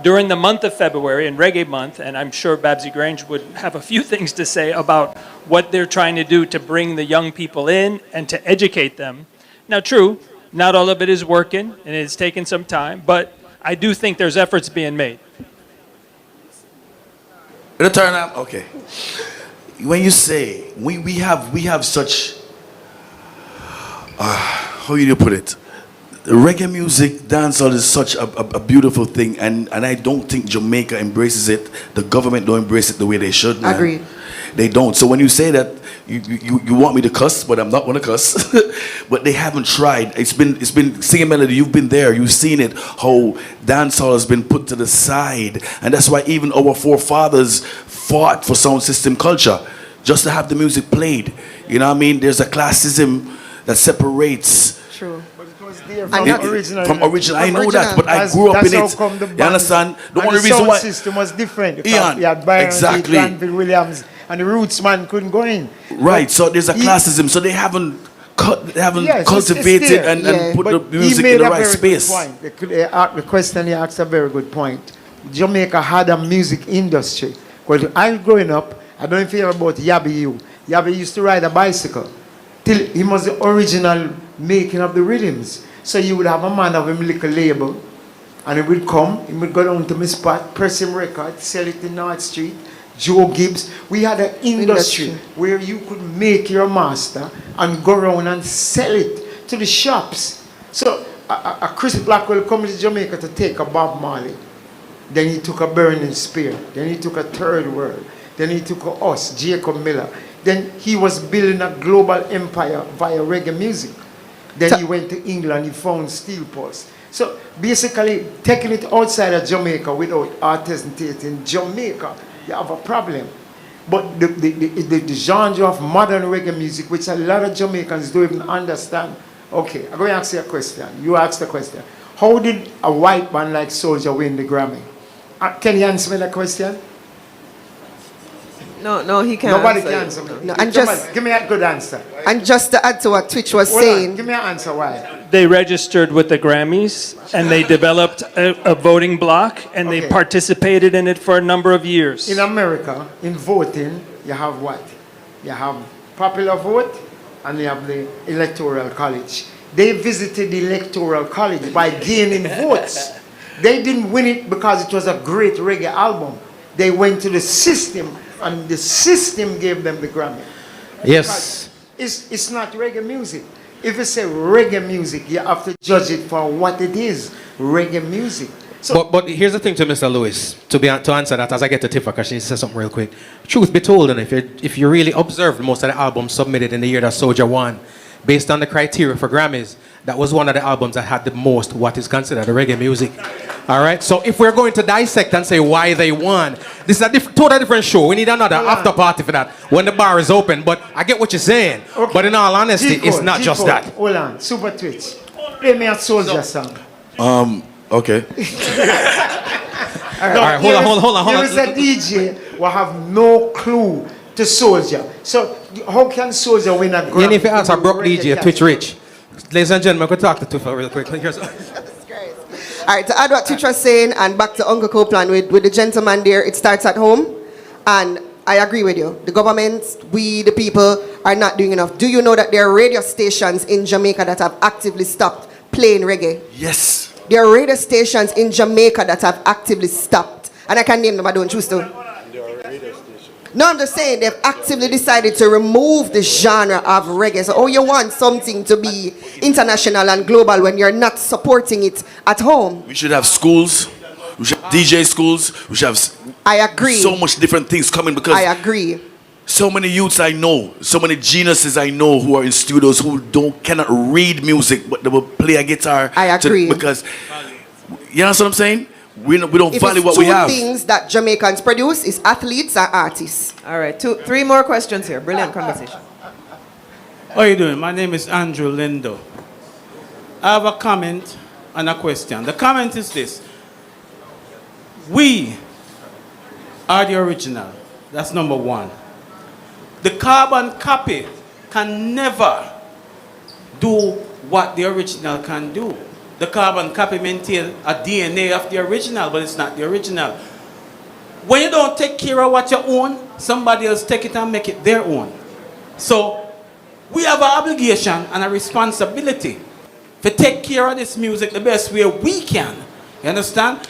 During the month of February, and Reggae Month, and I'm sure Babsy Grange would have a few things to say about what they're trying to do to bring the young people in and to educate them. Now, true, not all of it is working, and it's taken some time, but I do think there's efforts being made. Return up, okay. When you say we have such, how do you put it? Reggae music, dancehall is such a beautiful thing, and I don't think Jamaica embraces it. The government don't embrace it the way they should, man. Agreed. They don't. So when you say that, you want me to cuss, but I'm not gonna cuss. But they haven't tried. It's been Singing Melody. You've been there. You've seen it. How dancehall has been put to the side, and that's why even our forefathers fought for sound system culture, just to have the music played. You know what I mean? There's a classism that separates. True. From original, I know that, but I grew up in it. You understand? The only reason why the system was different. Ian, You had Byron, exactly. Granville Williams, and the Roots man couldn't go in. Right. So there's a classism. So they haven't cultivated and put the music in the right space. The question he asked a very good point. Jamaica had a music industry. Well, I'm growing up, I don't know if you hear about Yabby U. Yabby used to ride a bicycle. Till he was the original making of the rhythms. So you would have a man of him little label, and he would come, he would go down to my spot, press him record, sell it in North Street, Joe Gibbs. We had an industry where you could make your master and go around and sell it to the shops. So a Chris Blackwell comes to Jamaica to take a Bob Marley. Then he took a Burning Spear. Then he took a Third World. Then he took us, Jacob Miller. Then he was building a global empire via reggae music. Then he went to England, he found Steel Pulse. So basically, taking it outside of Jamaica without authenticating Jamaica, you have a problem. But the genre of modern reggae music, which a lot of Jamaicans don't even understand. Okay, I'm going to ask you a question. You asked the question. How did a white band like Soulja win the Grammy? Can you answer me that question? No, he can't. Nobody answer can it. answer me. No. And just Give me a good answer. And just to add to what Twitch was Hold on, saying, give me an answer why. They registered with the Grammys, and they developed a voting block, and they participated in it for a number of years. In America, in voting, you have what? You have popular vote, and you have the electoral college. They visited the electoral college by gaining votes. They didn't win it because it was a great reggae album. They went to the system, and the system gave them the Grammy. Yes. It's not reggae music. If it's a reggae music, you have to judge it for what it is, reggae music. So, but here's the thing to Mr. Lewis, to answer that as I get to Tifa, because she says something real quick. Truth be told, and if you really observed most of the albums submitted in the year that Soulja won, based on the criteria for Grammys, that was one of the albums that had the most what is considered reggae music. All right? So if we're going to dissect and say why they won, this is a totally different show. We need another after party for that when the bar is open. But I get what you're saying. Okay. But in all honesty, it's not just that. Hold on. Super Twitch. Play me a Soulja song. Okay. All right, hold on. There is a DJ who have no clue to Soulja. So how can Soulja win a Grammy? And if you ask a broke DJ, Twitch Rich. Ladies and gentlemen, we could talk to Tifa real quick. all right, to add what Twitch was saying and back to Uncle Copeland with the gentleman there, it starts at home. And I agree with you. The government, we, the people, are not doing enough. Do you know that there are radio stations in Jamaica that have actively stopped playing reggae? Yes. There are radio stations in Jamaica that have actively stopped. And I can name them, I don't choose to. No, I'm just saying they've actively decided to remove the genre of reggae. So, you want something to be international and global when you're not supporting it at home. We should have schools. We should have DJ schools. We should have I agree. so much different things coming because I agree. so many youths I know, so many geniuses I know who are in studios who cannot read music, but they will play a guitar. I agree. Because, you know what I'm saying? We don't value what we have. Two things that Jamaicans produce is athletes and artists. All right, three more questions here. Brilliant conversation. How are you doing? My name is Andrew Lindo. I have a comment and a question. The comment is this. We are the original. That's number one. The carbon copy can never do what the original can do. The carbon copy maintains a DNA of the original, but it's not the original. When you don't take care of what you own, somebody else take it and make it their own. So we have an obligation and a responsibility to take care of this music the best way we can. You understand?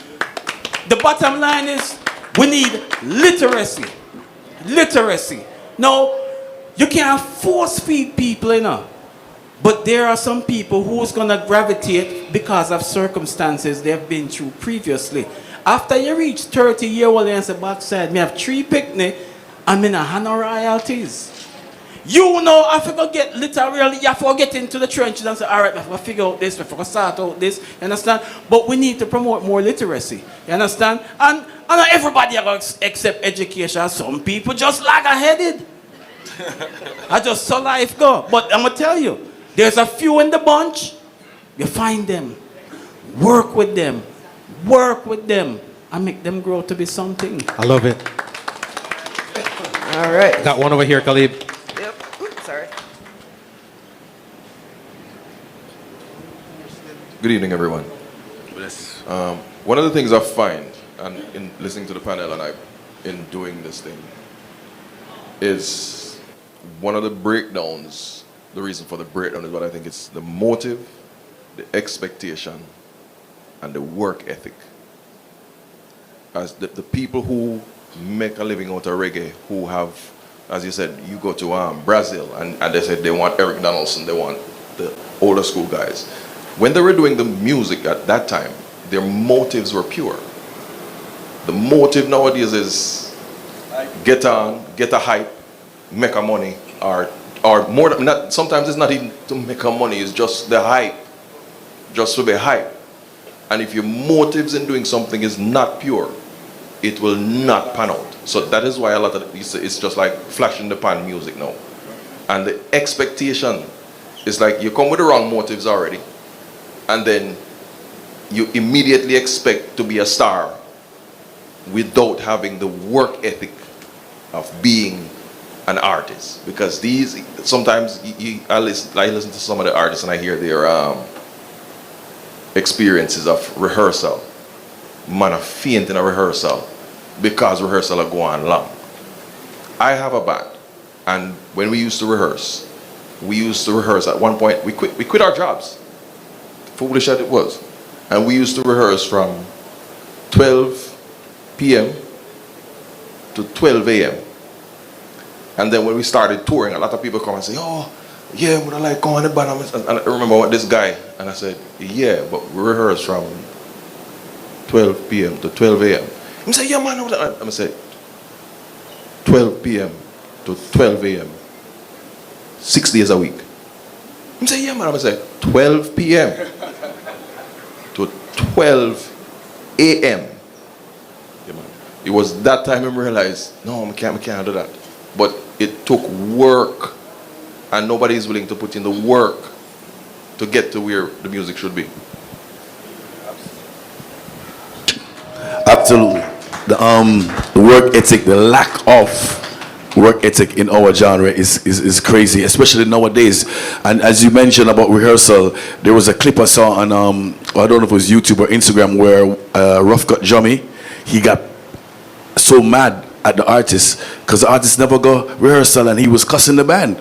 The bottom line is we need literacy. Literacy. Now, you can't force feed people, you know. But there are some people who's going to gravitate because of circumstances they've been through previously. After you reach 30 years old and say backside, me have 3 picnic, I'm in a hand royalties. You know, I forgot get literally, you have to get into the trenches and say, all right, I have to figure out this, I have to start out this, you understand? But we need to promote more literacy, you understand? And not everybody accept education. Some people just lag-headed. I just saw life go. But I'm going to tell you, there's a few in the bunch. You find them. Work with them. Work with them. And make them grow to be something. I love it. All right. Got one over here, Khalib. Yep. Oops, sorry. Good evening, everyone. One of the things I find, and in listening to the panel and in doing this thing, is one of the breakdowns. The reason for the breakdown is what I think it's the motive, the expectation, and the work ethic. As the people who make a living out of reggae, who have, as you said, you go to Brazil and they said they want Eric Donaldson, they want the older school guys. When they were doing the music at that time, their motives were pure. The motive nowadays is get on, get a hype, make a money, or more than not, sometimes it's not even to make a money, it's just the hype, just to be hype. And if your motives in doing something is not pure, it will not pan out. So that is why a lot of it's just like flash in the pan music now. And the expectation is like you come with the wrong motives already, and then you immediately expect to be a star without having the work ethic of being an artist. Because these, sometimes I listen to some of the artists and I hear their experiences of rehearsal. Man, I faint in a rehearsal because rehearsal are going long. I have a band, and when we used to rehearse at one point, we quit our jobs, foolish as it was, and we used to rehearse from 12 p.m. to 12 a.m. And then when we started touring, a lot of people come and say, oh, yeah, would I like go on the band? And I remember what this guy, and I said, yeah, but we rehearse from 12 p.m. to 12 a.m. He said, yeah, man. I'm going to say, 12 p.m. to 12 a.m. 6 days a week. He said, yeah, man. I'm going to say, 12 p.m. to 12 a.m. Yeah, man. It was that time I realized, no, I can't do that. But it took work, and nobody is willing to put in the work to get to where the music should be. Absolutely. The work ethic, the lack of work ethic in our genre is crazy, especially nowadays. And as you mentioned about rehearsal, there was a clip I saw on, I don't know if it was YouTube or Instagram, where Rough Cut Jummy, he got so mad at the artist, because the artist never go rehearsal and he was cussing the band.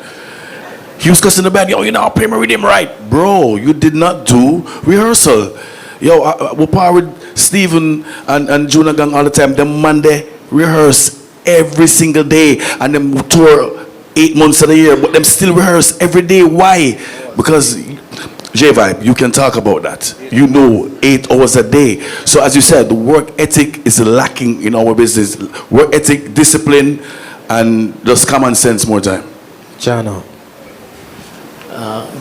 He was cussing the band. Yo, you know, play my rhythm right. Bro, you did not do rehearsal. Yo, we par with Stephen and Junior Gang all the time. Them Monday rehearse every single day. And them tour 8 months of the year. But them still rehearse every day. Why? Because, J-Vibe, you can talk about that. You know, 8 hours a day. So as you said, the work ethic is lacking in our business. Work ethic, discipline, and just common sense more time. Jano.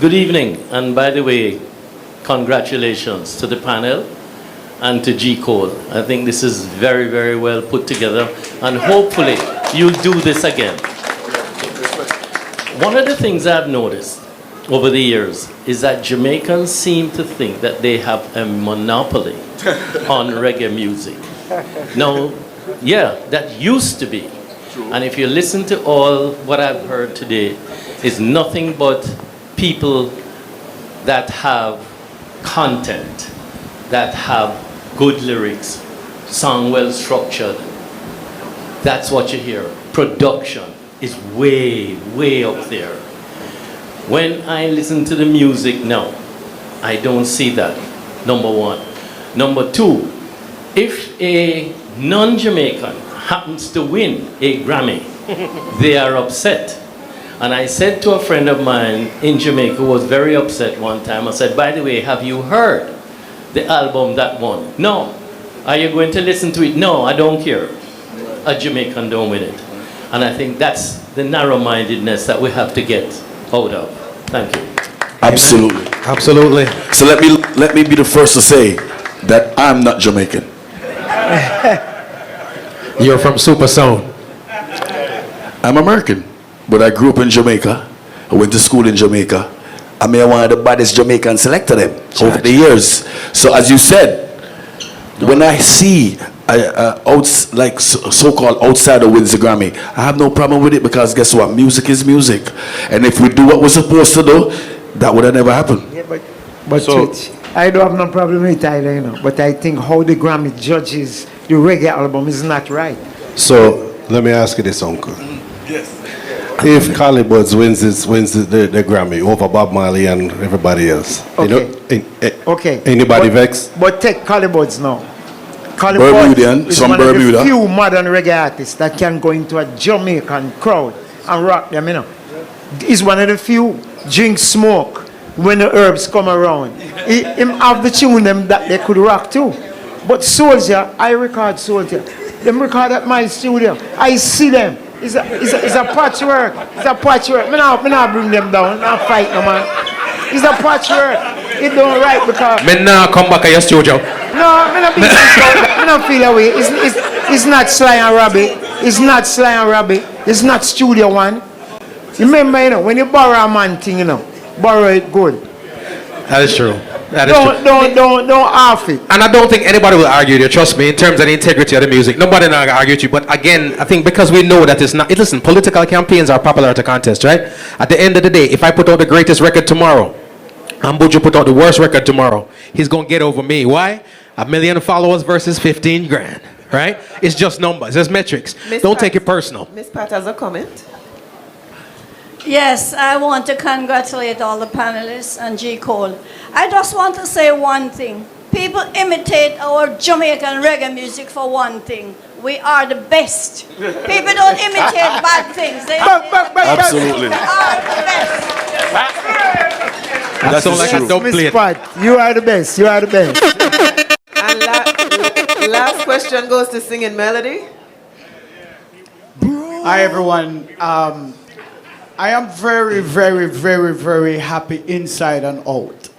Good evening, and by the way, congratulations to the panel and to G. Cole. I think this is very, very well put together, and hopefully you'll do this again. One of the things I've noticed over the years is that Jamaicans seem to think that they have a monopoly on reggae music. Now, yeah, that used to be. And if you listen to all what I've heard today, it's nothing but people that have content, that have good lyrics, song well structured. That's what you hear. Production is way, way up there. When I listen to the music now, I don't see that, number one. Number two, if a non-Jamaican happens to win a Grammy, they are upset. And I said to a friend of mine in Jamaica who was very upset one time, I said, by the way, have you heard the album that won? No. Are you going to listen to it? No, I don't care. A Jamaican don't win it. And I think that's the narrow-mindedness that we have to get out of. Thank you. Absolutely. Absolutely. So let me be the first to say that I'm not Jamaican. You're from Supa Sound. I'm American, but I grew up in Jamaica. I went to school in Jamaica. I'm one of the baddest Jamaican selector them over the years. So as you said, when I see like so-called outsider wins the Grammy, I have no problem with it, because guess what? Music is music. And if we do what we're supposed to do, that would have never happened. Yeah, but so, I don't have no problem with it either, you know. But I think how the Grammy judges the reggae album is not right. So let me ask you this, Uncle. Yes. If Cali Buds wins the Grammy over Bob Marley and everybody else, Okay. Okay. Anybody vexed? But take Cali Buds now. Cali Bermudian, Buds is from one Bermuda. of the few modern reggae artists that can go into a Jamaican crowd and rock them, you know. He's one of the few drink smoke when the herbs come around. Him have the tune them that they could rock too. But Soldier, I record Soldier. Them record at my studio. I see them. It's a patchwork. It's a patchwork. Me not bring them down. Not fight no man. It's a patchwork. It don't right because. Me now come back at your studio. No, me not be. Me not feel away. It's not Sly and Robbie. It's not Sly and Robbie. It's not Studio One. Remember, you know, when you borrow a man thing, you know, borrow it good. That is true. That is true. Don't half it. And I don't think anybody will argue with you, trust me, in terms of the integrity of the music. Nobody will argue with you. But again, I think because we know that it's not... Listen, political campaigns are popularity contests, right? At the end of the day, if I put out the greatest record tomorrow, and Buju put out the worst record tomorrow, he's going to get over me. Why? 1 million followers versus 15 grand, right? It's just numbers. It's metrics. Don't take it personal. Miss Pat has a comment. Yes, I want to congratulate all the panelists and G. Cole. I just want to say one thing. People imitate our Jamaican reggae music for one thing. We are the best. People don't imitate bad things. They Absolutely. We are the best. That's like a dope plate. Pat, you are the best. You are the best. And last question goes to Singing Melody. Hi, everyone. I am very, very, very, very happy inside and out.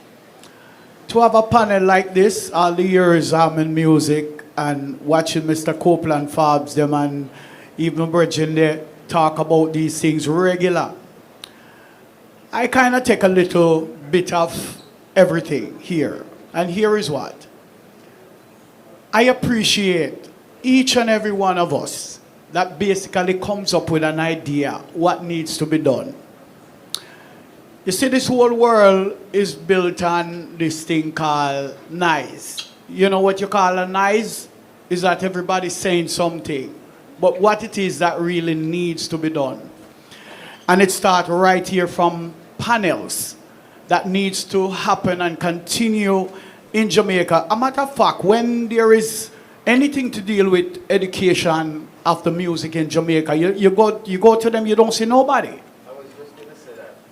To have a panel like this, all the years I'm in music and watching Mr. Copeland Fabs, them and even Virgin there talk about these things regular. I kind of take a little bit of everything here. And here is what. I appreciate each and every one of us that basically comes up with an idea what needs to be done. You see, this whole world is built on this thing called noise. You know what you call a noise? Is that everybody's saying something. but what it is that really needs to be done. And it starts right here from panels that needs to happen and continue in Jamaica. A matter of fact, when there is anything to deal with education of the music in Jamaica, you go to them, you don't see nobody.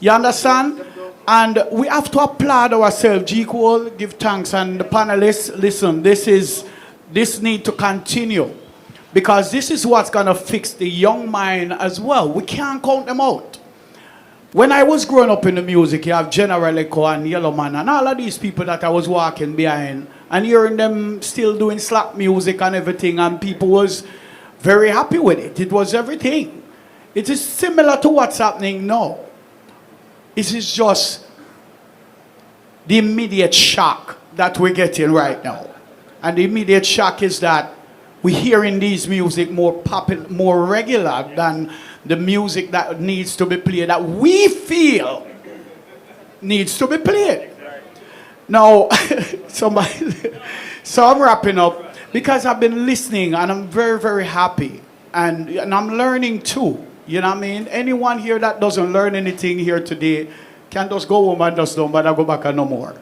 You understand? And we have to applaud ourselves. G. Cole, give thanks, and the panelists, listen, this need to continue. Because this is what's gonna fix the young mind as well. We can't count them out. When I was growing up in the music, you have General Echo and Yellow Man and all of these people that I was walking behind and hearing them still doing slap music and everything, and people was very happy with it. It was everything. It is similar to what's happening now. It is just the immediate shock that we're getting right now. And the immediate shock is that we're hearing these music more popular, more regular than the music that needs to be played, that we feel needs to be played. Now, so I'm wrapping up because I've been listening and I'm very, very happy. And I'm learning too. You know what I mean? Anyone here that doesn't learn anything here today can just go home and just don't bother go back and no more.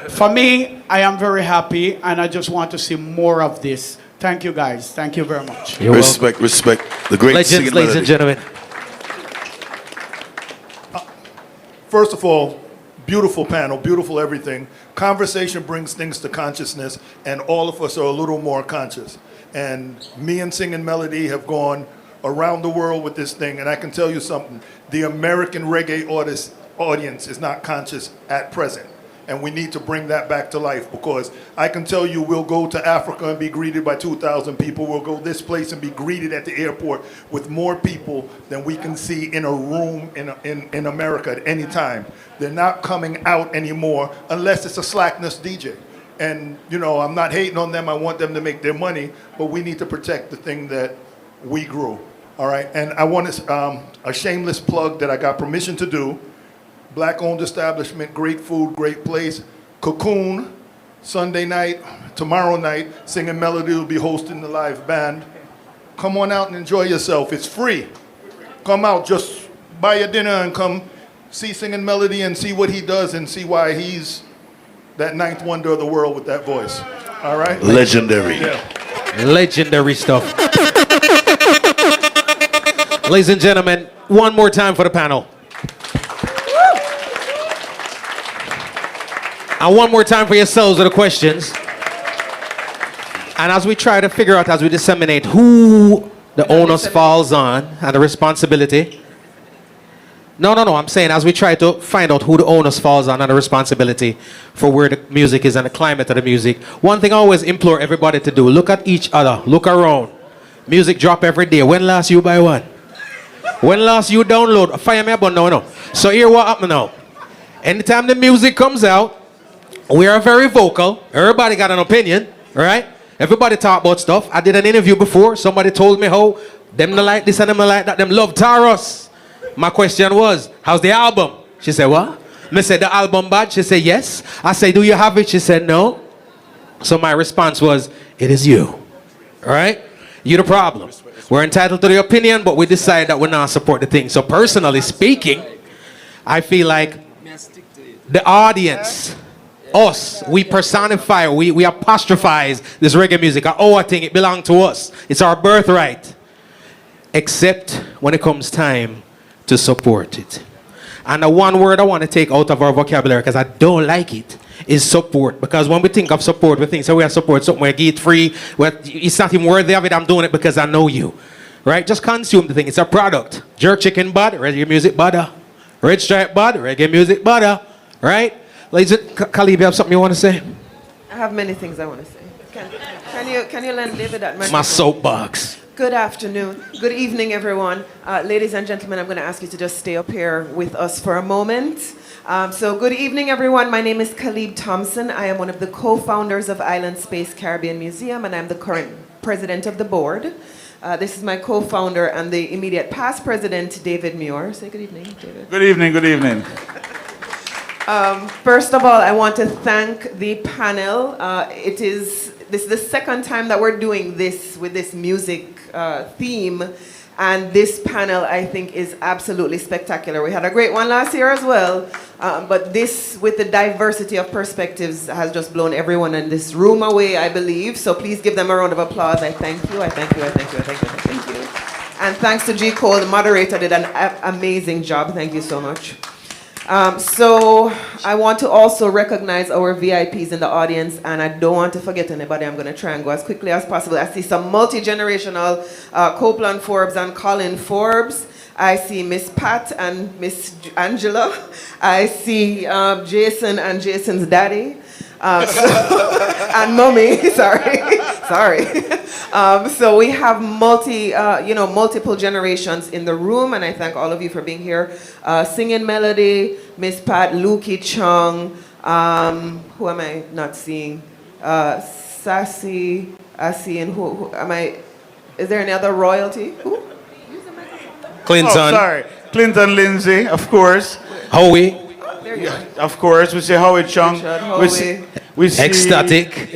For me, I am very happy and I just want to see more of this. Thank you guys. Thank you very much. Respect. The great Legends, singing ladies melody. and gentlemen. First of all, beautiful panel, beautiful everything. Conversation brings things to consciousness, and all of us are a little more conscious. And me and Singing Melody have gone around the world with this thing, and I can tell you something. The American reggae audience is not conscious at present. And we need to bring that back to life, because I can tell you we'll go to Africa and be greeted by 2,000 people. We'll go this place and be greeted at the airport with more people than we can see in a room in America at any time. They're not coming out anymore unless it's a slackness DJ. And, you know, I'm not hating on them. I want them to make their money, but we need to protect the thing that we grew. All right? And I want a shameless plug that I got permission to do. Black-owned establishment, great food, great place. Cocoon, Sunday night, tomorrow night, Singing Melody will be hosting the live band. Come on out and enjoy yourself. It's free. Come out, just buy your dinner and come see Singing Melody and see what he does and see why he's that ninth wonder of the world with that voice. All right? Legendary. Yeah. Legendary stuff. Ladies and gentlemen, one more time for the panel. And one more time for yourselves with the questions. And as we try to figure out, as we disseminate who the onus falls on and the responsibility. No, I'm saying as we try to find out who the onus falls on and the responsibility for where the music is and the climate of the music. One thing I always implore everybody to do, look at each other, look around. Music drop every day. When last you buy one? When last you download? Fire me up on no. So here what happened now. Anytime the music comes out, we are very vocal. Everybody got an opinion, right? Everybody talk about stuff. I did an interview before. Somebody told me how them like this and them like that. Them love Taros. My question was, how's the album? She said, what? I said, the album bad? She said, yes. I said, do you have it? She said, no. So my response was, it is you. All right? You're the problem. We're entitled to the opinion, but we decide that we're not support the thing. So personally speaking, I feel like the audience, us, we personify, we apostrophize this reggae music. Our thing, it belongs to us. It's our birthright. Except when it comes time to support it. And the one word I want to take out of our vocabulary, because I don't like it, is support. Because when we think of support, we think, so we have support something, we get free, it's not even worthy of it, I'm doing it because I know you. Right? Just consume the thing. It's a product. Jerk chicken bud, reggae music butter. Red stripe bud, reggae music butter. Right? Ladies, Khalib, you have something you want to say? I have many things I want to say. Can you lend David that microphone? My soapbox. Good afternoon. Good evening, everyone. Ladies and gentlemen, I'm going to ask you to just stay up here with us for a moment. So good evening, everyone. My name is Khalib Thompson. I am one of the co-founders of Island Space Caribbean Museum, and I'm the current president of the board. This is my co-founder and the immediate past president, David Muir. Say good evening, David. Good evening, good evening. First of all, I want to thank the panel. It is this is the second time that we're doing this with this music theme. And this panel, I think, is absolutely spectacular. We had a great one last year as well. But this, with the diversity of perspectives, has just blown everyone in this room away, I believe. So please give them a round of applause. I thank you, I thank you, I thank you, I thank you, I thank you. And thanks to G. Cole, the moderator did an amazing job. Thank you so much. So I want to also recognize our VIPs in the audience, and I don't want to forget anybody. I'm going to try and go as quickly as possible. I see some multi-generational Copeland Forbes and Colin Forbes. I see Miss Pat and Miss Angela. I see Jason and Jason's daddy. And mommy, sorry. So we have multiple generations in the room, and I thank all of you for being here. Singing Melody, Miss Pat, Lukey Chung, who am I not seeing? Sassy, and who am I? Is there any other royalty? Who? Clinton. Oh, sorry. Clinton Lindsay, of course. Howie. There you go. Of course, we see Howie Chung. We see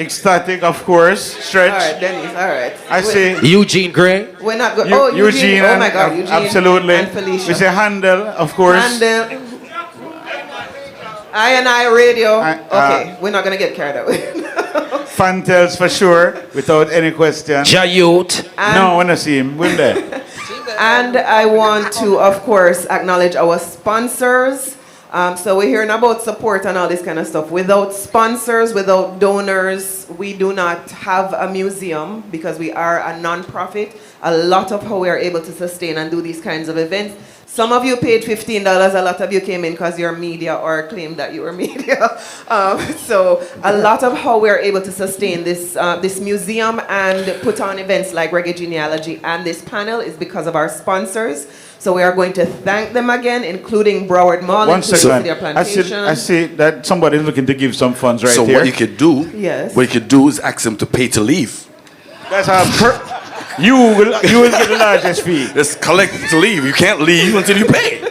Ecstatic, of course. Stretch. All right, Dennis, all right. I see Eugene Gray. We're not going. Eugene. Oh my God, Eugene. Absolutely. And Felicia. We see Handel, of course. Handel. I Radio. Okay, we're not going to get carried away. Fantels for sure, without any question. Jayut. No, when I see him, we're there. And I want to, of course, acknowledge our sponsors. So we're hearing about support and all this kind of stuff. Without sponsors, without donors, we do not have a museum because we are a non-profit. A lot of how we are able to sustain and do these kinds of events. Some of you paid $15. A lot of you came in because you're media or claimed that you were media. So a lot of how we're able to sustain this museum and put on events like Reggae Genealogy and this panel is because of our sponsors. So we are going to thank them again, including Broward Mall, One second. Plantation. I see that somebody's looking to give some funds right so here. what you could do, is ask them to pay to leave. That's how you will get the largest fee. Just collect to leave. You can't leave until you pay.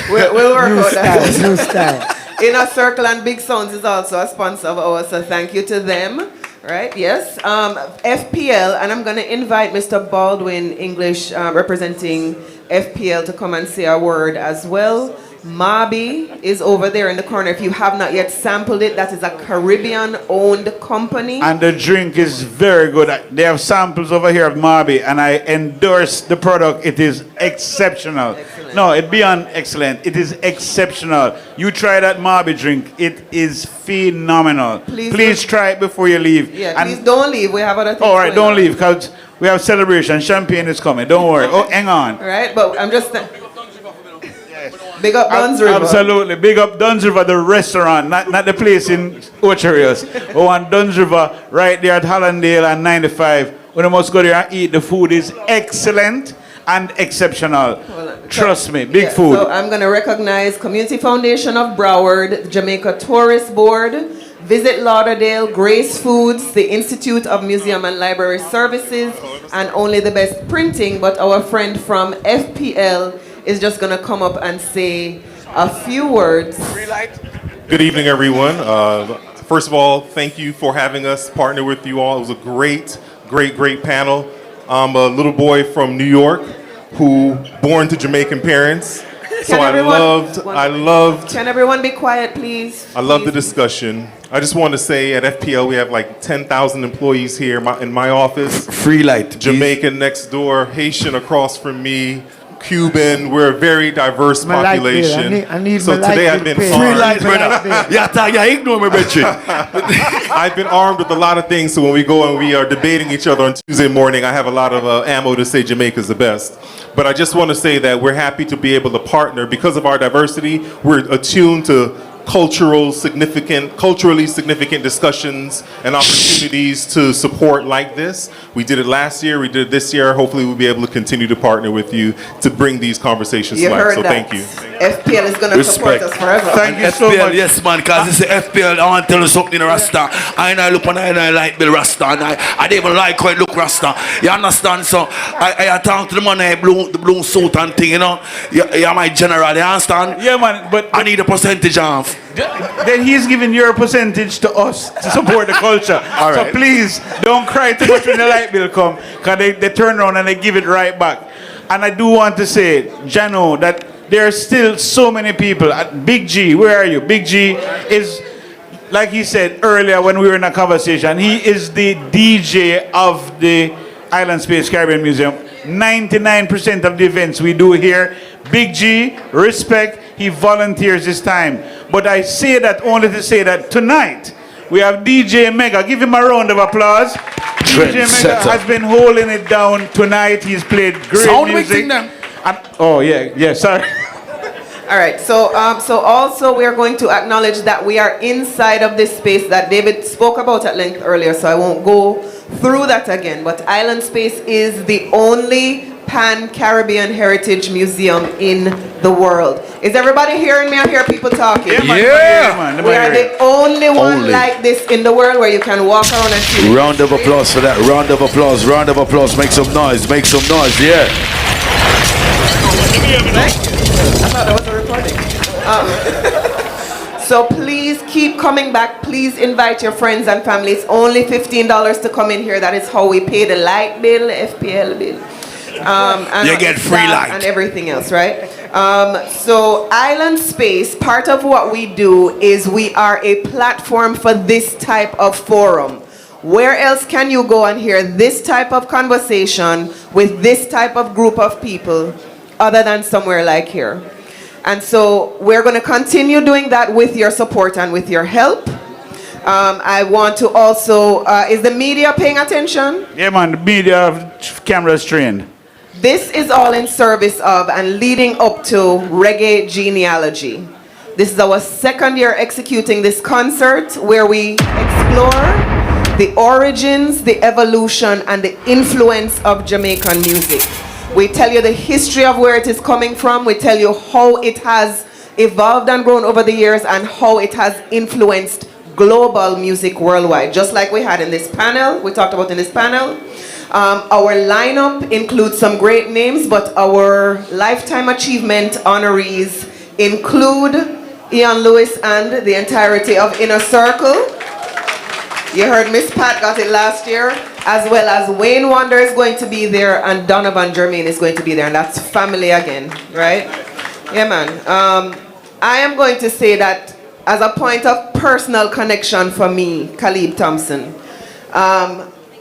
We'll work out that. New style. Inner Circle and Big Sounds is also a sponsor of ours, so thank you to them. Right, yes. FPL, and I'm going to invite Mr. Baldwin English representing FPL to come and say a word as well. Mabi is over there in the corner. If you have not yet sampled it, that is a Caribbean-owned company. And the drink is very good. They have samples over here of Mabi, and I endorse the product. It is exceptional. Excellent. No, it's beyond excellent. It is exceptional. You try that Mabi drink. It is phenomenal. Please try it before you leave. Yeah, and please don't leave. We have other things. All right, don't leave, because we have celebration. Champagne is coming. Don't worry. Oh, hang on. All right, but I'm just... Big up Duns River. Absolutely. Big up Duns River, the restaurant, not the place in Ocherios. Oh, and Duns River, right there at Hollandale and 95. When you must go there and eat, the food is excellent and exceptional. Trust me, big food. So I'm going to recognize Community Foundation of Broward, Jamaica Tourist Board, Visit Lauderdale, Grace Foods, the Institute of Museum and Library Services, and Only the Best Printing. But our friend from FPL is just going to come up and say a few words. Good evening, everyone. First of all, thank you for having us partner with you all. It was a great panel. I'm a little boy from New York who born to Jamaican parents. So I loved. Can everyone be quiet, please? I love the discussion. I just want to say at FPL we have like 10,000 employees here in my office. Free light. Jamaican next door, Haitian across from me, Cuban. We're a very diverse population. I need so today I've been armed. Free light, brother. Yeah, ignore me, Richard. I've been armed with a lot of things. So when we go and we are debating each other on Tuesday morning, I have a lot of ammo to say Jamaica's the best. But I just want to say that we're happy to be able to partner because of our diversity. We're attuned to culturally significant discussions and opportunities to support like this. We did it last year, we did it this year. Hopefully we'll be able to continue to partner with you to bring these conversations to life. So thank you. FPL is going to support us forever. Thank you FPL, so much. yes, man, because it's the FPL. I want to tell you something, Rasta. I look and I like Bill Rasta, and I don't even like how it look Rasta. You understand? So I talk to the man in the blue suit and thing, you know. You're my general, you understand? Yeah, man, but I need a percentage off. then he's giving your percentage to us to support the culture. All So right. please don't cry too much when the light bill come, because they turn around and they give it right back. And I do want to say, Jano, that there are still so many people. Big G, where are you? Big G is, like he said earlier when we were in a conversation, he is the DJ of the Island Space Caribbean Museum. 99% of the events we do here, Big G, respect, he volunteers his time. But I say that only to say that tonight, we have DJ Mega. Give him a round of applause. DJ Mega has been holding it down tonight. He's played great music. And, oh, yeah, sorry. All right, so also we are going to acknowledge that we are inside of this space that David spoke about at length earlier, so I won't go through that again. But Island Space is the only Pan-Caribbean Heritage Museum in the world. Is everybody hearing me? I hear people talking. Yeah. We are the only one like this in the world where you can walk around and see. Round of applause for that. Round of applause. Round of applause. Make some noise. Make some noise. Yeah. I thought that was a recording. So please keep coming back. Please invite your friends and family. It's only $15 to come in here. That is how we pay the light bill, FPL bill. And You get free light. and everything else, right? So Island Space, part of what we do is we are a platform for this type of forum. Where else can you go and hear this type of conversation with this type of group of people other than somewhere like here? And so we're going to continue doing that with your support and with your help. I want to also, is the media paying attention? Yeah, man, the media cameras trained. This is all in service of and leading up to Reggae Genealogy. This is our second year executing this concert where we explore the origins, the evolution, and the influence of Jamaican music. We tell you the history of where it is coming from. We tell you how it has evolved and grown over the years and how it has influenced global music worldwide. Just like we had in this panel, we talked about in this panel. Our lineup includes some great names, but our Lifetime Achievement honorees include Ian Lewis and the entirety of Inner Circle. You heard Miss Pat got it last year, as well as Wayne Wonder is going to be there and Donovan Jermaine is going to be there, and that's family again, right? Yeah, man. I am going to say that as a point of personal connection for me, Khalib Thompson,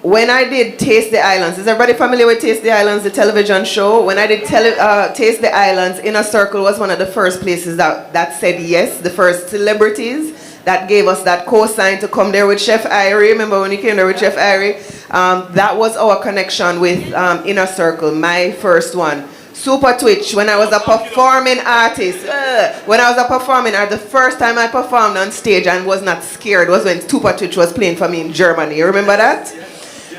when I did Taste the Islands, is everybody familiar with Taste the Islands, the television show? When I did Taste the Islands, Inner Circle was one of the first places that said yes, the first celebrities that gave us that cosign to come there with Chef Irie. Remember when you came there with Chef Irie? That was our connection with Inner Circle, my first one. Supa Twitch, when I was a performing artist. The first time I performed on stage and was not scared was when Supa Twitch was playing for me in Germany. You remember that?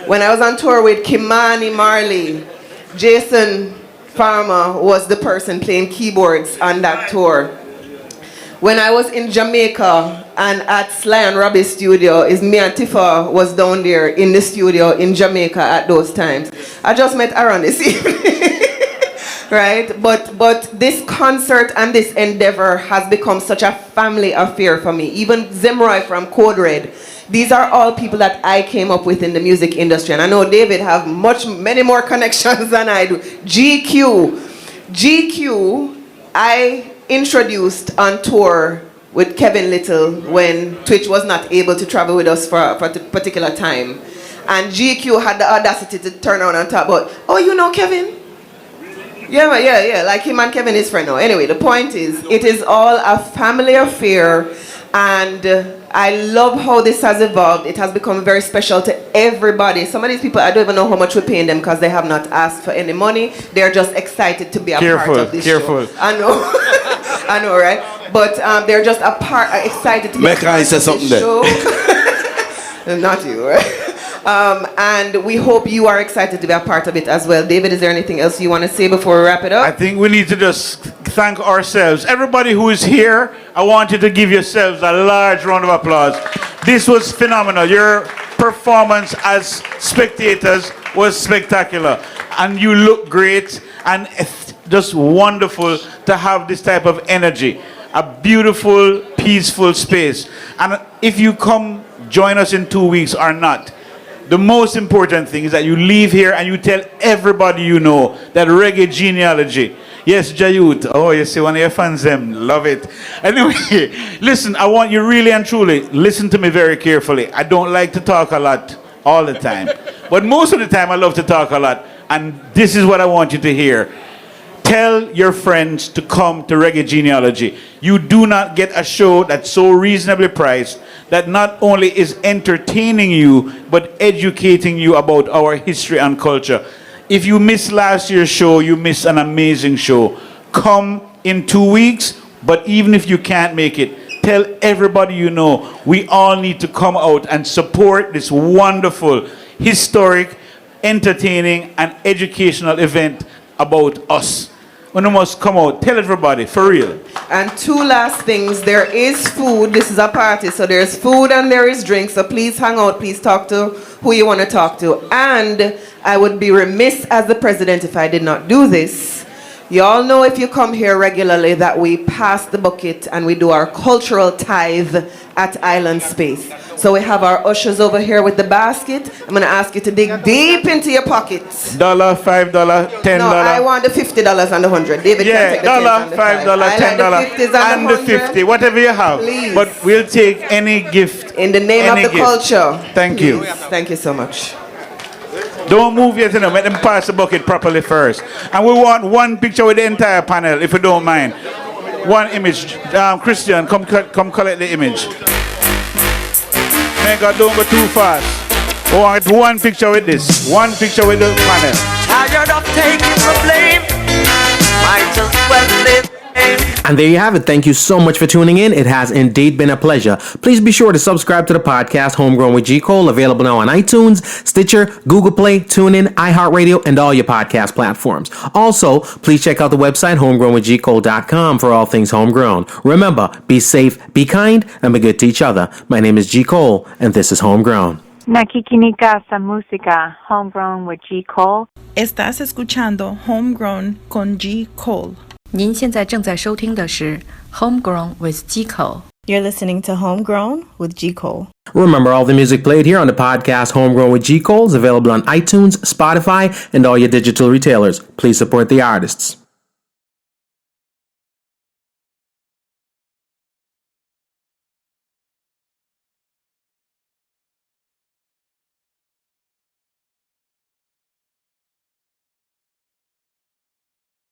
When I was on tour with Kimani Marley, Jason Farmer was the person playing keyboards on that tour. When I was in Jamaica and at Sly and Robbie's studio, is me and Tifa was down there in the studio in Jamaica at those times. I just met Aaron this evening. Right? But this concert and this endeavor has become such a family affair for me. Even Zemroy from Code Red. These are all people that I came up with in the music industry. And I know David have many more connections than I do. GQ, I introduced on tour with Kevin Little when Twitch was not able to travel with us for a particular time. And GQ had the audacity to turn around and talk about, oh, you know Kevin? Yeah, like him and Kevin is friend now. Anyway, the point is, it is all a family affair, and I love how this has evolved. It has become very special to everybody. Some of these people, I don't even know how much we're paying them because they have not asked for any money. They're just excited to be a part of this show. I know, I know, right? But they're just excited to be a part of this show. Not you, right? And we hope you are excited to be a part of it as well. David, is there anything else you want to say before we wrap it up? I think we need to just thank ourselves. Everybody who is here, I want you to give yourselves a large round of applause. This was phenomenal. Your performance as spectators was spectacular. And you look great. And it's just wonderful to have this type of energy. A beautiful peaceful space. And if you come join us in 2 weeks or not, the most important thing is that you leave here and you tell everybody you know that Reggae Genealogy. Yes, Jayut. Oh, you see one of your fans, them love it. Anyway, listen, I want you really and truly, listen to me very carefully. I don't like to talk a lot all the time. But most of the time I love to talk a lot. And this is what I want you to hear. Tell your friends to come to Reggae Genealogy. You do not get a show that's so reasonably priced that not only is entertaining you, but educating you about our history and culture. If you missed last year's show, you missed an amazing show. Come in 2 weeks, but even if you can't make it, tell everybody you know. We all need to come out and support this wonderful, historic, entertaining, and educational event about us. When you must come out, tell everybody, for real. And two last things. There is food. This is a party, so there's food and there is drink. So please hang out. Please talk to who you want to talk to. And I would be remiss as the president if I did not do this. You all know if you come here regularly that we pass the bucket and we do our cultural tithe at Island Space. So we have our ushers over here with the basket. I'm going to ask you to dig deep into your pockets. $1, $5, $10. No, I want the $50 and the 100. David can take the $1, $10 and the $5, $10, and the 50, whatever you have. Please. But we'll take any gift. In the name of the culture. Thank you. Please. Thank you so much. Don't move yet, let them pass the bucket properly first. And we want one picture with the entire panel, if you don't mind. One image. Christian, come collect the image. Mega, don't go too fast. We want one picture with this. One picture with the panel. Tired of taking the blame. Might just well live. And there you have it. Thank you so much for tuning in. It has indeed been a pleasure. Please be sure to subscribe to the podcast Homegrown with G. Cole, available now on iTunes, Stitcher, Google Play, TuneIn, iHeartRadio, and all your podcast platforms. Also, please check out the website homegrownwithgcole.com for all things homegrown. Remember, be safe, be kind, and be good to each other. My name is G. Cole, and this is Homegrown. Nakikinika sa música, Homegrown with G. Cole. Estás escuchando Homegrown con G. Cole. 您现在正在收听的是 Homegrown with G. Cole. You're listening to Homegrown with G. Cole. Remember, all the music played here on the podcast Homegrown with G. Cole is available on iTunes, Spotify, and all your digital retailers. Please support the artists.